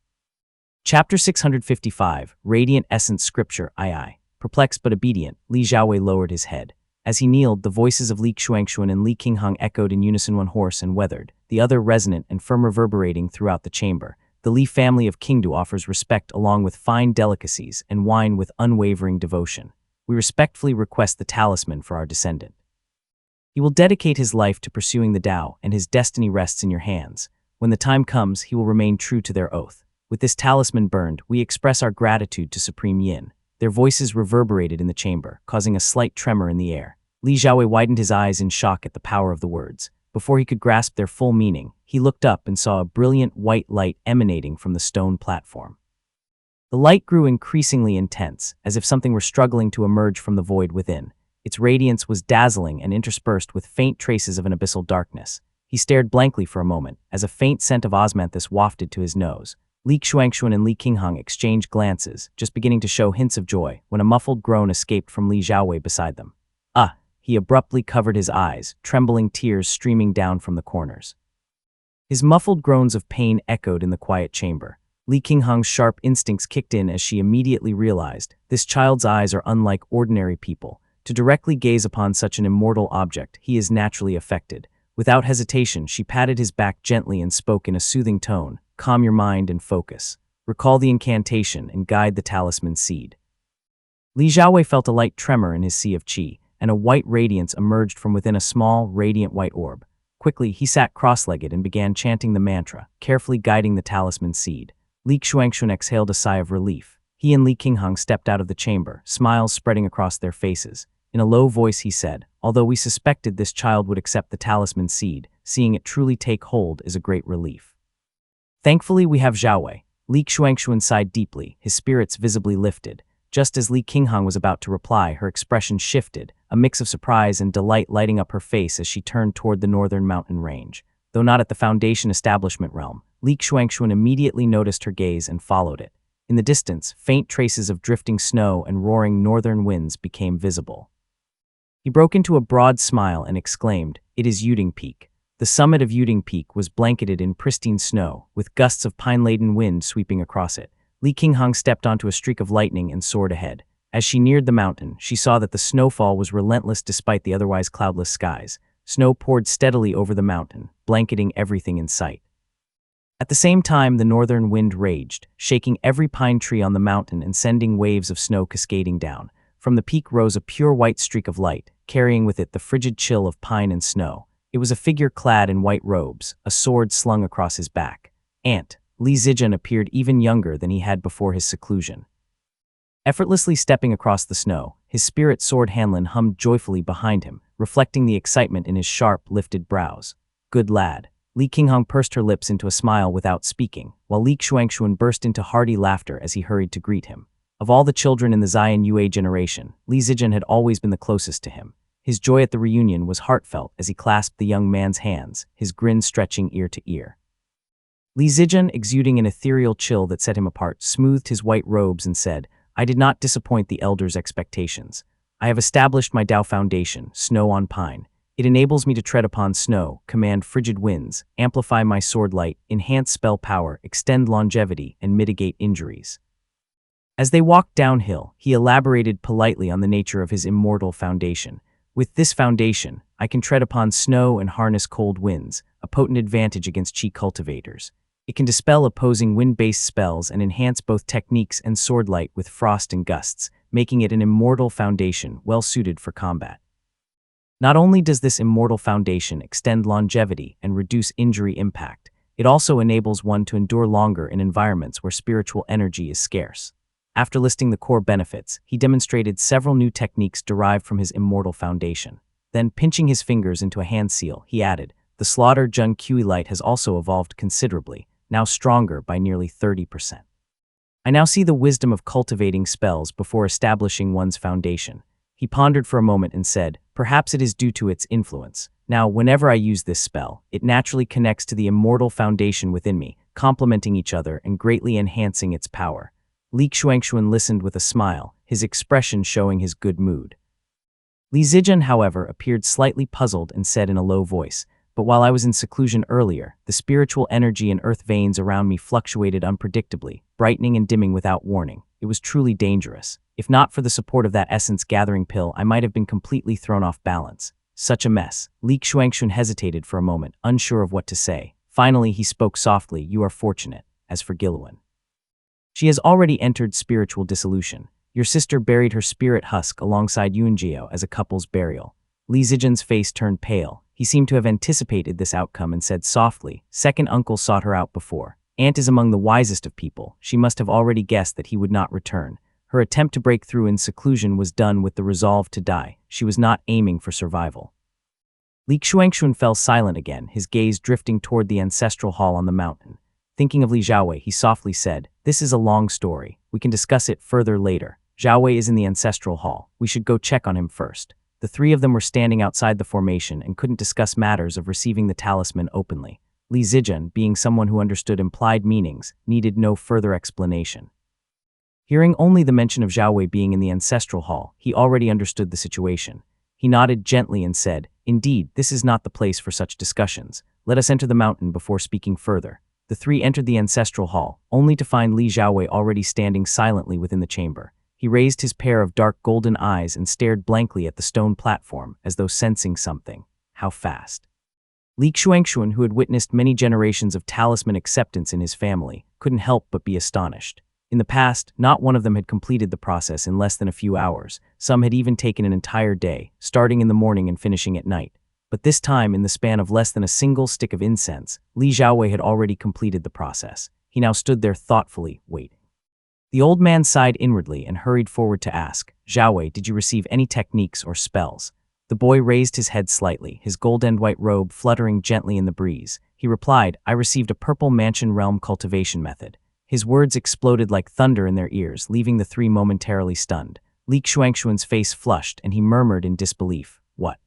Chapter 655, Radiant Essence Scripture II. Perplexed but obedient, Li Xiaowei lowered his head. As he kneeled, the voices of Li Xuanxuan and Li Qinghong echoed in unison, one hoarse and weathered, the other resonant and firm, reverberating throughout the chamber. The Li family of Qingdu offers respect along with fine delicacies and wine with unwavering devotion. We respectfully request the talisman for our descendant. He will dedicate his life to pursuing the Tao, and his destiny rests in your hands. When the time comes, he will remain true to their oath. With this talisman burned, we express our gratitude to Supreme Yin. Their voices reverberated in the chamber, causing a slight tremor in the air. Li Xiaowei widened his eyes in shock at the power of the words. Before he could grasp their full meaning, he looked up and saw a brilliant white light emanating from the stone platform. The light grew increasingly intense, as if something were struggling to emerge from the void within. Its radiance was dazzling and interspersed with faint traces of an abyssal darkness. He stared blankly for a moment, as a faint scent of osmanthus wafted to his nose. Li Xuanxuan and Li Qinghang exchanged glances, just beginning to show hints of joy, when a muffled groan escaped from Li Xiaowei beside them. "Ah!" He abruptly covered his eyes, trembling tears streaming down from the corners. His muffled groans of pain echoed in the quiet chamber. Li Qinghang's sharp instincts kicked in as she immediately realized this child's eyes are unlike ordinary people. To directly gaze upon such an immortal object, he is naturally affected. Without hesitation, she patted his back gently and spoke in a soothing tone, "Calm your mind and focus. Recall the incantation and guide the talisman seed." Li Xiaowei felt a light tremor in his sea of qi, and a white radiance emerged from within a small, radiant white orb. Quickly, he sat cross-legged and began chanting the mantra, carefully guiding the talisman seed. Li Xuanxuan exhaled a sigh of relief. He and Li Qinghang stepped out of the chamber, smiles spreading across their faces. In a low voice he said, "Although we suspected this child would accept the talisman seed, seeing it truly take hold is a great relief. Thankfully we have Xiaowei." Li Xuanxuan sighed deeply, his spirits visibly lifted. Just as Li Qinghang was about to reply, her expression shifted, a mix of surprise and delight lighting up her face as she turned toward the northern mountain range. Though not at the Foundation establishment realm, Li Xuanxuan immediately noticed her gaze and followed it. In the distance, faint traces of drifting snow and roaring northern winds became visible. He broke into a broad smile and exclaimed, "It is Yuding Peak." The summit of Yuding Peak was blanketed in pristine snow, with gusts of pine-laden wind sweeping across it. Li Qinghang stepped onto a streak of lightning and soared ahead. As she neared the mountain, she saw that the snowfall was relentless despite the otherwise cloudless skies. Snow poured steadily over the mountain, blanketing everything in sight. At the same time, the northern wind raged, shaking every pine tree on the mountain and sending waves of snow cascading down. From the peak rose a pure white streak of light, carrying with it the frigid chill of pine and snow. It was a figure clad in white robes, a sword slung across his back. Ant Li Zijian appeared even younger than he had before his seclusion. Effortlessly stepping across the snow, his spirit sword Hanlin hummed joyfully behind him, reflecting the excitement in his sharp, lifted brows. "Good lad." Li Qinghang pursed her lips into a smile without speaking, while Li Xuanxuan burst into hearty laughter as he hurried to greet him. Of all the children in the Xian Yue generation, Li Zijian had always been the closest to him. His joy at the reunion was heartfelt as he clasped the young man's hands, his grin stretching ear to ear. Li Zijian, exuding an ethereal chill that set him apart, smoothed his white robes and said, "I did not disappoint the elders' expectations. I have established my Dao Foundation, Snow on Pine. It enables me to tread upon snow, command frigid winds, amplify my sword light, enhance spell power, extend longevity, and mitigate injuries." As they walked downhill, he elaborated politely on the nature of his immortal foundation. "With this foundation, I can tread upon snow and harness cold winds, a potent advantage against Qi cultivators. It can dispel opposing wind-based spells and enhance both techniques and sword light with frost and gusts, making it an immortal foundation well-suited for combat. Not only does this immortal foundation extend longevity and reduce injury impact, it also enables one to endure longer in environments where spiritual energy is scarce." After listing the core benefits, he demonstrated several new techniques derived from his immortal foundation. Then, pinching his fingers into a hand seal, he added, "The Slaughter Jung Kui light has also evolved considerably, now stronger by nearly 30%. I now see the wisdom of cultivating spells before establishing one's foundation." He pondered for a moment and said, "Perhaps it is due to its influence. Now, whenever I use this spell, it naturally connects to the immortal foundation within me, complementing each other and greatly enhancing its power." Li Xuanxuan listened with a smile, his expression showing his good mood. Li Zijian, however, appeared slightly puzzled and said in a low voice, "But while I was in seclusion earlier, the spiritual energy and earth veins around me fluctuated unpredictably, brightening and dimming without warning. It was truly dangerous. If not for the support of that essence-gathering pill, I might have been completely thrown off balance. Such a mess." Li Xuanxuan hesitated for a moment, unsure of what to say. Finally, he spoke softly, "You are fortunate. As for Giluan, she has already entered spiritual dissolution. Your sister buried her spirit husk alongside Yuanjiao as a couple's burial." Li Zijian's face turned pale. He seemed to have anticipated this outcome and said softly, "Second uncle sought her out before. Aunt is among the wisest of people. She must have already guessed that he would not return. Her attempt to break through in seclusion was done with the resolve to die. She was not aiming for survival." Li Xuanxuan fell silent again, his gaze drifting toward the ancestral hall on the mountain. Thinking of Li Xiaowei, he softly said, "This is a long story. We can discuss it further later. Xiaowei is in the ancestral hall. We should go check on him first." The three of them were standing outside the formation and couldn't discuss matters of receiving the talisman openly. Li Zijun, being someone who understood implied meanings, needed no further explanation. Hearing only the mention of Zhao Wei being in the ancestral hall, he already understood the situation. He nodded gently and said, "Indeed, this is not the place for such discussions. Let us enter the mountain before speaking further." The three entered the ancestral hall, only to find Li Zhaowei already standing silently within the chamber. He raised his pair of dark golden eyes and stared blankly at the stone platform, as though sensing something. How fast? Li Xuanxuan, who had witnessed many generations of talisman acceptance in his family, couldn't help but be astonished. In the past, not one of them had completed the process in less than a few hours. Some had even taken an entire day, starting in the morning and finishing at night. But this time, in the span of less than a single stick of incense, Li Zhaowei had already completed the process. He now stood there thoughtfully, waiting. The old man sighed inwardly and hurried forward to ask, "Zhaowei, did you receive any techniques or spells?" The boy raised his head slightly, his gold-and-white robe fluttering gently in the breeze. He replied, "I received a purple mansion realm cultivation method." His words exploded like thunder in their ears, leaving the three momentarily stunned. Li Xuanxuan's face flushed, and he murmured in disbelief, "What?"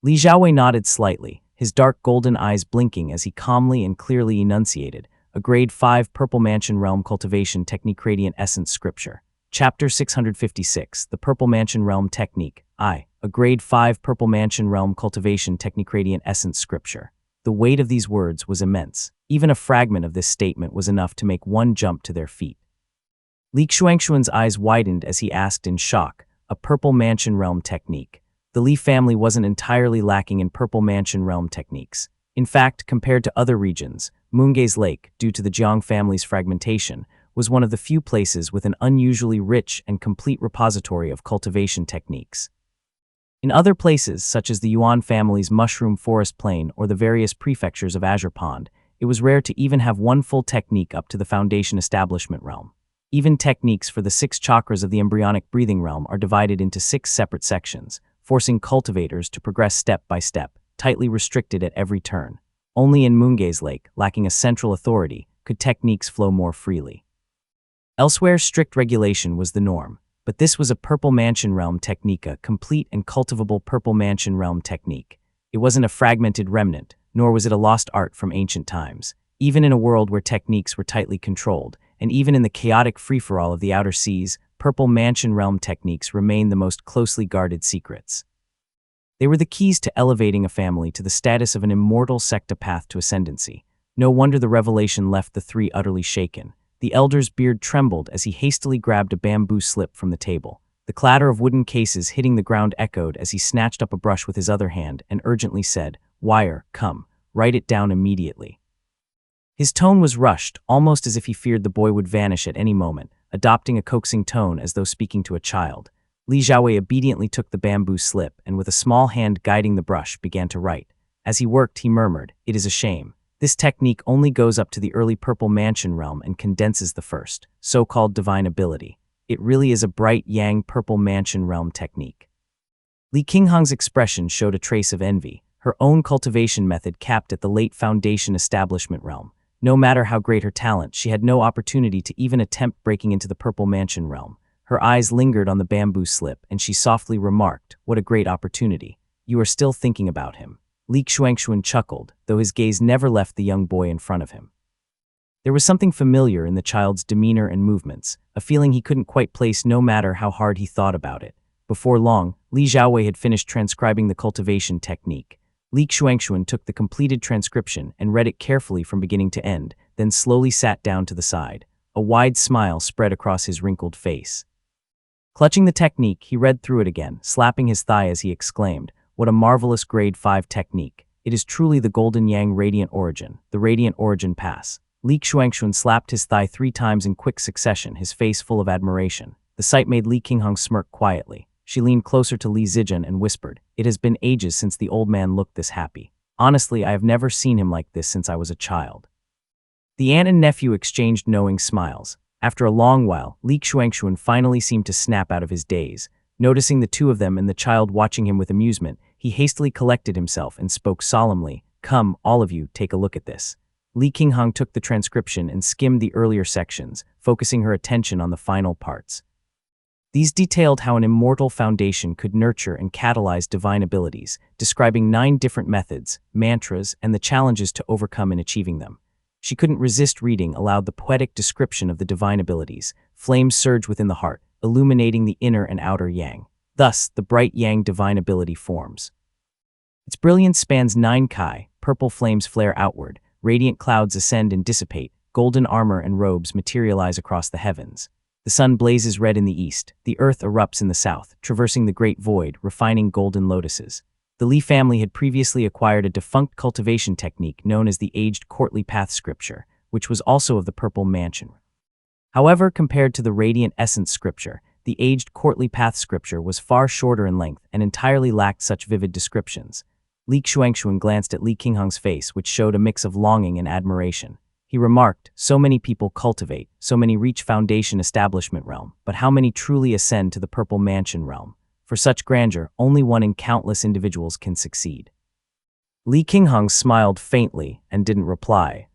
Li Zhaowei nodded slightly, his dark golden eyes blinking as he calmly and clearly enunciated, "A Grade 5 Purple Mansion Realm Cultivation Technique Radiant Essence Scripture. Chapter 656, The Purple Mansion Realm Technique. A Grade 5 Purple Mansion Realm Cultivation Technique Radiant Essence Scripture." The weight of these words was immense. Even a fragment of this statement was enough to make one jump to their feet. Li Xuanxuan's eyes widened as he asked in shock, "A Purple Mansion Realm Technique?" The Li family wasn't entirely lacking in Purple Mansion Realm techniques. In fact, compared to other regions, Moongaze Lake, due to the Jiang family's fragmentation, was one of the few places with an unusually rich and complete repository of cultivation techniques. In other places, such as the Yuan family's Mushroom Forest Plain or the various prefectures of Azure Pond, it was rare to even have one full technique up to the Foundation Establishment realm. Even techniques for the 6 chakras of the embryonic breathing realm are divided into 6 separate sections, forcing cultivators to progress step by step, tightly restricted at every turn. Only in Moongaze Lake, lacking a central authority, could techniques flow more freely. Elsewhere, strict regulation was the norm, but this was a Purple Mansion Realm technique, a complete and cultivable Purple Mansion Realm technique. It wasn't a fragmented remnant, nor was it a lost art from ancient times. Even in a world where techniques were tightly controlled, and even in the chaotic free-for-all of the outer seas, Purple Mansion Realm techniques remain the most closely guarded secrets. They were the keys to elevating a family to the status of an immortal secta path to ascendancy. No wonder the revelation left the three utterly shaken. The elder's beard trembled as he hastily grabbed a bamboo slip from the table. The clatter of wooden cases hitting the ground echoed as he snatched up a brush with his other hand and urgently said, "Wire, come, write it down immediately." His tone was rushed, almost as if he feared the boy would vanish at any moment, adopting a coaxing tone as though speaking to a child. Li Zhaowei obediently took the bamboo slip and with a small hand guiding the brush began to write. As he worked, he murmured, "It is a shame. This technique only goes up to the early Purple Mansion realm and condenses the first, so-called divine ability. It really is a bright Yang Purple Mansion realm technique." Li Qinghang's expression showed a trace of envy. Her own cultivation method capped at the late Foundation Establishment realm. No matter how great her talent, she had no opportunity to even attempt breaking into the Purple Mansion realm. Her eyes lingered on the bamboo slip, and she softly remarked, "What a great opportunity. You are still thinking about him." Li Xuanxuan chuckled, though his gaze never left the young boy in front of him. There was something familiar in the child's demeanor and movements, a feeling he couldn't quite place no matter how hard he thought about it. Before long, Li Zhaowei had finished transcribing the cultivation technique. Li Xuanxuan took the completed transcription and read it carefully from beginning to end, then slowly sat down to the side. A wide smile spread across his wrinkled face. Clutching the technique, he read through it again, slapping his thigh as he exclaimed, "What a marvelous Grade 5 technique. It is truly the Golden Yang Radiant Origin, the Radiant Origin Pass." Li Xuanxuan slapped his thigh 3 times in quick succession, his face full of admiration. The sight made Li Qinghang smirk quietly. She leaned closer to Li Zijun and whispered, "It has been ages since the old man looked this happy. Honestly, I have never seen him like this since I was a child." The aunt and nephew exchanged knowing smiles. After a long while, Li Xuanxuan finally seemed to snap out of his daze. Noticing the two of them and the child watching him with amusement, he hastily collected himself and spoke solemnly, "Come, all of you, take a look at this." Li Qinghang took the transcription and skimmed the earlier sections, focusing her attention on the final parts. These detailed how an immortal foundation could nurture and catalyze divine abilities, describing 9 different methods, mantras, and the challenges to overcome in achieving them. She couldn't resist reading aloud the poetic description of the divine abilities. Flames surge within the heart, illuminating the inner and outer yang. Thus, the bright yang divine ability forms. Its brilliance spans 9 kai, purple flames flare outward, radiant clouds ascend and dissipate, golden armor and robes materialize across the heavens. The sun blazes red in the east, the earth erupts in the south, traversing the great void, refining golden lotuses. The Li family had previously acquired a defunct cultivation technique known as the Aged Courtly Path Scripture, which was also of the Purple Mansion. However, compared to the Radiant Essence Scripture, the Aged Courtly Path Scripture was far shorter in length and entirely lacked such vivid descriptions. Li Xuanxuan glanced at Li Qinghang's face, which showed a mix of longing and admiration. He remarked, so many people cultivate, so many reach foundation establishment realm, but how many truly ascend to the Purple Mansion realm? For such grandeur, only one in countless individuals can succeed. Li Qinghang smiled faintly and didn't reply.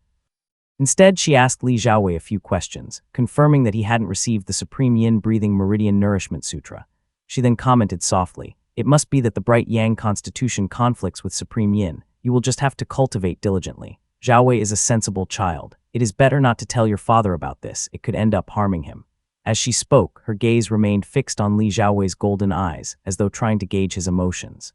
Instead, she asked Li Xiaowei a few questions, confirming that he hadn't received the Supreme Yin Breathing Meridian Nourishment Sutra. She then commented softly, "It must be that the bright Yang constitution conflicts with Supreme Yin. You will just have to cultivate diligently. Xiaowei is a sensible child. It is better not to tell your father about this. It could end up harming him." As she spoke, her gaze remained fixed on Li Xiaowei's golden eyes, as though trying to gauge his emotions.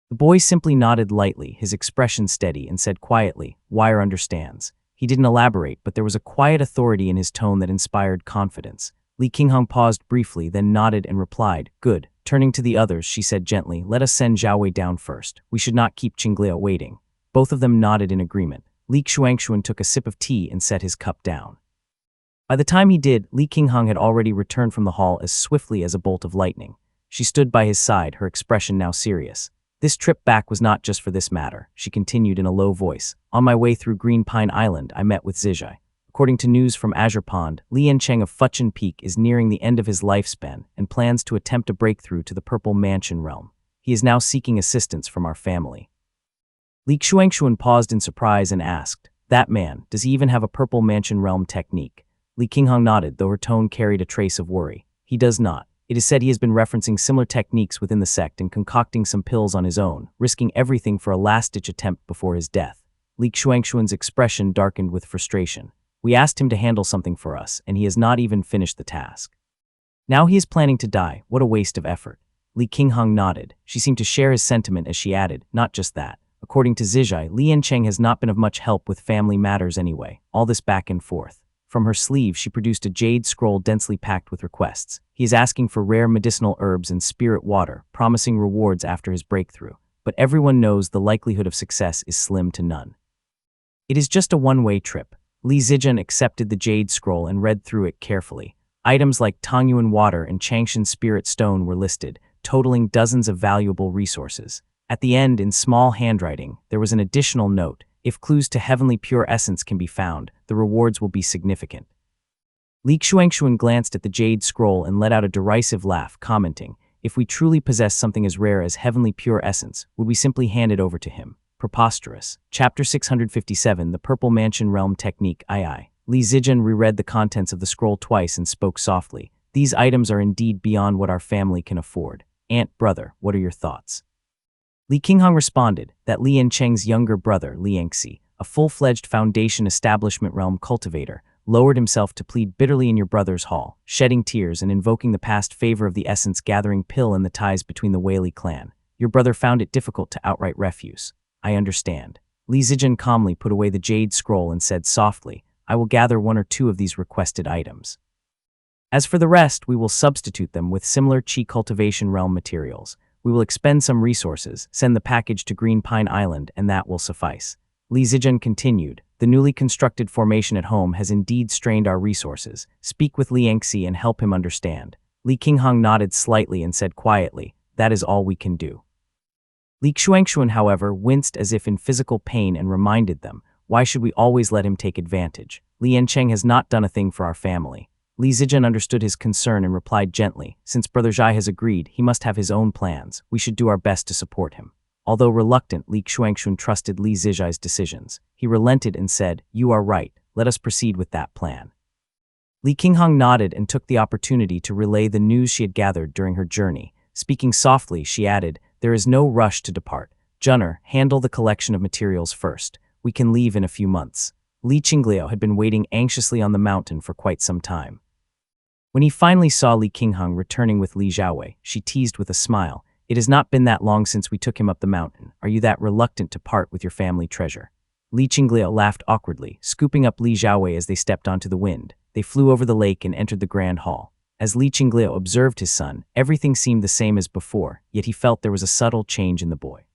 The boy simply nodded lightly, his expression steady, and said quietly, "Wire understands." He didn't elaborate, but there was a quiet authority in his tone that inspired confidence. Li Qinghang paused briefly, then nodded and replied, "Good." Turning to the others, she said gently, "Let us send Xiaowei down first. We should not keep Qingle waiting." Both of them nodded in agreement. Li Xuanxuan took a sip of tea and set his cup down. By the time he did, Li Qinghang had already returned from the hall as swiftly as a bolt of lightning. She stood by his side, her expression now serious. "This trip back was not just for this matter," she continued in a low voice. "On my way through Green Pine Island, I met with Zijai. According to news from Azure Pond, Li Yancheng of Fuchin Peak is nearing the end of his lifespan and plans to attempt a breakthrough to the Purple Mansion realm. He is now seeking assistance from our family." Li Xuanxuan paused in surprise and asked, "That man, does he even have a Purple Mansion realm technique?" Li Qinghang nodded, though her tone carried a trace of worry. "He does not. It is said he has been referencing similar techniques within the sect and concocting some pills on his own, risking everything for a last-ditch attempt before his death." Li Xuanxuan's expression darkened with frustration. "We asked him to handle something for us, and he has not even finished the task. Now he is planning to die. What a waste of effort." Li Qinghang nodded. She seemed to share his sentiment as she added, "Not just that. According to Zijai, Li Yancheng has not been of much help with family matters anyway, all this back and forth." From her sleeve, she produced a jade scroll densely packed with requests. He is asking for rare medicinal herbs and spirit water, promising rewards after his breakthrough. But everyone knows the likelihood of success is slim to none. It is just a one-way trip. Li Zijian accepted the jade scroll and read through it carefully. Items like Tongyuan water and Changshan spirit stone were listed, totaling dozens of valuable resources. At the end, in small handwriting, there was an additional note: "If clues to heavenly pure essence can be found, the rewards will be significant." Li Xuanxuan glanced at the jade scroll and let out a derisive laugh, commenting, "If we truly possess something as rare as heavenly pure essence, would we simply hand it over to him? Preposterous." Chapter 657, The Purple Mansion Realm Technique II. Li Zijian reread the contents of the scroll twice and spoke softly. "These items are indeed beyond what our family can afford. Aunt, brother, what are your thoughts?" Li Qinghang responded that Li Yancheng's younger brother, Li Yangxi, a full-fledged foundation establishment realm cultivator, lowered himself to plead bitterly in your brother's hall, shedding tears and invoking the past favor of the essence-gathering pill and the ties between the Wei clan. Your brother found it difficult to outright refuse. I understand. Li Zijian calmly put away the jade scroll and said softly, "I will gather 1 or 2 of these requested items. As for the rest, we will substitute them with similar Qi cultivation realm materials. We will expend some resources, send the package to Green Pine Island, and that will suffice." Li Zijian continued, "The newly constructed formation at home has indeed strained our resources. Speak with Li Yangxi and help him understand." Li Qinghang nodded slightly and said quietly, "That is all we can do." Li Xuanxuan, however, winced as if in physical pain and reminded them, "Why should we always let him take advantage? Li Yancheng has not done a thing for our family." Li Zijian understood his concern and replied gently, "Since Brother Zhai has agreed, he must have his own plans. We should do our best to support him." Although reluctant, Li Xuanxuan trusted Li Zijai's decisions. He relented and said, "You are right. Let us proceed with that plan." Li Qinghong nodded and took the opportunity to relay the news she had gathered during her journey. Speaking softly, she added, "There is no rush to depart. Junner, handle the collection of materials first. We can leave in a few months." Li Qinglio had been waiting anxiously on the mountain for quite some time. When he finally saw Li Qinghong returning with Li Xiaowei, she teased with a smile, "It has not been that long since we took him up the mountain. Are you that reluctant to part with your family treasure?" Li Qinglio laughed awkwardly, scooping up Li Xiaowei as they stepped onto the wind. They flew over the lake and entered the grand hall. As Li Qinglio observed his son, everything seemed the same as before, yet he felt there was a subtle change in the boy.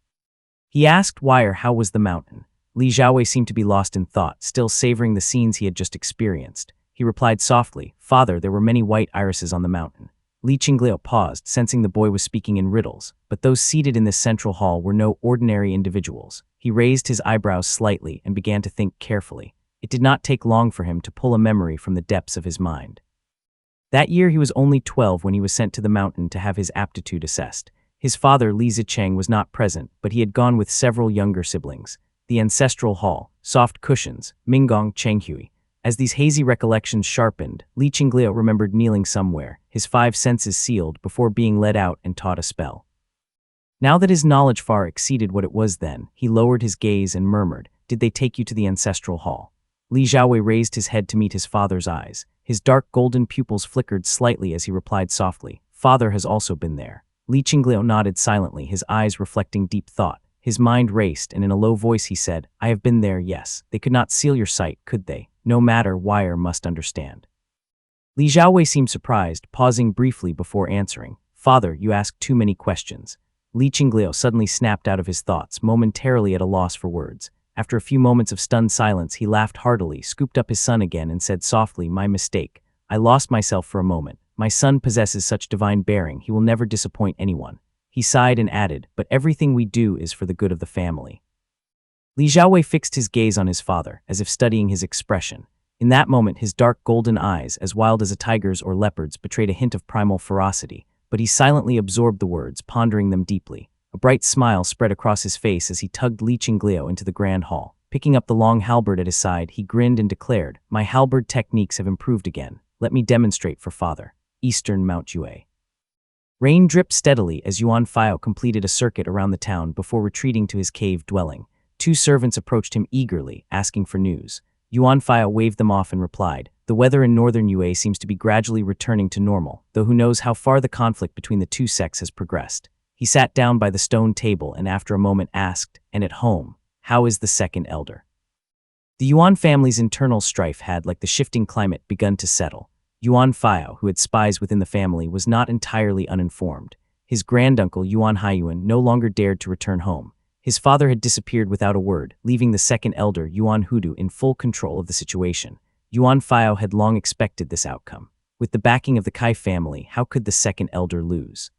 He asked why or how was the mountain. Li Xiaowei seemed to be lost in thought, still savoring the scenes he had just experienced. He replied softly, "Father, there were many white irises on the mountain." Li Qinglio paused, sensing the boy was speaking in riddles, but those seated in this central hall were no ordinary individuals. He raised his eyebrows slightly and began to think carefully. It did not take long for him to pull a memory from the depths of his mind. That year he was only 12 when he was sent to the mountain to have his aptitude assessed. His father, Li Zicheng, was not present, but he had gone with several younger siblings. The ancestral hall, soft cushions, Minggong Chenghui. As these hazy recollections sharpened, Li Qinglio remembered kneeling somewhere, his 5 senses sealed before being led out and taught a spell. Now that his knowledge far exceeded what it was then, he lowered his gaze and murmured, "Did they take you to the ancestral hall?" Li Xiaowei raised his head to meet his father's eyes. His dark golden pupils flickered slightly as he replied softly, "Father has also been there." Li Qinglio nodded silently, his eyes reflecting deep thought. His mind raced, and in a low voice he said, "I have been there, yes. They could not seal your sight, could they? No matter, wire must understand." Li Xiaowei seemed surprised, pausing briefly before answering, "Father, you ask too many questions." Li Qinglio suddenly snapped out of his thoughts, momentarily at a loss for words. After a few moments of stunned silence, he laughed heartily, scooped up his son again, and said softly, "My mistake. I lost myself for a moment. My son possesses such divine bearing, he will never disappoint anyone." He sighed and added, "But everything we do is for the good of the family." Li Xiaowei fixed his gaze on his father, as if studying his expression. In that moment, his dark golden eyes, as wild as a tiger's or leopard's, betrayed a hint of primal ferocity, but he silently absorbed the words, pondering them deeply. A bright smile spread across his face as he tugged Li Qinglio into the grand hall. Picking up the long halberd at his side, he grinned and declared, "My halberd techniques have improved again. Let me demonstrate for father." Eastern Mount Yue. Rain dripped steadily as Yuan Fao completed a circuit around the town before retreating to his cave dwelling. 2 servants approached him eagerly, asking for news. Yuan Fao waved them off and replied, "The weather in northern Yue seems to be gradually returning to normal, though who knows how far the conflict between the 2 sects has progressed." He sat down by the stone table and after a moment asked, "And at home, how is the second elder?" The Yuan family's internal strife had, like the shifting climate, begun to settle. Yuan Fao, who had spies within the family, was not entirely uninformed. His granduncle, Yuan Haiyuan, no longer dared to return home. His father had disappeared without a word, leaving the second elder, Yuan Hudu, in full control of the situation. Yuan Fao had long expected this outcome. With the backing of the Kai family, how could the second elder lose?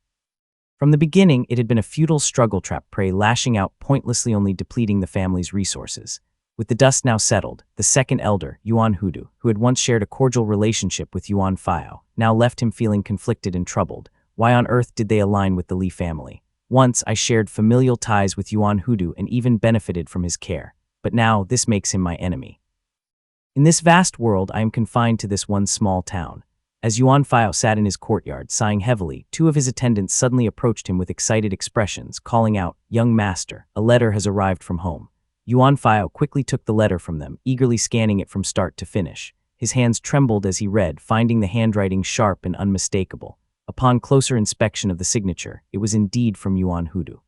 From the beginning, it had been a futile struggle trap prey lashing out pointlessly, only depleting the family's resources. With the dust now settled, the second elder, Yuan Hudu, who had once shared a cordial relationship with Yuan Fao, now left him feeling conflicted and troubled. Why on earth did they align with the Li family? Once I shared familial ties with Yuan Hudu and even benefited from his care, but now this makes him my enemy. In this vast world, I am confined to this one small town. As Yuan Fao sat in his courtyard, sighing heavily, 2 of his attendants suddenly approached him with excited expressions, calling out, "Young master, a letter has arrived from home." Yuan Fao quickly took the letter from them, eagerly scanning it from start to finish. His hands trembled as he read, finding the handwriting sharp and unmistakable. Upon closer inspection of the signature, it was indeed from Yuan Hudu.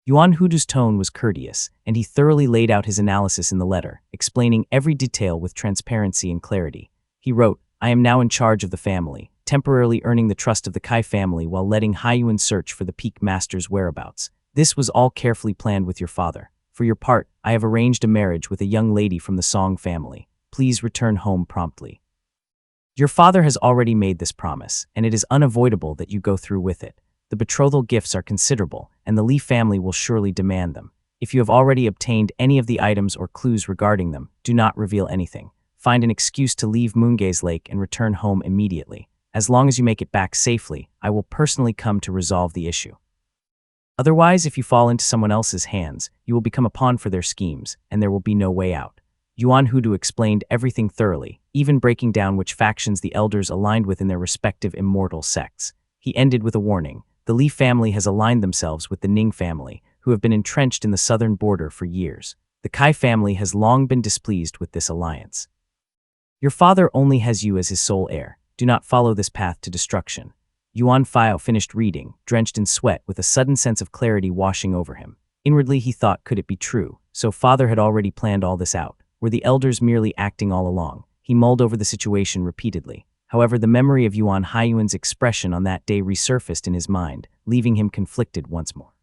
Yuan Hudu's tone was courteous, and he thoroughly laid out his analysis in the letter, explaining every detail with transparency and clarity. He wrote, "I am now in charge of the family, temporarily earning the trust of the Kai family while letting Haiyuan search for the Peak Master's whereabouts. This was all carefully planned with your father. For your part, I have arranged a marriage with a young lady from the Song family. Please return home promptly. Your father has already made this promise, and it is unavoidable that you go through with it. The betrothal gifts are considerable, and the Li family will surely demand them. If you have already obtained any of the items or clues regarding them, do not reveal anything. Find an excuse to leave Moongaze Lake and return home immediately. As long as you make it back safely, I will personally come to resolve the issue. Otherwise, if you fall into someone else's hands, you will become a pawn for their schemes, and there will be no way out. Yuan Hudu explained everything thoroughly, even breaking down which factions the elders aligned with in their respective immortal sects. He ended with a warning. The Li family has aligned themselves with the Ning family, who have been entrenched in the southern border for years. The Kai family has long been displeased with this alliance. Your father only has you as his sole heir. Do not follow this path to destruction. Yuan Fao finished reading, drenched in sweat, with a sudden sense of clarity washing over him. Inwardly he thought, could it be true? So father had already planned all this out. Were the elders merely acting all along? He mulled over the situation repeatedly. However, the memory of Yuan Haiyuan's expression on that day resurfaced in his mind, leaving him conflicted once more.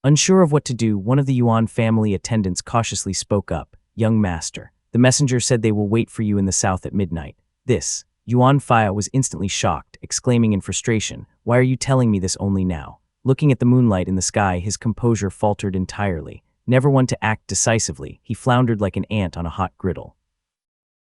Unsure of what to do, one of the Yuan family attendants cautiously spoke up. Young master, the messenger said they will wait for you in the south at midnight. This. Yuan Fao was instantly shocked, exclaiming in frustration, why are you telling me this only now? Looking at the moonlight in the sky, his composure faltered entirely. Never one to act decisively, he floundered like an ant on a hot griddle.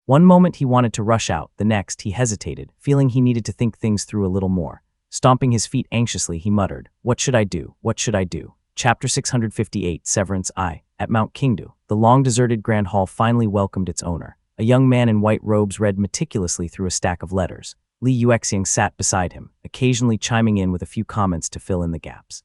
One moment he wanted to rush out, the next he hesitated, feeling he needed to think things through a little more. Stomping his feet anxiously, he muttered, what should I do? What should I do? Chapter 658, Severance I. At Mount Qingdu, the long-deserted Grand Hall finally welcomed its owner. A young man in white robes read meticulously through a stack of letters. Li Yuexiang sat beside him, occasionally chiming in with a few comments to fill in the gaps.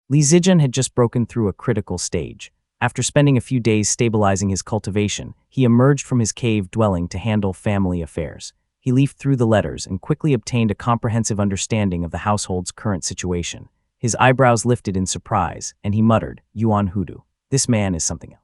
Li Zijian had just broken through a critical stage. After spending a few days stabilizing his cultivation, he emerged from his cave dwelling to handle family affairs. He leafed through the letters and quickly obtained a comprehensive understanding of the household's current situation. His eyebrows lifted in surprise, and he muttered, Yuan Hudu. This man is something else.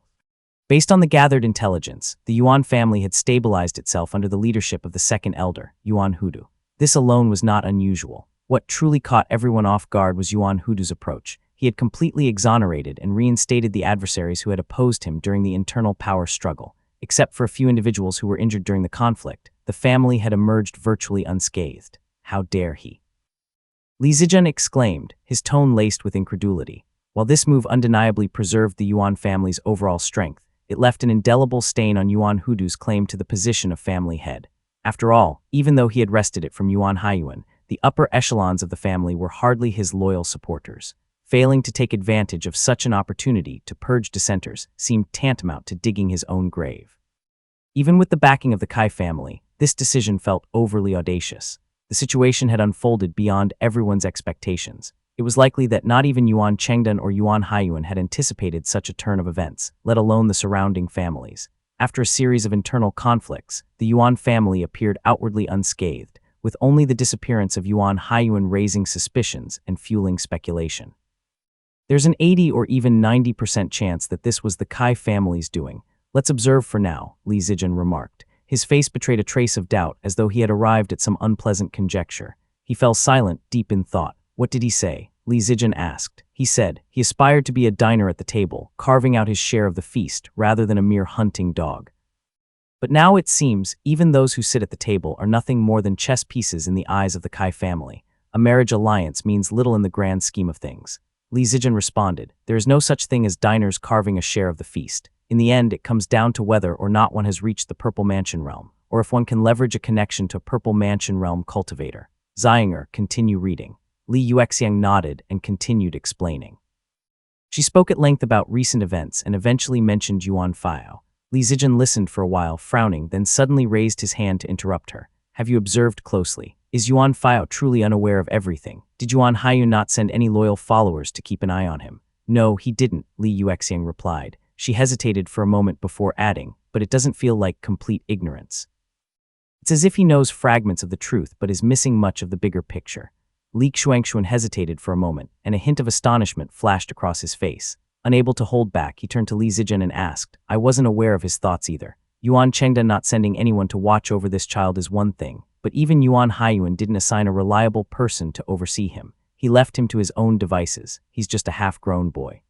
Based on the gathered intelligence, the Yuan family had stabilized itself under the leadership of the second elder, Yuan Hudu. This alone was not unusual. What truly caught everyone off guard was Yuan Hudu's approach. He had completely exonerated and reinstated the adversaries who had opposed him during the internal power struggle. Except for a few individuals who were injured during the conflict, the family had emerged virtually unscathed. How dare he? Li Zijian exclaimed, his tone laced with incredulity. While this move undeniably preserved the Yuan family's overall strength, it left an indelible stain on Yuan Hudu's claim to the position of family head. After all, even though he had wrested it from Yuan Haiyuan, the upper echelons of the family were hardly his loyal supporters. Failing to take advantage of such an opportunity to purge dissenters seemed tantamount to digging his own grave. Even with the backing of the Kai family, this decision felt overly audacious. The situation had unfolded beyond everyone's expectations. It was likely that not even Yuan Chengdan or Yuan Haiyuan had anticipated such a turn of events, let alone the surrounding families. After a series of internal conflicts, the Yuan family appeared outwardly unscathed, with only the disappearance of Yuan Haiyuan raising suspicions and fueling speculation. There's an 80 or even 90% chance that this was the Kai family's doing. Let's observe for now, Li Zijian remarked. His face betrayed a trace of doubt, as though he had arrived at some unpleasant conjecture. He fell silent, deep in thought. What did he say? Li Zijian asked. He said he aspired to be a diner at the table, carving out his share of the feast, rather than a mere hunting dog. But now it seems, even those who sit at the table are nothing more than chess pieces in the eyes of the Kai family. A marriage alliance means little in the grand scheme of things. Li Zijian responded, there is no such thing as diners carving a share of the feast. In the end, it comes down to whether or not one has reached the Purple Mansion realm, or if one can leverage a connection to Purple Mansion realm cultivator. Xianger, continue reading. Li Yuexiang nodded and continued explaining. She spoke at length about recent events and eventually mentioned Yuan Fao. Li Zijian listened for a while, frowning, then suddenly raised his hand to interrupt her. Have you observed closely? Is Yuan Fao truly unaware of everything? Did Yuan Haiyuan not send any loyal followers to keep an eye on him? No, he didn't, Li Yuexiang replied. She hesitated for a moment before adding, but it doesn't feel like complete ignorance. It's as if he knows fragments of the truth but is missing much of the bigger picture. Li Xuanxuan hesitated for a moment, and a hint of astonishment flashed across his face. Unable to hold back, he turned to Li Zijian and asked, I wasn't aware of his thoughts either. Yuan Chengdan not sending anyone to watch over this child is one thing, but even Yuan Haiyuan didn't assign a reliable person to oversee him. He left him to his own devices. He's just a half-grown boy.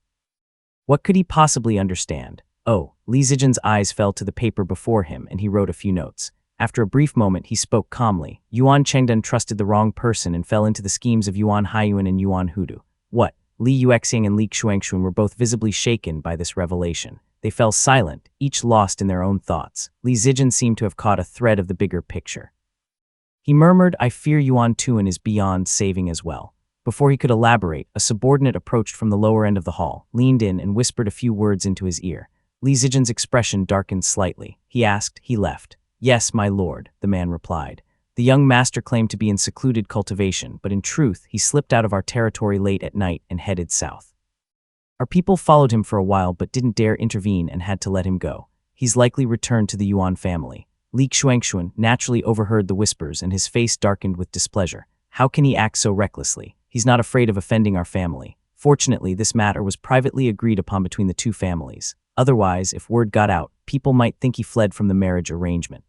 What could he possibly understand? Oh, Li Zijian's eyes fell to the paper before him and he wrote a few notes. After a brief moment, he spoke calmly. Yuan Chengdan trusted the wrong person and fell into the schemes of Yuan Haiyuan and Yuan Hudu. What? Li Yuexiang and Li Xuanxuan were both visibly shaken by this revelation. They fell silent, each lost in their own thoughts. Li Zijian seemed to have caught a thread of the bigger picture. He murmured, I fear Yuan Tuan is beyond saving as well. Before he could elaborate, a subordinate approached from the lower end of the hall, leaned in and whispered a few words into his ear. Li Zijian's expression darkened slightly. He asked, he left. Yes, my lord, the man replied. The young master claimed to be in secluded cultivation, but in truth, he slipped out of our territory late at night and headed south. Our people followed him for a while but didn't dare intervene and had to let him go. He's likely returned to the Yuan family. Li Xuanxuan naturally overheard the whispers and his face darkened with displeasure. How can he act so recklessly? He's not afraid of offending our family. Fortunately, this matter was privately agreed upon between the two families. Otherwise, if word got out, people might think he fled from the marriage arrangement.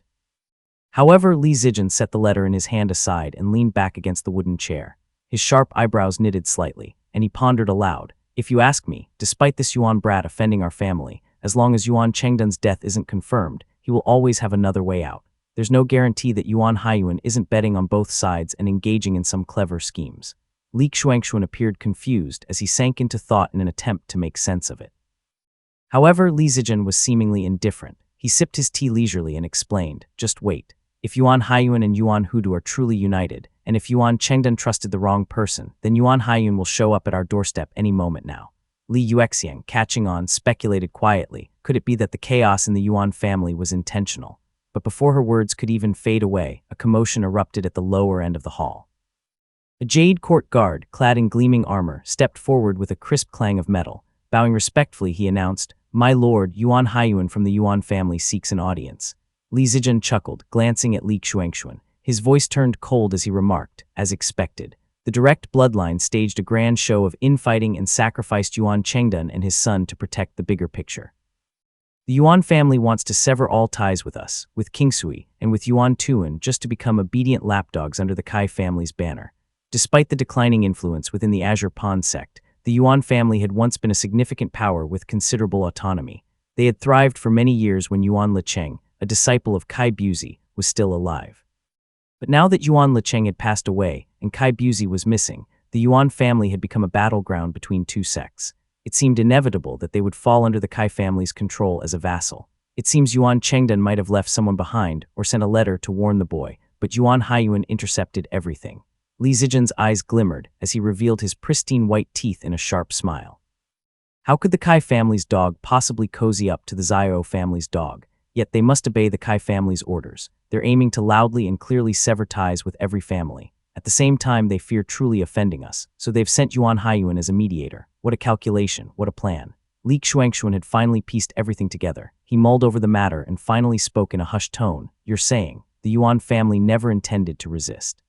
However, Li Zijian set the letter in his hand aside and leaned back against the wooden chair. His sharp eyebrows knitted slightly, and he pondered aloud. If you ask me, despite this Yuan brat offending our family, as long as Yuan Chengdun's death isn't confirmed, he will always have another way out. There's no guarantee that Yuan Haiyuan isn't betting on both sides and engaging in some clever schemes. Li Xuanxuan appeared confused as he sank into thought in an attempt to make sense of it. However, Li Zijian was seemingly indifferent. He sipped his tea leisurely and explained, just wait. If Yuan Haiyuan and Yuan Hudu are truly united, and if Yuan Chengdun trusted the wrong person, then Yuan Haiyuan will show up at our doorstep any moment now. Li Yuexiang, catching on, speculated quietly, could it be that the chaos in the Yuan family was intentional? But before her words could even fade away, a commotion erupted at the lower end of the hall. A jade court guard, clad in gleaming armor, stepped forward with a crisp clang of metal. Bowing respectfully, he announced, "My lord, Yuan Haiyuan from the Yuan family seeks an audience." Li Zijian chuckled, glancing at Li Xuanxuan. His voice turned cold as he remarked, as expected. The direct bloodline staged a grand show of infighting and sacrificed Yuan Chengdun and his son to protect the bigger picture. The Yuan family wants to sever all ties with us, with King Sui, and with Yuan Tuan just to become obedient lapdogs under the Kai family's banner. Despite the declining influence within the Azure Pond sect, the Yuan family had once been a significant power with considerable autonomy. They had thrived for many years when Yuan Licheng, a disciple of Kai Buzi, was still alive. But now that Yuan Licheng had passed away and Kai Buzi was missing, the Yuan family had become a battleground between two sects. It seemed inevitable that they would fall under the Kai family's control as a vassal. It seems Yuan Chengdun might have left someone behind or sent a letter to warn the boy, but Yuan Haiyuan intercepted everything. Li Zijian's eyes glimmered as he revealed his pristine white teeth in a sharp smile. How could the Kai family's dog possibly cozy up to the Xiao family's dog? Yet they must obey the Kai family's orders. They're aiming to loudly and clearly sever ties with every family. At the same time, they fear truly offending us, so they've sent Yuan Haiyuan as a mediator. What a calculation, what a plan. Li Xuanxuan had finally pieced everything together. He mulled over the matter and finally spoke in a hushed tone. You're saying, the Yuan family never intended to resist.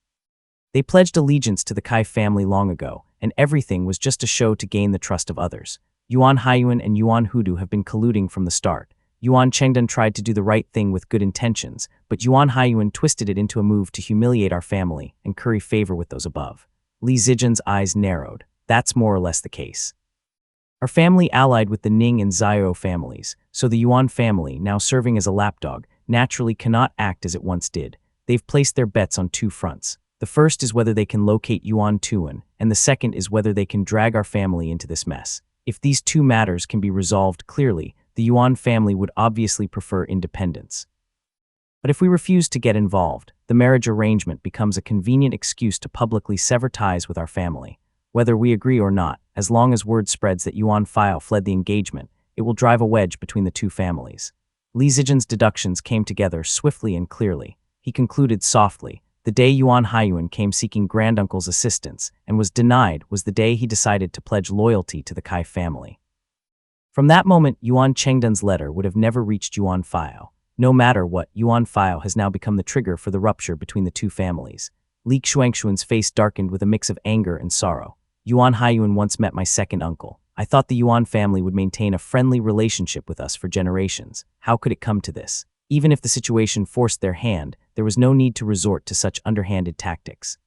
They pledged allegiance to the Kai family long ago, and everything was just a show to gain the trust of others. Yuan Haiyuan and Yuan Hudu have been colluding from the start. Yuan Chengdun tried to do the right thing with good intentions, but Yuan Haiyuan twisted it into a move to humiliate our family and curry favor with those above. Li Zijian's eyes narrowed. That's more or less the case. Our family allied with the Ning and Xiao families, so the Yuan family, now serving as a lapdog, naturally cannot act as it once did. They've placed their bets on two fronts. The first is whether they can locate Yuan Tuan, and the second is whether they can drag our family into this mess. If these two matters can be resolved clearly, the Yuan family would obviously prefer independence. But if we refuse to get involved, the marriage arrangement becomes a convenient excuse to publicly sever ties with our family. Whether we agree or not, as long as word spreads that Yuan File fled the engagement, it will drive a wedge between the two families. Li Zijian's deductions came together swiftly and clearly. He concluded softly, the day Yuan Haiyuan came seeking granduncle's assistance and was denied was the day he decided to pledge loyalty to the Kai family. From that moment, Yuan Chengdun's letter would have never reached Yuan File. No matter what, Yuan File has now become the trigger for the rupture between the two families. Li Xuanxuan's face darkened with a mix of anger and sorrow. Yuan Haiyuan once met my second uncle. I thought the Yuan family would maintain a friendly relationship with us for generations. How could it come to this? Even if the situation forced their hand, there was no need to resort to such underhanded tactics.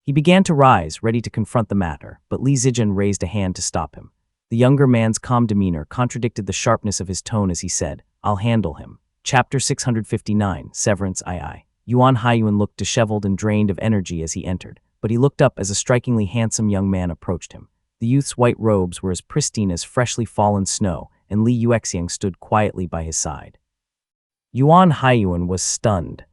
He began to rise, ready to confront the matter, but Li Zijian raised a hand to stop him. The younger man's calm demeanor contradicted the sharpness of his tone as he said, I'll handle him. Chapter 659, Severance II. Yuan Haiyuan looked disheveled and drained of energy as he entered, but he looked up as a strikingly handsome young man approached him. The youth's white robes were as pristine as freshly fallen snow, and Li Yuexiang stood quietly by his side. Yuan Haiyuan was stunned.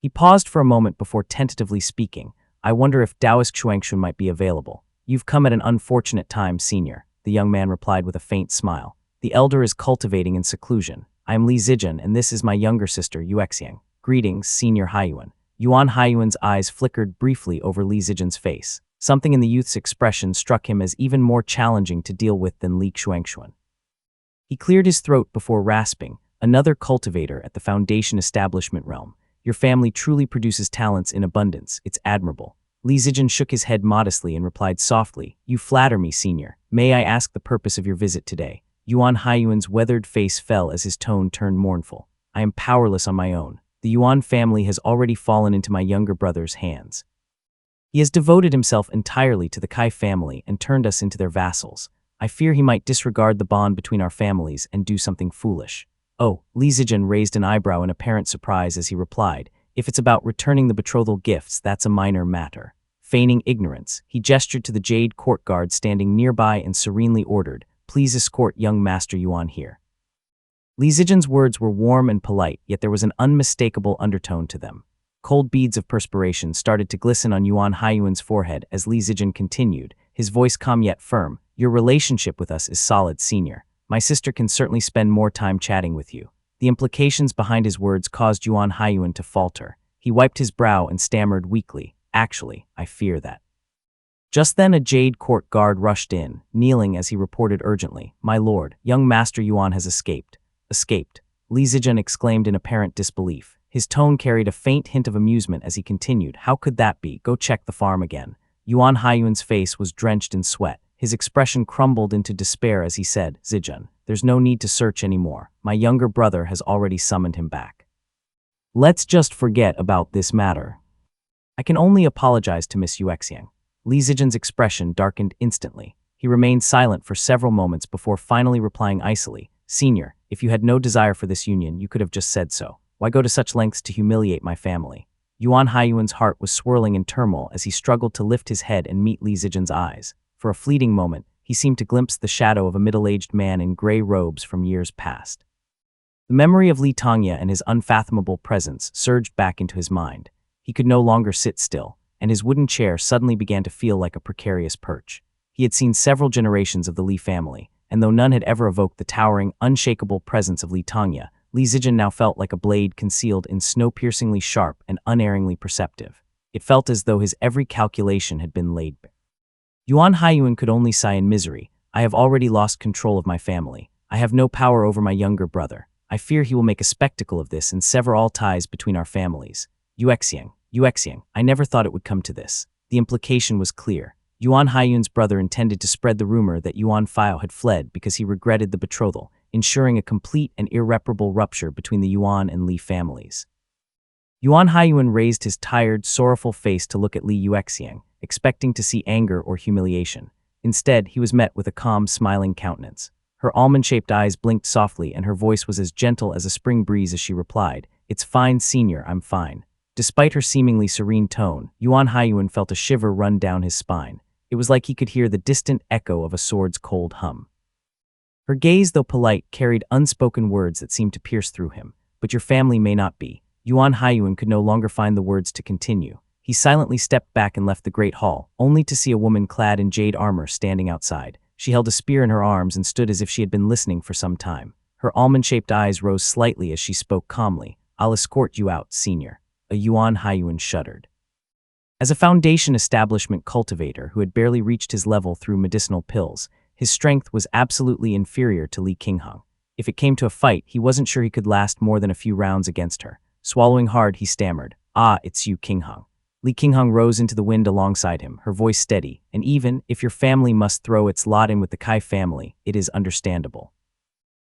He paused for a moment before tentatively speaking. I wonder if Taoist Xuanxuan might be available. You've come at an unfortunate time, senior, the young man replied with a faint smile. The elder is cultivating in seclusion. I am Li Zijun, and this is my younger sister, Yuexiang. Greetings, Senior Haiyuan. Yuan Haiyuan's eyes flickered briefly over Li Zijun's face. Something in the youth's expression struck him as even more challenging to deal with than Li Xuangshuan. He cleared his throat before rasping, another cultivator at the Foundation establishment realm. Your family truly produces talents in abundance. It's admirable. Li Zijun shook his head modestly and replied softly, You flatter me, Senior. May I ask the purpose of your visit today? Yuan Haiyuan's weathered face fell as his tone turned mournful. I am powerless on my own. The Yuan family has already fallen into my younger brother's hands. He has devoted himself entirely to the Kai family and turned us into their vassals. I fear he might disregard the bond between our families and do something foolish. Oh, Li Zijun raised an eyebrow in apparent surprise as he replied, If it's about returning the betrothal gifts, that's a minor matter. Feigning ignorance, he gestured to the Jade court guard standing nearby and serenely ordered, Please escort young Master Yuan here. Li Zijun's words were warm and polite, yet there was an unmistakable undertone to them. Cold beads of perspiration started to glisten on Yuan Haiyuan's forehead as Li Zijun continued, his voice calm yet firm, Your relationship with us is solid, Senior. My sister can certainly spend more time chatting with you. The implications behind his words caused Yuan Haiyuan to falter. He wiped his brow and stammered weakly, Actually, I fear that. Just then a Jade court guard rushed in, kneeling as he reported urgently, My lord, young Master Yuan has escaped. Escaped. Li Zijun exclaimed in apparent disbelief. His tone carried a faint hint of amusement as he continued, How could that be? Go check the farm again. Yuan Haiyuan's face was drenched in sweat. His expression crumbled into despair as he said, Zijun, there's no need to search anymore. My younger brother has already summoned him back. Let's just forget about this matter. I can only apologize to Miss Yuexiang. Li Zijun's expression darkened instantly. He remained silent for several moments before finally replying icily, Senior, if you had no desire for this union, you could have just said so. Why go to such lengths to humiliate my family? Yuan Haiyuan's heart was swirling in turmoil as he struggled to lift his head and meet Li Zijun's eyes. For a fleeting moment, he seemed to glimpse the shadow of a middle-aged man in gray robes from years past. The memory of Li Tongya and his unfathomable presence surged back into his mind. He could no longer sit still, and his wooden chair suddenly began to feel like a precarious perch. He had seen several generations of the Li family, and though none had ever evoked the towering, unshakable presence of Li Tongya, Li Zijun now felt like a blade concealed in snow-piercingly sharp and unerringly perceptive. It felt as though his every calculation had been laid bare. Yuan Haiyuan could only sigh in misery. I have already lost control of my family. I have no power over my younger brother. I fear he will make a spectacle of this and sever all ties between our families. Yuexiang, I never thought it would come to this. The implication was clear. Yuan Haiyuan's brother intended to spread the rumor that Yuan Fao had fled because he regretted the betrothal, ensuring a complete and irreparable rupture between the Yuan and Li families. Yuan Haiyuan raised his tired, sorrowful face to look at Li Yuexiang, expecting to see anger or humiliation. Instead, he was met with a calm, smiling countenance. Her almond-shaped eyes blinked softly and her voice was as gentle as a spring breeze as she replied, It's fine, Senior, I'm fine. Despite her seemingly serene tone, Yuan Haiyuan felt a shiver run down his spine. It was like he could hear the distant echo of a sword's cold hum. Her gaze, though polite, carried unspoken words that seemed to pierce through him. But your family may not be. Yuan Haiyuan could no longer find the words to continue. He silently stepped back and left the great hall, only to see a woman clad in jade armor standing outside. She held a spear in her arms and stood as if she had been listening for some time. Her almond-shaped eyes rose slightly as she spoke calmly. I'll escort you out, Senior. A Yuan Haiyuan shuddered. As a Foundation establishment cultivator who had barely reached his level through medicinal pills, his strength was absolutely inferior to Li Qinghang. If it came to a fight, he wasn't sure he could last more than a few rounds against her. Swallowing hard, he stammered, It's you, Qinghang. Li Qinghang rose into the wind alongside him, her voice steady, and even if your family must throw its lot in with the Kai family, it is understandable.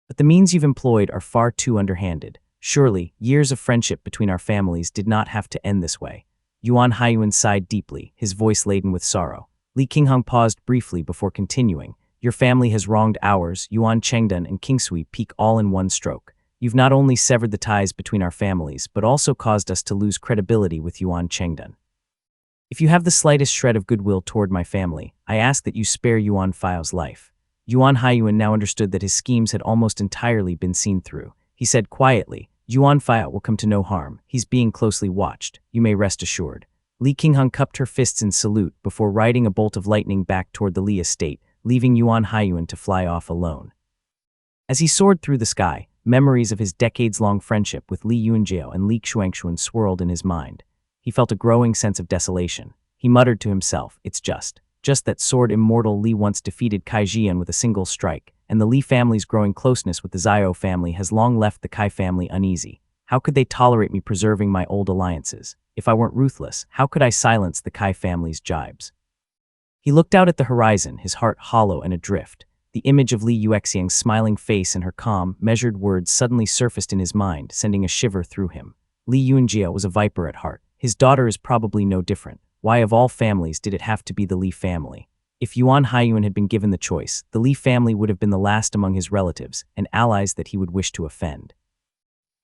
But the means you've employed are far too underhanded. Surely, years of friendship between our families did not have to end this way. Yuan Haiyuan sighed deeply, his voice laden with sorrow. Li Qinghang paused briefly before continuing. Your family has wronged ours, Yuan Chengdan and Kingsui Peak all in one stroke. You've not only severed the ties between our families, but also caused us to lose credibility with Yuan Chengdan. If you have the slightest shred of goodwill toward my family, I ask that you spare Yuan Fao's life. Yuan Haiyuan now understood that his schemes had almost entirely been seen through. He said quietly, Yuan Fao will come to no harm. He's being closely watched. You may rest assured. Li Qinghang cupped her fists in salute before riding a bolt of lightning back toward the Li estate, leaving Yuan Haiyuan to fly off alone. As he soared through the sky, memories of his decades-long friendship with Li Yuanjiao and Li Xuanxuan swirled in his mind. He felt a growing sense of desolation. He muttered to himself, it's just that sword immortal Li once defeated Kai Jian with a single strike, and the Li family's growing closeness with the Xiao family has long left the Kai family uneasy. How could they tolerate me preserving my old alliances? If I weren't ruthless, how could I silence the Kai family's jibes? He looked out at the horizon, his heart hollow and adrift. The image of Li Yuexiang's smiling face and her calm, measured words suddenly surfaced in his mind, sending a shiver through him. Li Yuanjia was a viper at heart. His daughter is probably no different. Why of all families did it have to be the Li family? If Yuan Haiyuan had been given the choice, the Li family would have been the last among his relatives and allies that he would wish to offend.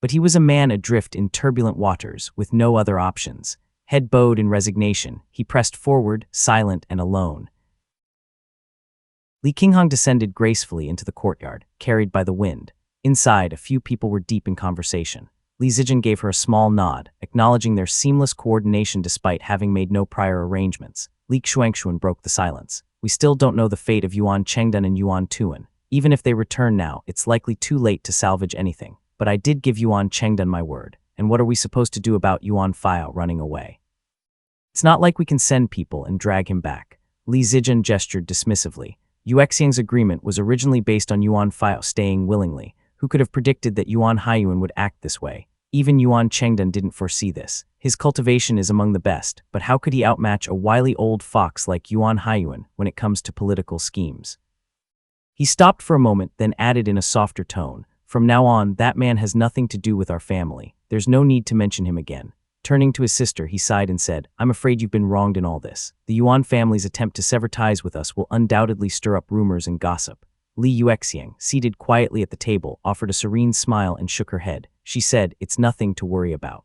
But he was a man adrift in turbulent waters, with no other options. Head bowed in resignation, he pressed forward, silent and alone. Li Qinghong descended gracefully into the courtyard, carried by the wind. Inside, a few people were deep in conversation. Li Zijin gave her a small nod, acknowledging their seamless coordination despite having made no prior arrangements. Li Xuanxuan broke the silence. We still don't know the fate of Yuan Chengdun and Yuan Tuan. Even if they return now, it's likely too late to salvage anything. But I did give Yuan Chengdun my word. And what are we supposed to do about Yuan Faiao running away? It's not like we can send people and drag him back. Li Zijin gestured dismissively. Yuexiang's agreement was originally based on Yuan Faiao staying willingly. Who could have predicted that Yuan Haiyuan would act this way? Even Yuan Chengdun didn't foresee this. His cultivation is among the best, but how could he outmatch a wily old fox like Yuan Haiyuan when it comes to political schemes? He stopped for a moment, then added in a softer tone, from now on, that man has nothing to do with our family. There's no need to mention him again. Turning to his sister, he sighed and said, I'm afraid you've been wronged in all this. The Yuan family's attempt to sever ties with us will undoubtedly stir up rumors and gossip. Li Yuexiang, seated quietly at the table, offered a serene smile and shook her head. She said, it's nothing to worry about.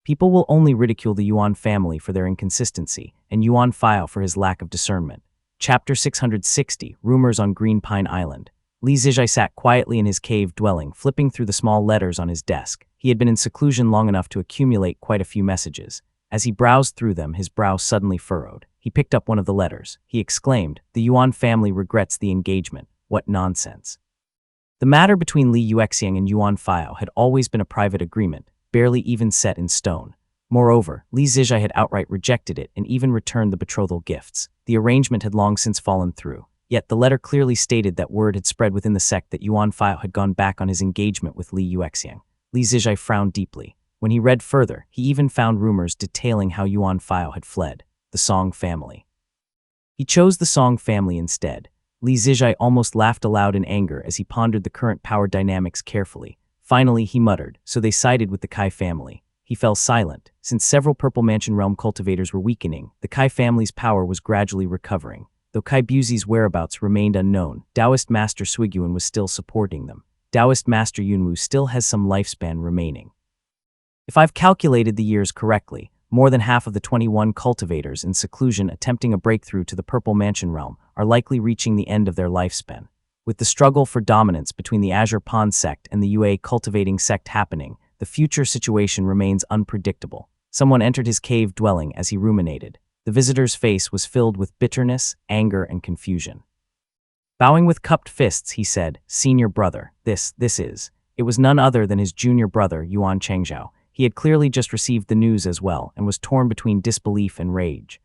People will only ridicule the Yuan family for their inconsistency, and Yuan Faiao for his lack of discernment. Chapter 660, Rumors on Green Pine Island. Li Zijai sat quietly in his cave dwelling, flipping through the small letters on his desk. He had been in seclusion long enough to accumulate quite a few messages. As he browsed through them, his brow suddenly furrowed. He picked up one of the letters. He exclaimed, the Yuan family regrets the engagement. What nonsense. The matter between Li Yuexiang and Yuan Faiao had always been a private agreement, barely even set in stone. Moreover, Li Zijai had outright rejected it and even returned the betrothal gifts. The arrangement had long since fallen through. Yet the letter clearly stated that word had spread within the sect that Yuan Faiao had gone back on his engagement with Li Yuexiang. Li Zijai frowned deeply. When he read further, he even found rumors detailing how Yuan Faiao had fled, the Song family. He chose the Song family instead. Li Zijai almost laughed aloud in anger as he pondered the current power dynamics carefully. Finally, he muttered, so they sided with the Kai family. He fell silent. Since several Purple Mansion realm cultivators were weakening, the Kai family's power was gradually recovering. Though Kai Buzi's whereabouts remained unknown, Taoist Master Suiguan was still supporting them. Taoist Master Yunwu still has some lifespan remaining. If I've calculated the years correctly, more than half of the 21 cultivators in seclusion attempting a breakthrough to the Purple Mansion realm are likely reaching the end of their lifespan. With the struggle for dominance between the Azure Pond sect and the UA cultivating sect happening, the future situation remains unpredictable. Someone entered his cave dwelling as he ruminated. The visitor's face was filled with bitterness, anger, and confusion. Bowing with cupped fists, he said, Senior brother, this is. It was none other than his junior brother, Yuan Chengzhao. He had clearly just received the news as well and was torn between disbelief and rage.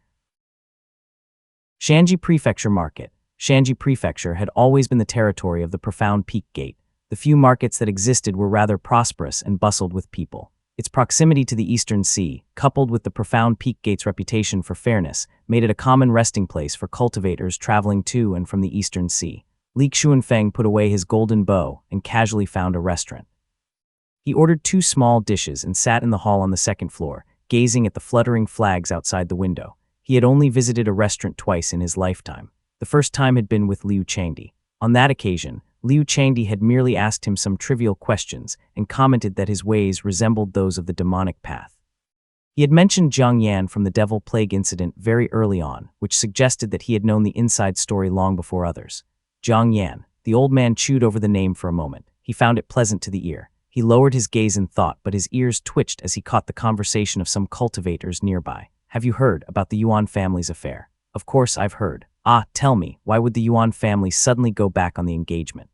Shanji Prefecture Market. Shanji Prefecture had always been the territory of the Profound Peak Gate. The few markets that existed were rather prosperous and bustled with people. Its proximity to the Eastern Sea, coupled with the Profound Peak Gate's reputation for fairness, made it a common resting place for cultivators traveling to and from the Eastern Sea. Li Xuanfeng put away his golden bow and casually found a restaurant. He ordered 2 small dishes and sat in the hall on the second floor, gazing at the fluttering flags outside the window. He had only visited a restaurant twice in his lifetime. The first time had been with Liu Changdi. On that occasion, Liu Changdi had merely asked him some trivial questions and commented that his ways resembled those of the demonic path. He had mentioned Jiang Yan from the Devil Plague incident very early on, which suggested that he had known the inside story long before others. Jiang Yan. The old man chewed over the name for a moment. He found it pleasant to the ear. He lowered his gaze in thought, but his ears twitched as he caught the conversation of some cultivators nearby. Have you heard about the Yuan family's affair? Of course I've heard. Ah, tell me, why would the Yuan family suddenly go back on the engagement?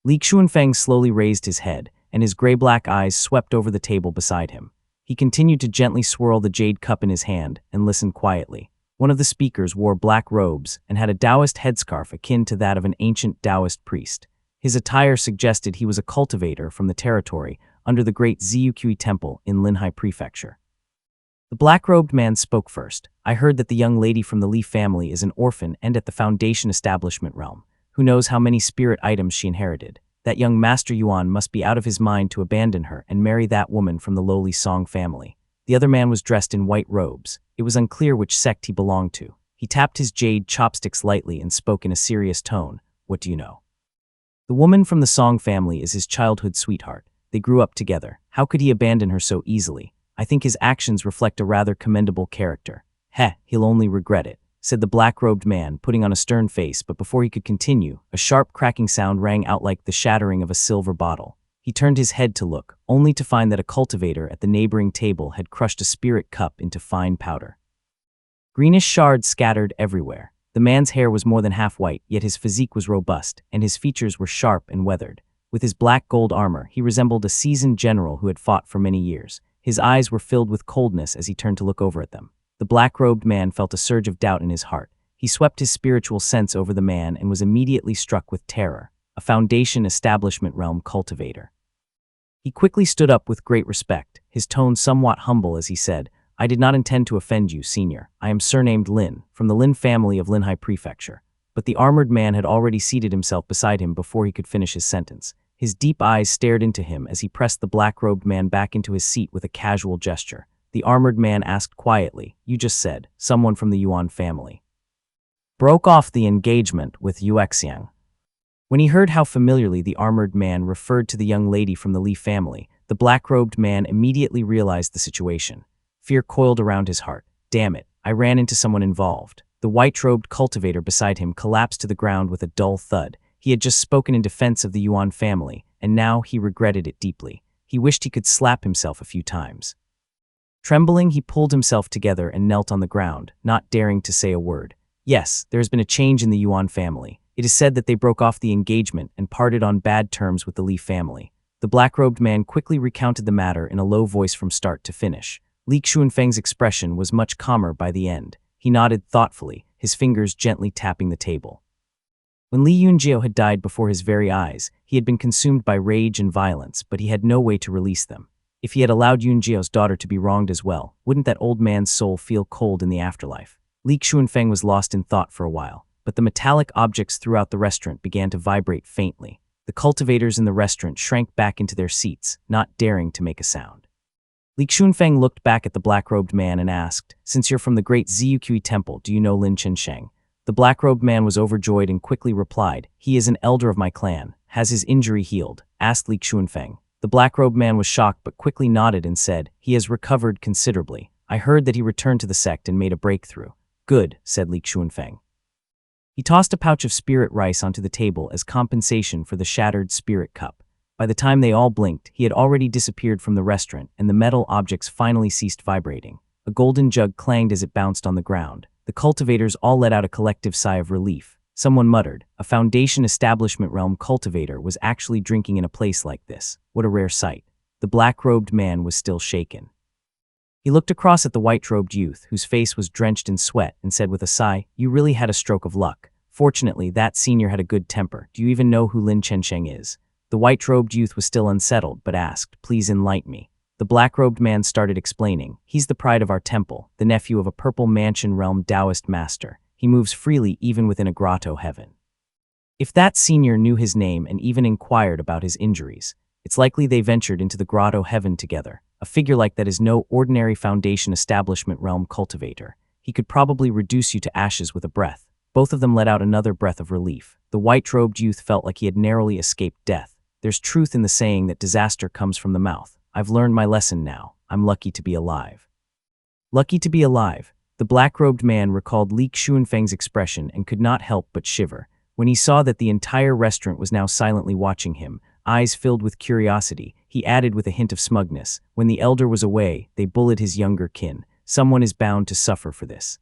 Li Xuanfeng slowly raised his head, and his gray-black eyes swept over the table beside him. He continued to gently swirl the jade cup in his hand and listened quietly. One of the speakers wore black robes and had a Taoist headscarf akin to that of an ancient Taoist priest. His attire suggested he was a cultivator from the territory under the great Ziyuqi Temple in Linhai Prefecture. The black-robed man spoke first. I heard that the young lady from the Li family is an orphan and at the Foundation establishment realm. Who knows how many spirit items she inherited? That young Master Yuan must be out of his mind to abandon her and marry that woman from the lowly Song family. The other man was dressed in white robes. It was unclear which sect he belonged to. He tapped his jade chopsticks lightly and spoke in a serious tone. What do you know? The woman from the Song family is his childhood sweetheart. They grew up together. How could he abandon her so easily? I think his actions reflect a rather commendable character. He'll only regret it, said the black-robed man, putting on a stern face, but before he could continue, a sharp cracking sound rang out like the shattering of a silver bottle. He turned his head to look, only to find that a cultivator at the neighboring table had crushed a spirit cup into fine powder. Greenish shards scattered everywhere. The man's hair was more than half white, yet his physique was robust, and his features were sharp and weathered. With his black gold armor, he resembled a seasoned general who had fought for many years. His eyes were filled with coldness as he turned to look over at them. The black-robed man felt a surge of doubt in his heart. He swept his spiritual sense over the man and was immediately struck with terror. A Foundation establishment realm cultivator. He quickly stood up with great respect, his tone somewhat humble as he said, I did not intend to offend you, senior. I am surnamed Lin, from the Lin family of Linhai Prefecture. But the armored man had already seated himself beside him before he could finish his sentence. His deep eyes stared into him as he pressed the black-robed man back into his seat with a casual gesture. The armored man asked quietly, you just said, someone from the Yuan family broke off the engagement with Yuexiang. When he heard how familiarly the armored man referred to the young lady from the Li family, the black-robed man immediately realized the situation. Fear coiled around his heart. Damn it, I ran into someone involved. The white-robed cultivator beside him collapsed to the ground with a dull thud. He had just spoken in defense of the Yuan family, and now he regretted it deeply. He wished he could slap himself a few times. Trembling, he pulled himself together and knelt on the ground, not daring to say a word. Yes, there has been a change in the Yuan family. It is said that they broke off the engagement and parted on bad terms with the Li family. The black-robed man quickly recounted the matter in a low voice from start to finish. Li Xuanfeng's expression was much calmer by the end. He nodded thoughtfully, his fingers gently tapping the table. When Li Yunjiao had died before his very eyes, he had been consumed by rage and violence, but he had no way to release them. If he had allowed Yunjiao's daughter to be wronged as well, wouldn't that old man's soul feel cold in the afterlife? Li Xuanfeng was lost in thought for a while, but the metallic objects throughout the restaurant began to vibrate faintly. The cultivators in the restaurant shrank back into their seats, not daring to make a sound. Li Xuanfeng looked back at the black-robed man and asked, since you're from the great Ziyuqi Temple, do you know Lin Chensheng? The black-robed man was overjoyed and quickly replied, he is an elder of my clan. Has his injury healed? Asked Li Xuanfeng. The black-robed man was shocked but quickly nodded and said, he has recovered considerably. I heard that he returned to the sect and made a breakthrough. Good, said Li Xuanfeng. He tossed a pouch of spirit rice onto the table as compensation for the shattered spirit cup. By the time they all blinked, he had already disappeared from the restaurant and the metal objects finally ceased vibrating. A golden jug clanged as it bounced on the ground. The cultivators all let out a collective sigh of relief. Someone muttered, a Foundation establishment realm cultivator was actually drinking in a place like this. What a rare sight. The black-robed man was still shaken. He looked across at the white-robed youth, whose face was drenched in sweat, and said with a sigh, you really had a stroke of luck. Fortunately, that senior had a good temper. Do you even know who Lin Chensheng is? The white-robed youth was still unsettled, but asked, please enlighten me. The black-robed man started explaining, he's the pride of our temple, the nephew of a purple mansion realm Taoist master. He moves freely even within a grotto heaven. If that senior knew his name and even inquired about his injuries, it's likely they ventured into the grotto heaven together. A figure like that is no ordinary Foundation establishment realm cultivator. He could probably reduce you to ashes with a breath. Both of them let out another breath of relief. The white-robed youth felt like he had narrowly escaped death. There's truth in the saying that disaster comes from the mouth. I've learned my lesson now. I'm lucky to be alive. Lucky to be alive. The black-robed man recalled Li Xuanfeng's expression and could not help but shiver. When he saw that the entire restaurant was now silently watching him, eyes filled with curiosity, he added with a hint of smugness, when the elder was away, they bullied his younger kin. Someone is bound to suffer for this.